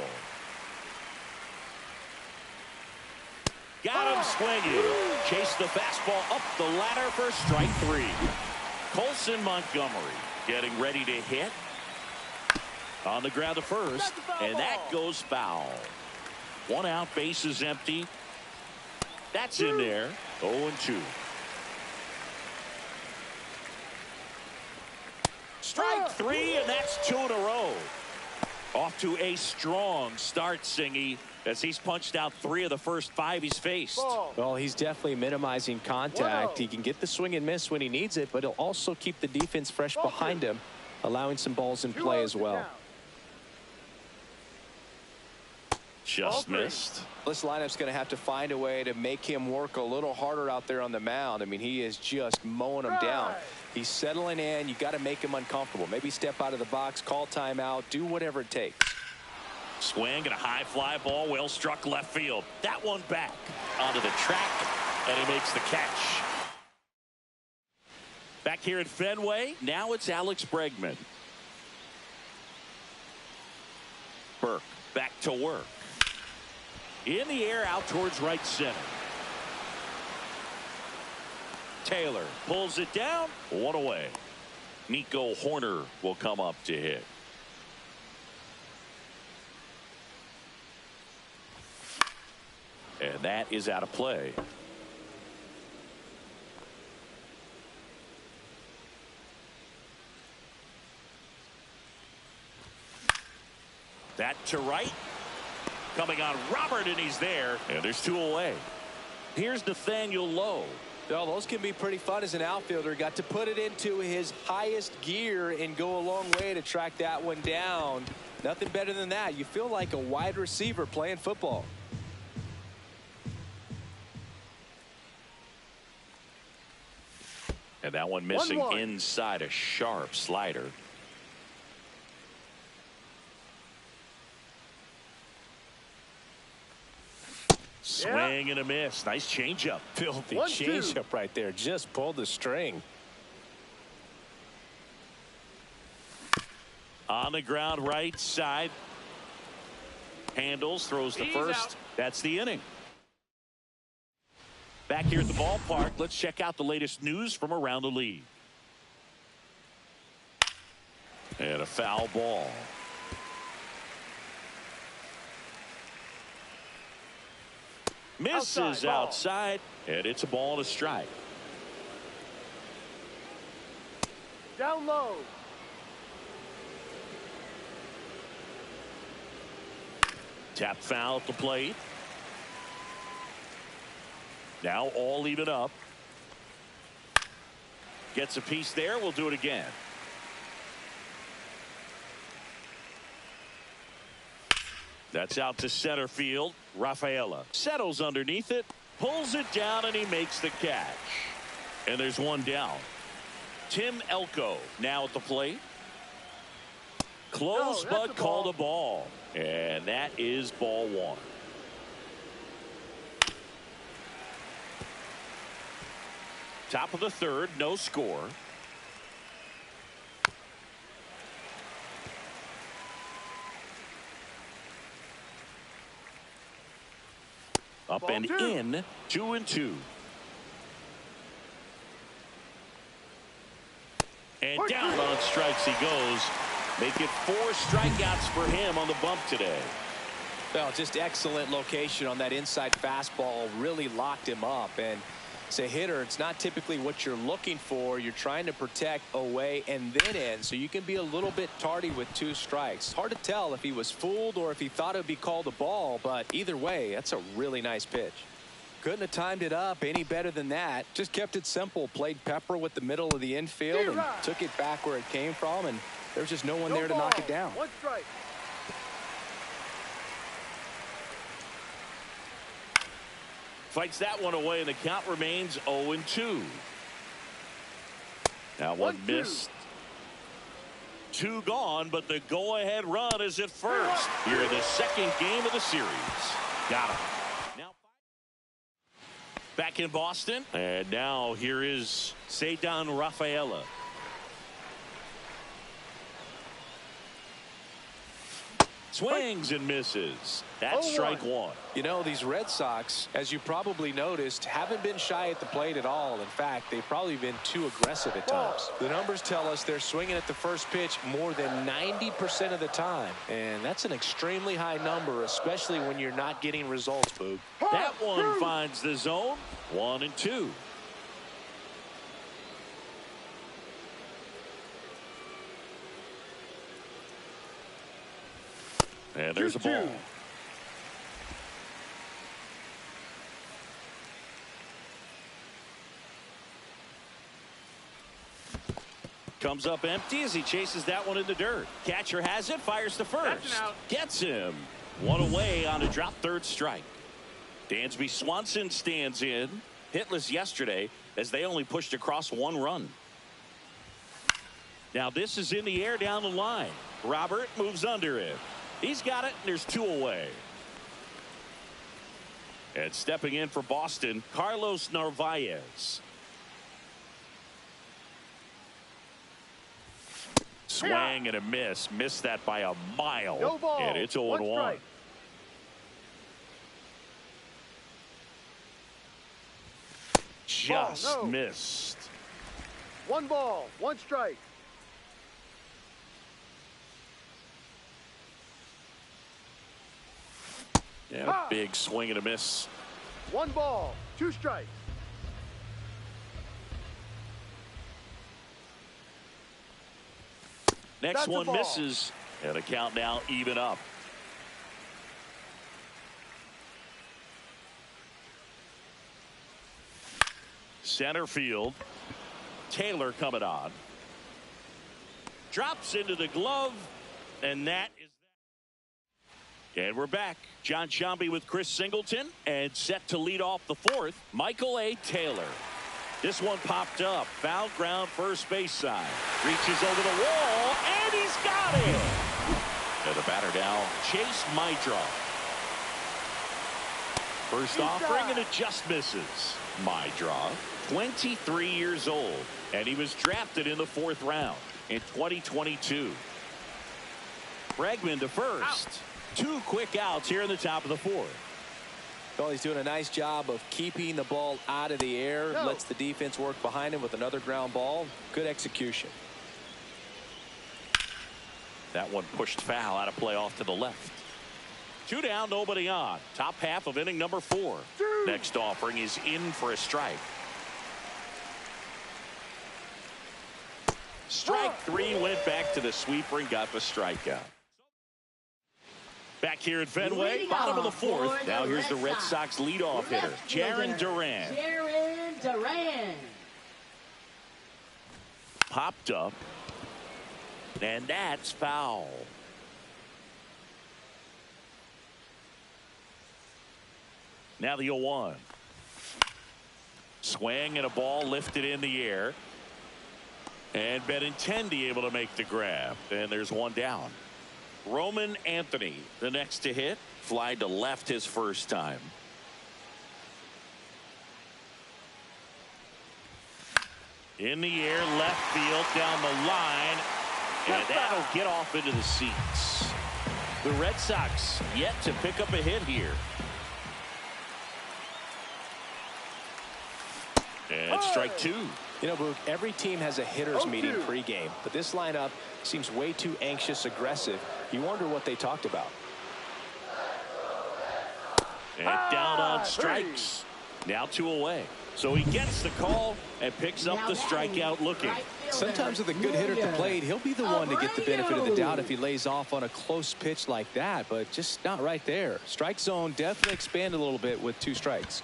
Got him swinging. Chased the fastball up the ladder for strike 3. Colson Montgomery getting ready to hit. On the ground to first, and that goes foul. 1 out, base is empty. That's in there. 0-2. Strike 3, and that's 2 in a row. Off to a strong start, Singy, as he's punched out 3 of the first 5 he's faced. Well, he's definitely minimizing contact. He can get the swing and miss when he needs it, but he'll also keep the defense fresh behind him, allowing some balls in play as well. Just missed. This lineup's going to have to find a way to make him work a little harder out there on the mound. I mean, he is just mowing them down. He's settling in. You got to make him uncomfortable. Maybe step out of the box, call timeout, do whatever it takes. Swing and a high fly ball, well struck left field. That one back onto the track, and he makes the catch. Back here at Fenway, now it's Alex Bregman. Burke back to work. In the air out towards right center. Taylor pulls it down. 1 away. Nico Horner will come up to hit. And that is out of play. That to right. Coming on Robert, and he's there. And there's 2 away. Here's Nathaniel Lowe. Well, those can be pretty fun as an outfielder. Got to put it into his highest gear and go a long way to track that one down. Nothing better than that. You feel like a wide receiver playing football. And that one missing inside, a sharp slider. Swing and a miss. Nice changeup. Filthy changeup right there. Just pulled the string. On the ground right side. Handles, throws to first. That's the inning. Back here at the ballpark, let's check out the latest news from around the league. And a foul ball. Misses outside, and it's a ball and a strike. Down low. Tap foul at the plate. Now all even up. Gets a piece there. We'll do it again. That's out to center field. Rafaela settles underneath it, pulls it down, and he makes the catch. And there's one down. Tim Elko now at the plate. Close, but called a ball. And that is ball 1. Top of the third, no score. Up and in, 2-2. And down on strikes he goes. Make it 4 strikeouts for him on the bump today. Well, just excellent location on that inside fastball. Really locked him up. And as a hitter, it's not typically what you're looking for. You're trying to protect away and then in, so you can be a little bit tardy with 2 strikes. Hard to tell if he was fooled or if he thought it would be called a ball, but either way, that's a really nice pitch. Couldn't have timed it up any better than that. Just kept it simple. Played pepper with the middle of the infield and took it back where it came from, and there's just no one there to knock it down. 1 strike. Fights that one away, and the count remains 0-2. Now one missed. 2 gone, but the go-ahead run is at first. Here in the second game of the series. Got him. Now back in Boston, and now here is Ceddanne Rafaela. Swings and misses. That's strike 1. You know, these Red Sox, as you probably noticed, haven't been shy at the plate at all. In fact, they've probably been too aggressive at times. The numbers tell us they're swinging at the first pitch more than 90% of the time. And that's an extremely high number, especially when you're not getting results, Boog. That one finds the zone. 1-2. And there's a ball. Comes up empty as he chases that one in the dirt. Catcher has it, fires to first. Gets him. 1 away on a drop, 3rd strike. Dansby Swanson stands in. Hitless yesterday as they only pushed across 1 run. Now this is in the air down the line. Robert moves under it. He's got it, and there's 2 away. And stepping in for Boston, Carlos Narvaez. Swing and a miss. Missed that by a mile. No ball. And it's 0-1. Just missed. 1 ball, 1 strike. Yeah, big swing and a miss. 1 ball, 2 strikes. Next one misses, and the count now even up. Center field. Taylor coming on. Drops into the glove, and that is that. And we're back. John Sciambi with Chris Singleton, and set to lead off the 4th, Michael A. Taylor. This one popped up. Foul ground, first base side. Reaches over the wall, and he's got it. And the batter now, Chase Mydra. First offering, and it just misses. Mydra, 23 years old, and he was drafted in the 4th round in 2022. Bregman to first. 2 quick outs here in the top of the 4th. Well, he's doing a nice job of keeping the ball out of the air. Lets the defense work behind him with another ground ball. Good execution. That one pushed foul out of play off to the left. 2 down, nobody on. Top half of inning number 4. Next offering is in for a strike. Strike 3, went back to the sweeper and got the strikeout. Back here at Fenway, bottom of the 4th. Now here's the Red Sox leadoff hitter, Jarren Duran. Jarren Duran. Popped up, and that's foul. Now the 0-1. Swing and a ball lifted in the air. And Benintendi able to make the grab. And there's 1 down. Roman Anthony, the next to hit. Fly to left his first time. In the air, left field, down the line. And that'll get off into the seats. The Red Sox yet to pick up a hit here. And strike 2. You know, Boog, every team has a hitters meeting pregame, but this lineup seems way too anxious, aggressive. You wonder what they talked about. And down on strikes. Now 2 away. So he gets the call and picks up the strikeout looking. Sometimes with a good hitter at the plate, he'll be the one to get the benefit of the doubt if he lays off on a close pitch like that, but just not right there. Strike zone definitely expanded a little bit with 2 strikes.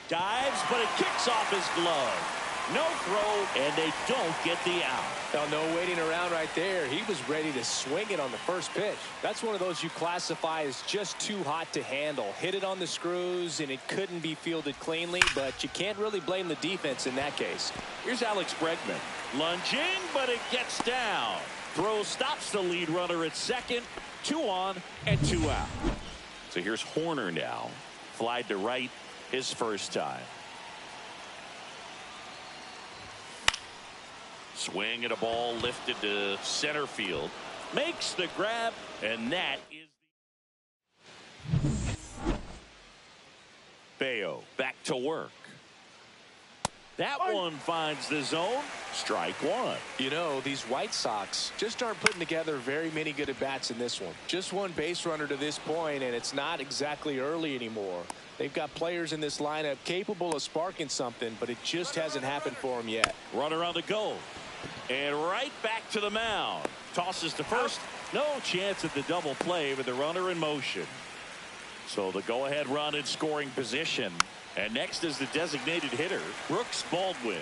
Dives, but it kicks off his glove. No throw, and they don't get the out. Now, no waiting around right there. He was ready to swing it on the first pitch. That's one of those you classify as just too hot to handle. Hit it on the screws, and it couldn't be fielded cleanly, but you can't really blame the defense in that case. Here's Alex Bregman. Lunging, but it gets down. Throw stops the lead runner at second. 2 on and 2 out. So here's Horner now. Flied to right his first time. Swing at a ball lifted to center field. Makes the grab, and that is Bayo back to work. That one finds the zone. Strike 1. You know, these White Sox just aren't putting together very many good at-bats in this one. Just 1 base runner to this point, and it's not exactly early anymore. They've got players in this lineup capable of sparking something, but it just hasn't happened for them yet. Runner on the go. And right back to the mound. Tosses to first. No chance at the double play with the runner in motion. So the go-ahead run in scoring position. And next is the designated hitter, Brooks Baldwin.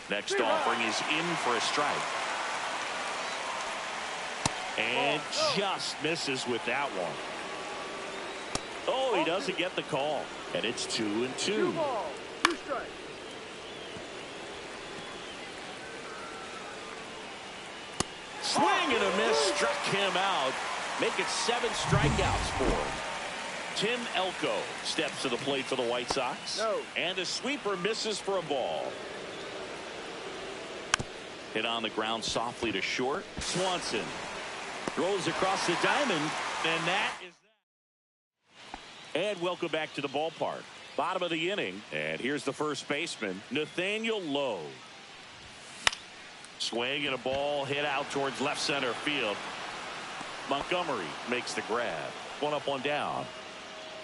Next offering is in for a strike. And just misses with that one. Oh, he doesn't get the call. And it's 2-2. 2 balls, 2 strikes. Swing and a miss, struck him out. Make it 7 strikeouts for him. Tim Elko steps to the plate for the White Sox. No. And a sweeper misses for a ball. Hit on the ground softly to short. Swanson throws across the diamond, and that is that. And welcome back to the ballpark. Bottom of the inning, and here's the first baseman, Nathaniel Lowe. Swing and a ball hit out towards left center field. Montgomery makes the grab. 1 up, 1 down.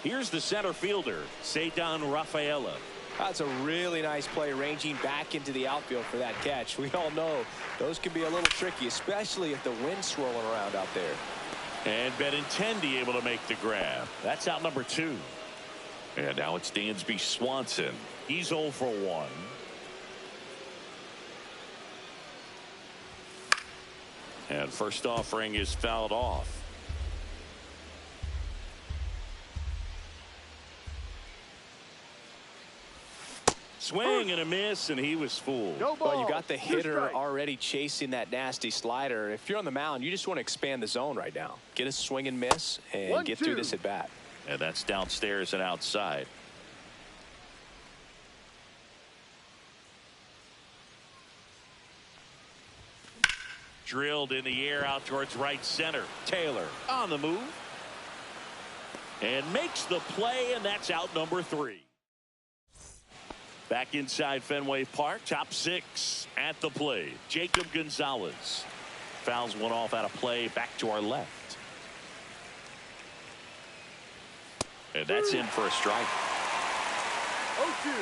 Here's the center fielder, Ceddanne Rafaela. That's a really nice play, ranging back into the outfield for that catch. We all know those can be a little tricky, especially if the wind's swirling around out there. And Benintendi able to make the grab. That's out number 2. And now it's Dansby Swanson. He's 0 for 1. And first offering is fouled off. Swing and a miss, and he was fooled. No ball, Well, you got the 2 hitter strikes. already chasing that nasty slider. If you're on the mound, you just want to expand the zone right now. Get a swing and miss and get through this at bat. And that's downstairs and outside. Drilled in the air out towards right center. Taylor on the move. And makes the play, and that's out number 3. Back inside Fenway Park, top 6 at the plate. Jacob Gonzalez fouls one off out of play back to our left. And that's in for a strike. 0-2.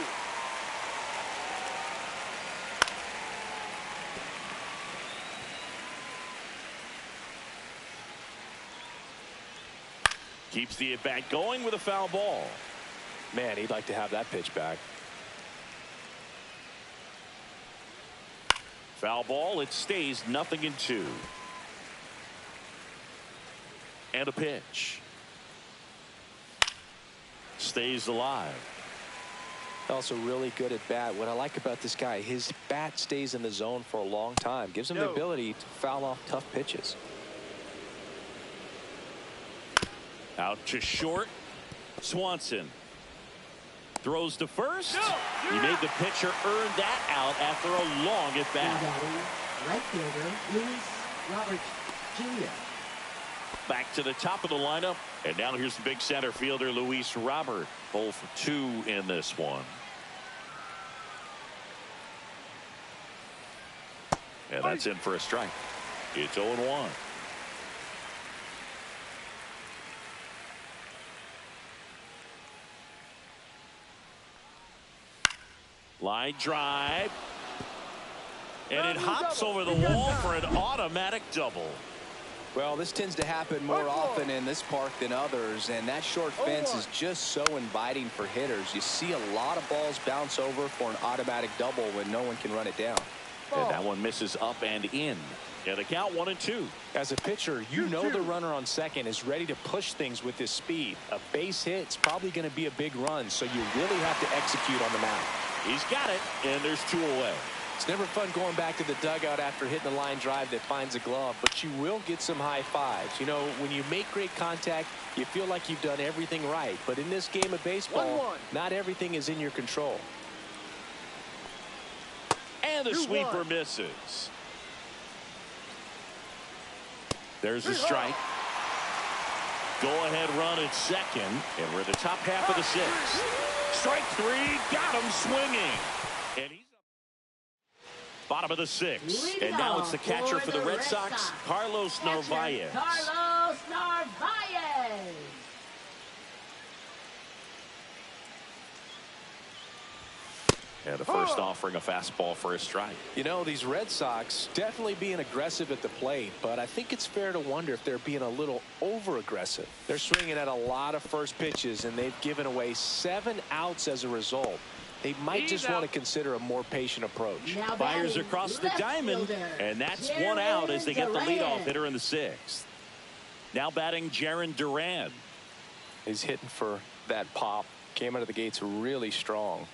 Keeps the at-bat going with a foul ball. Man, he'd like to have that pitch back. Foul ball, it stays 0-2. And a pitch. Stays alive. Also really good at bat. What I like about this guy, his bat stays in the zone for a long time. Gives him the ability to foul off tough pitches. Out to short. Swanson throws to first. He made the pitcher earn that out after a long at bat. Right fielder, Luis Roberts Jr. Back to the top of the lineup. And now here's the big center fielder, Luis Robert. 0 for 2 in this one. And that's in for a strike. It's 0-1. Line drive. And it hops over the wall for an automatic double. Well, this tends to happen more often in this park than others, and that short fence is just so inviting for hitters. You see a lot of balls bounce over for an automatic double when no one can run it down. And that one misses up and in. And the count 1-2. As a pitcher, you know the runner on second is ready to push things with his speed. A base hit is probably going to be a big run, so you really have to execute on the mound. He's got it, and there's 2 away. It's never fun going back to the dugout after hitting a line drive that finds a glove, but you will get some high fives. You know, when you make great contact, you feel like you've done everything right. But in this game of baseball, not everything is in your control. And the sweeper misses. There's the strike. Go-ahead run at second, and we're in the top half of the 6th. Strike 3, got him swinging. And he's bottom of the 6th. And now it's the catcher for the Red Sox, Carlos Narvaez. Carlos Narvaez. And the first offering a fastball for a strike. You know, these Red Sox definitely being aggressive at the plate, but I think it's fair to wonder if they're being a little over-aggressive. They're swinging at a lot of first pitches, and they've given away 7 outs as a result. They might just want to consider a more patient approach. Fires across the diamond, and that's 1 out as they get the leadoff hitter in the 6th. Now batting Jarren Duran. He's hitting for that pop. Came out of the gates really strong.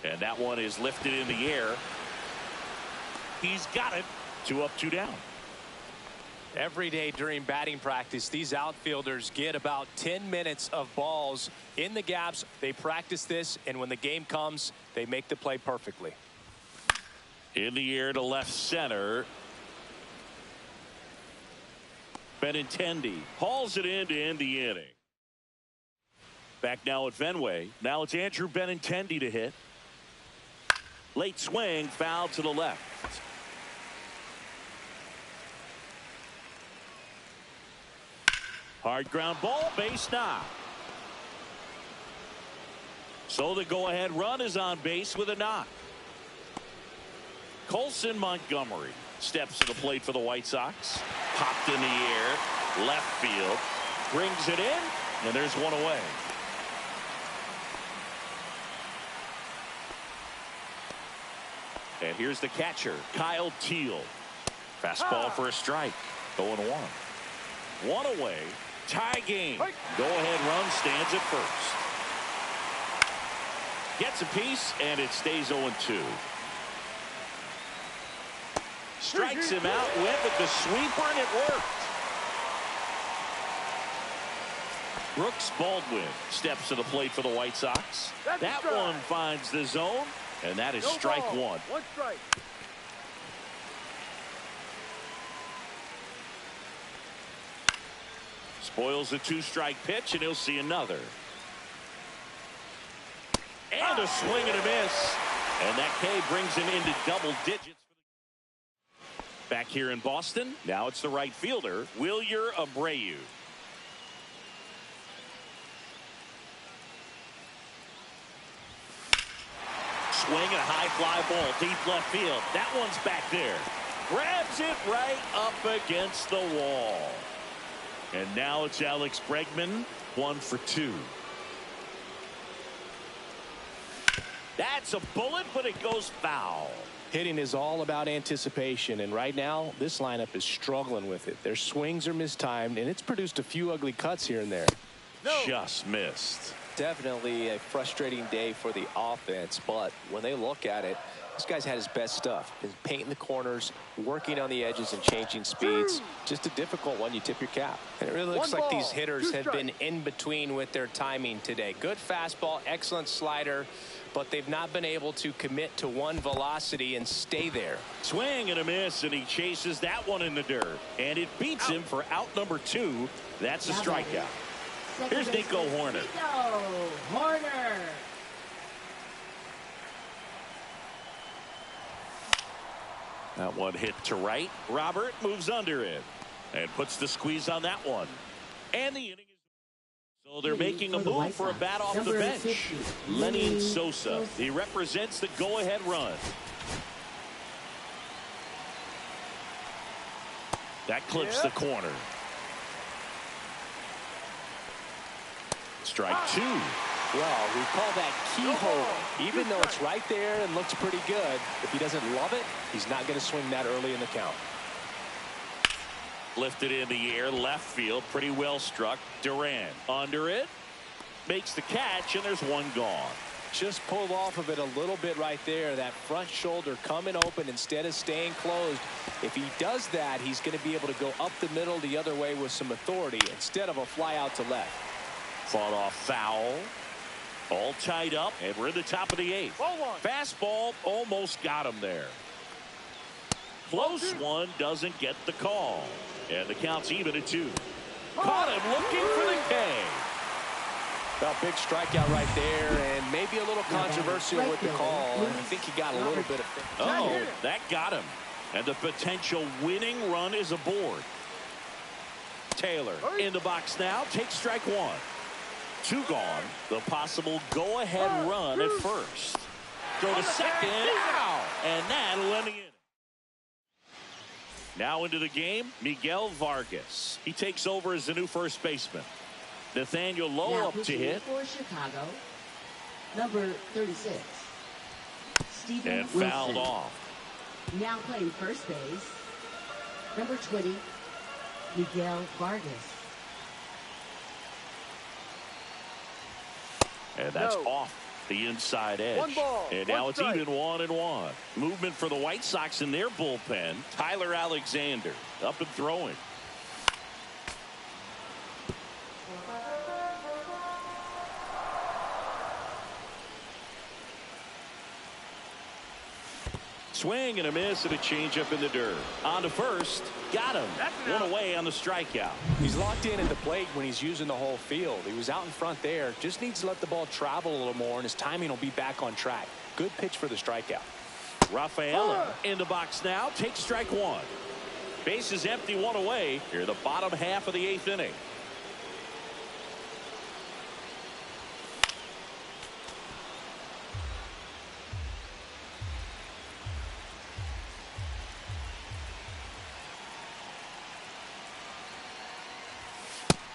And that one is lifted in the air. He's got it. 2 up, 2 down. Every day during batting practice, these outfielders get about 10 minutes of balls in the gaps. They practice this, and when the game comes, they make the play perfectly. In the air to left center. Benintendi hauls it in to end the inning. Back now at Fenway. Now it's Andrew Benintendi to hit. Late swing, foul to the left. Hard ground ball, base knock. So the go-ahead run is on base with a knock. Colson Montgomery steps to the plate for the White Sox. Popped in the air, left field, brings it in, and there's 1 away. And here's the catcher, Kyle Teal. Fastball for a strike. 0-1. 1 away. Tie game. Go-ahead run stands at first. Gets a piece, and it stays 0-2. Strikes him out, went with the sweeper, and it worked. Brooks Baldwin steps to the plate for the White Sox. That one finds the zone, and that is strike 1. 1 strike. Spoils a 2-strike pitch, and he'll see another. And a swing and a miss. And that K brings him into double digits. Back here in Boston, now it's the right fielder, Wilyer Abreu. Swing and a high fly ball deep left field. That one's back there. Grabs it right up against the wall. And now it's Alex Bregman, 1 for 2. That's a bullet, but it goes foul. Hitting is all about anticipation, and right now this lineup is struggling with it. Their swings are mistimed, and it's produced a few ugly cuts here and there. Just missed. Definitely a frustrating day for the offense, but when they look at it, this guy's had his best stuff. His painting the corners, working on the edges, and changing speeds. Just a difficult one. You tip your cap. And it really looks like these hitters have been in between with their timing today. Good fastball, excellent slider, but they've not been able to commit to one velocity and stay there. Swing and a miss, and he chases that one in the dirt. And it beats him for out number 2. That's a strikeout. Here's Nico Hoerner. Nico Hoerner. That one hit to right. Robert moves under it and puts the squeeze on that one. And the inning is... So they're making a move for a bat off the bench. Lenny Sosa. He represents the go-ahead run. That clips the corner. Strike two. Well, we call that keyhole. Even though it's right there and looks pretty good, if he doesn't love it, he's not going to swing that early in the count. Lifted in the air, left field, pretty well struck. Duran under it, makes the catch, and there's one gone. Just pulled off of it a little bit right there. That front shoulder coming open instead of staying closed. If he does that, he's going to be able to go up the middle the other way with some authority instead of a fly out to left. Fought off foul. All tied up, and we're in the top of the eighth. Fastball almost got him there. Close one, doesn't get the call. And the count's even at 2. Caught him looking for the K. Well, big strikeout right there, and maybe a little controversial with the call. I think he got a little bit of... Oh, that got him. And the potential winning run is aboard. Taylor in the box now, takes strike one. 2 gone. The possible go-ahead run at first. Throw to second. And that'll end the inning. Now into the game, Miguel Vargas. He takes over as the new first baseman. Nathaniel Lowe up to hit. For Chicago, number 36. Stephen And fouled off. Now playing first base, number 20, Miguel Vargas. And that's off the inside edge. And now it's even 1-1. Movement for the White Sox in their bullpen. Tyler Alexander up and throwing. Swing and a miss and a changeup in the dirt. On to first. Got him. One away on the strikeout. He's locked in at the plate when he's using the whole field. He was out in front there. Just needs to let the ball travel a little more, and his timing will be back on track. Good pitch for the strikeout. Rafaela in the box now. Takes strike one. Base is empty, one away. Here the bottom half of the 8th inning.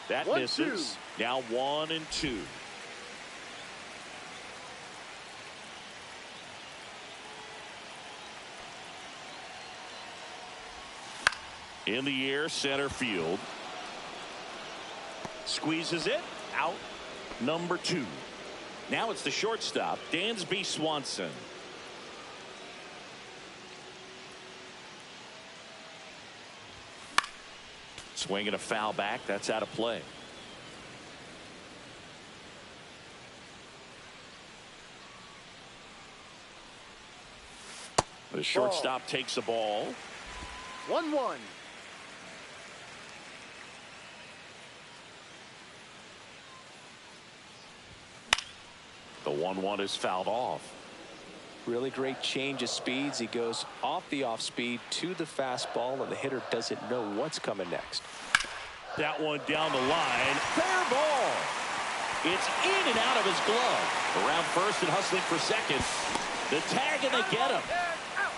That misses. Now 1-2. In the air, center field. Squeezes it. Out. Number 2. Now it's the shortstop, Dansby Swanson. Swinging a foul back. That's out of play. The shortstop takes the ball. 1-1. The 1-1 is fouled off. Really great change of speeds. He goes off the off speed to the fastball, and the hitter doesn't know what's coming next. That one down the line. Fair ball. It's in and out of his glove. Around first and hustling for second. The tag, and they get him.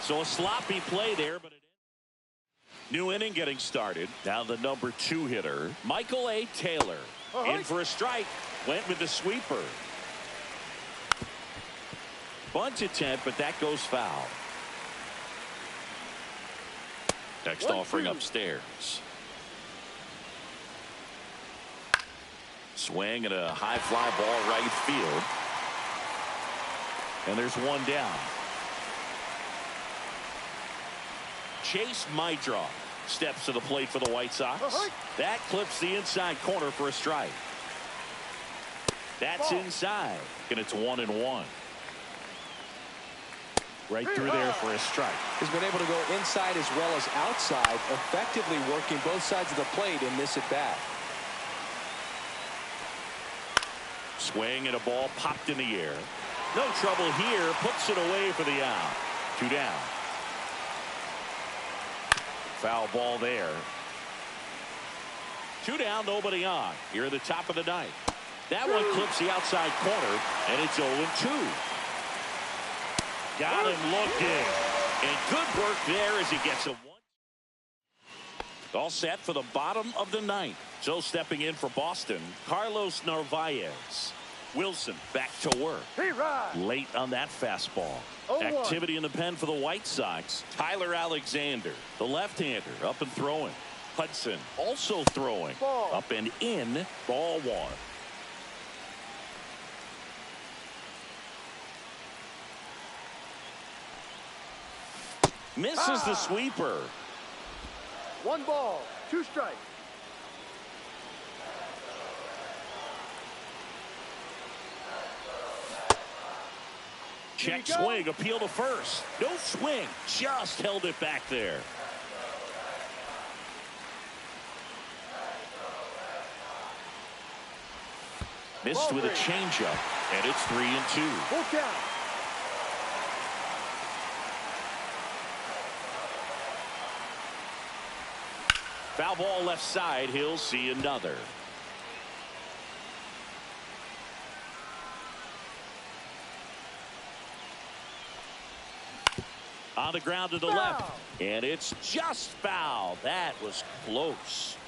So a sloppy play there, but it ends. New inning getting started. Now the number 2 hitter, Michael A. Taylor. In for a strike. Went with the sweeper. Bunt attempt, but that goes foul. Next offering upstairs. Swing and a high fly ball right field. And there's one down. Chase Maidra steps to the plate for the White Sox. That clips the inside corner for a strike. That's inside, and it's 1-1. Right through there for a strike. He's been able to go inside as well as outside, effectively working both sides of the plate in this at bat. Swing and a ball popped in the air. No trouble here. Puts it away for the out. 2 down. Foul ball there. 2 down, nobody on. Here at the top of the ninth. That one clips the outside corner, and it's 0-2. Got him looking. And good work there as he gets a 1. All set for the bottom of the ninth. So stepping in for Boston, Carlos Narvaez. Wilson back to work. Late on that fastball. Activity in the pen for the White Sox. Tyler Alexander, the left-hander, up and throwing. Hudson also throwing. Up and in. Ball 1. Misses the sweeper. 1 ball, 2 strikes. Check swing, appeal to first. No swing, just held it back there. Missed with a changeup, and it's 3-2. Full count. Foul ball left side, he'll see another. On the ground to the left, and it's just foul. That was close.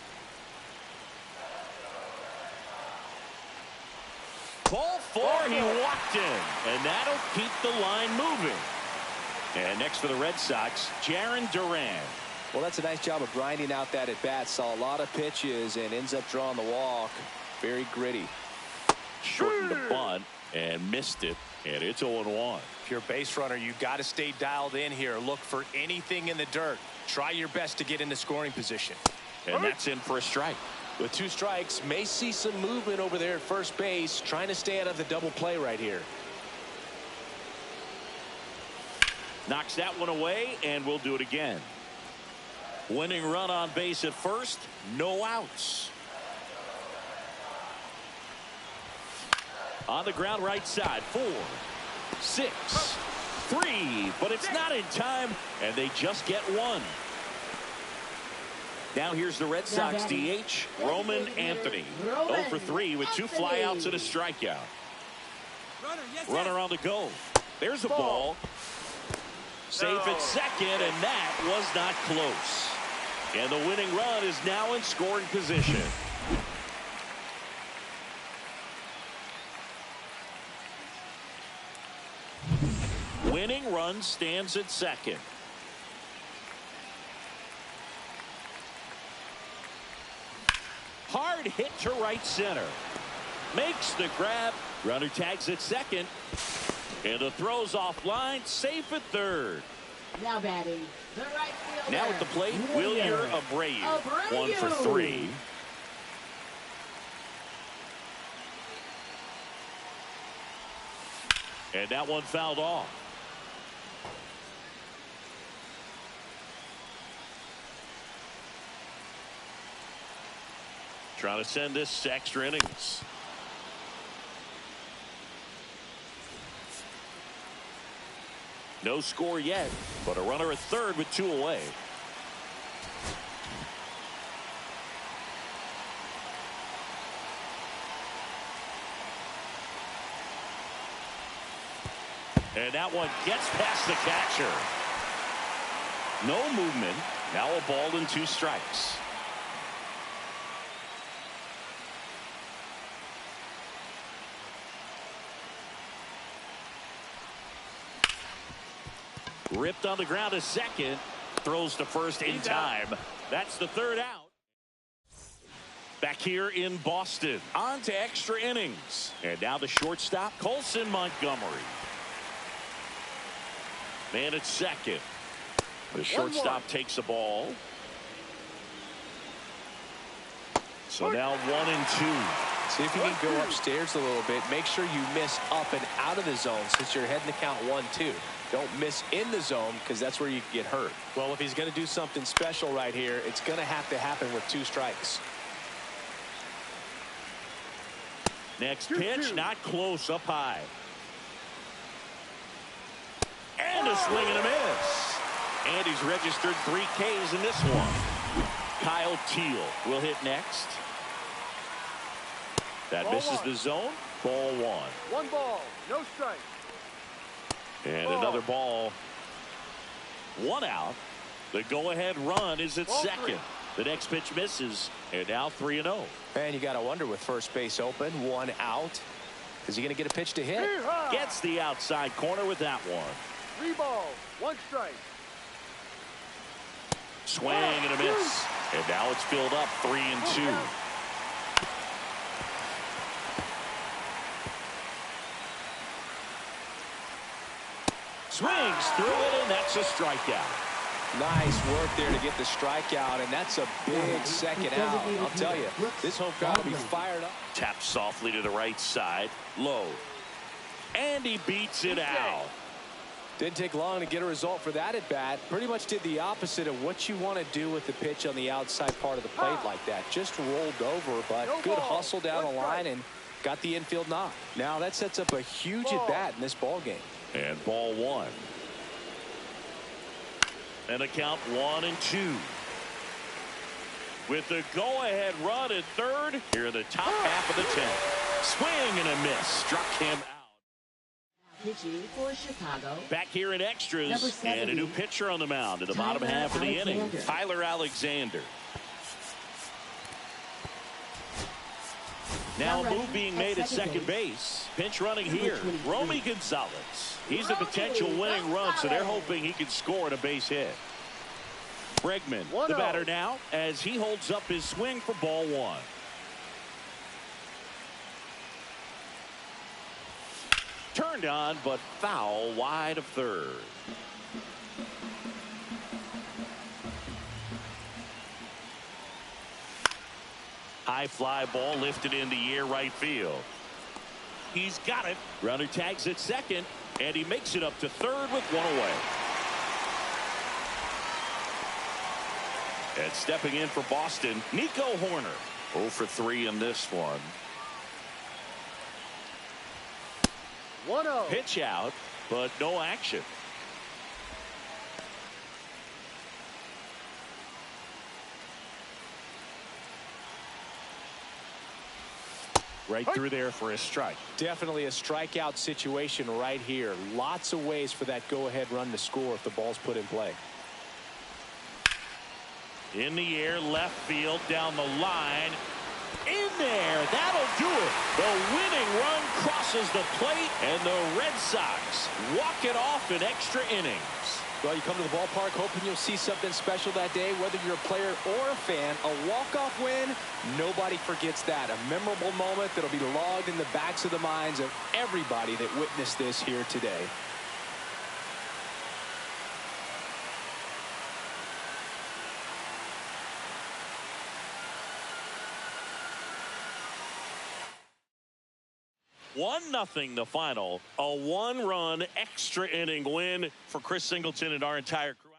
Ball 4, he walked in, and that'll keep the line moving. And next for the Red Sox, Jarren Duran. Well, that's a nice job of grinding out that at bat. Saw a lot of pitches and ends up drawing the walk. Very gritty. Shortened the bunt and missed it, and it's 0-1. If you're a base runner, you got to stay dialed in here. Look for anything in the dirt. Try your best to get into scoring position. And that's in for a strike. With 2 strikes, may see some movement over there at first base, trying to stay out of the double play right here. Knocks that one away, and we'll do it again. Winning run on base at first, no outs. On the ground right side, 4, 6, 3, but it's not in time, and they just get 1. Now here's the Red Sox DH, Roman Anthony. 0 for 3 with 2 flyouts and a strikeout. Runner on the go. There's a ball. Safe at second, and that was not close. And the winning run is now in scoring position. Winning run stands at second. Hard hit to right center. Makes the grab. Runner tags at second. And the throw's offline. Safe at third. Now batting, the right fielder. Now at the plate, Wilyer Abreu. 1 for 3. And that one fouled off. Trying to send this to extra innings. No score yet, but a runner at third with 2 away. And that one gets past the catcher. No movement. Now a ball and 2 strikes. Ripped on the ground to second. Throws to first in time. That's the 3rd out. Back here in Boston. On to extra innings. And now the shortstop, Colson Montgomery. Man at second. The shortstop takes the ball. So now 1-2. See if you can go upstairs a little bit. Make sure you miss up and out of the zone since you're heading to count 1-2. Don't miss in the zone because that's where you can get hurt. Well, if he's going to do something special right here, it's going to have to happen with 2 strikes. Next pitch, not close, up high. And a swing and a miss. And he's registered 3 Ks in this one. Kyle Teal will hit next. That misses the zone. Ball 1. 1 ball, no strike. And another ball. 1 out. The go-ahead run is at second. The next pitch misses, and now 3-0. And you got to wonder with first base open, 1 out. Is he going to get a pitch to hit? Gets the outside corner with that one. 3 balls, 1 strike. Swing and a miss. And now it's filled up 3-2. Swings through it, and that's a strikeout. Nice work there to get the strikeout, and that's a big second out. I'll tell you, this home crowd will be fired up. Taps softly to the right side. Low. And he beats it out. Didn't take long to get a result for that at bat. Pretty much did the opposite of what you want to do with the pitch on the outside part of the plate like that. Just rolled over, but good hustle down the line and got the infield knock. Now that sets up a huge at bat in this ball game. And ball 1. And a count 1-2. With the go-ahead run at third, here in the top half of the 10th. Swing and a miss. Struck him out. Pitching for Chicago. Back here in extras, and a new pitcher on the mound in the bottom half of the inning. Tyler Alexander. Now a move being made at second base. Pinch running here, Romy Gonzalez. He's a potential winning run, so they're hoping he can score at a base hit. Bregman, the batter now, as he holds up his swing for ball 1. Turned on, but foul wide of third. High fly ball lifted in the air right field. He's got it. Runner tags at second, and he makes it up to third with 1 away. And stepping in for Boston, Nico Horner. 0 for 3 in this one. 1-0. Pitch out, but no action. Right through there for a strike. Definitely a strikeout situation right here. Lots of ways for that go-ahead run to score if the ball's put in play. In the air, left field, down the line. In there, that'll do it. The winning run crosses the plate, and the Red Sox walk it off in extra innings. Well, you come to the ballpark hoping you'll see something special that day, whether you're a player or a fan. A walk-off win, nobody forgets that. A memorable moment that'll be logged in the backs of the minds of everybody that witnessed this here today. One nothing the final. A 1-run extra inning win for Chris Singleton and our entire crew.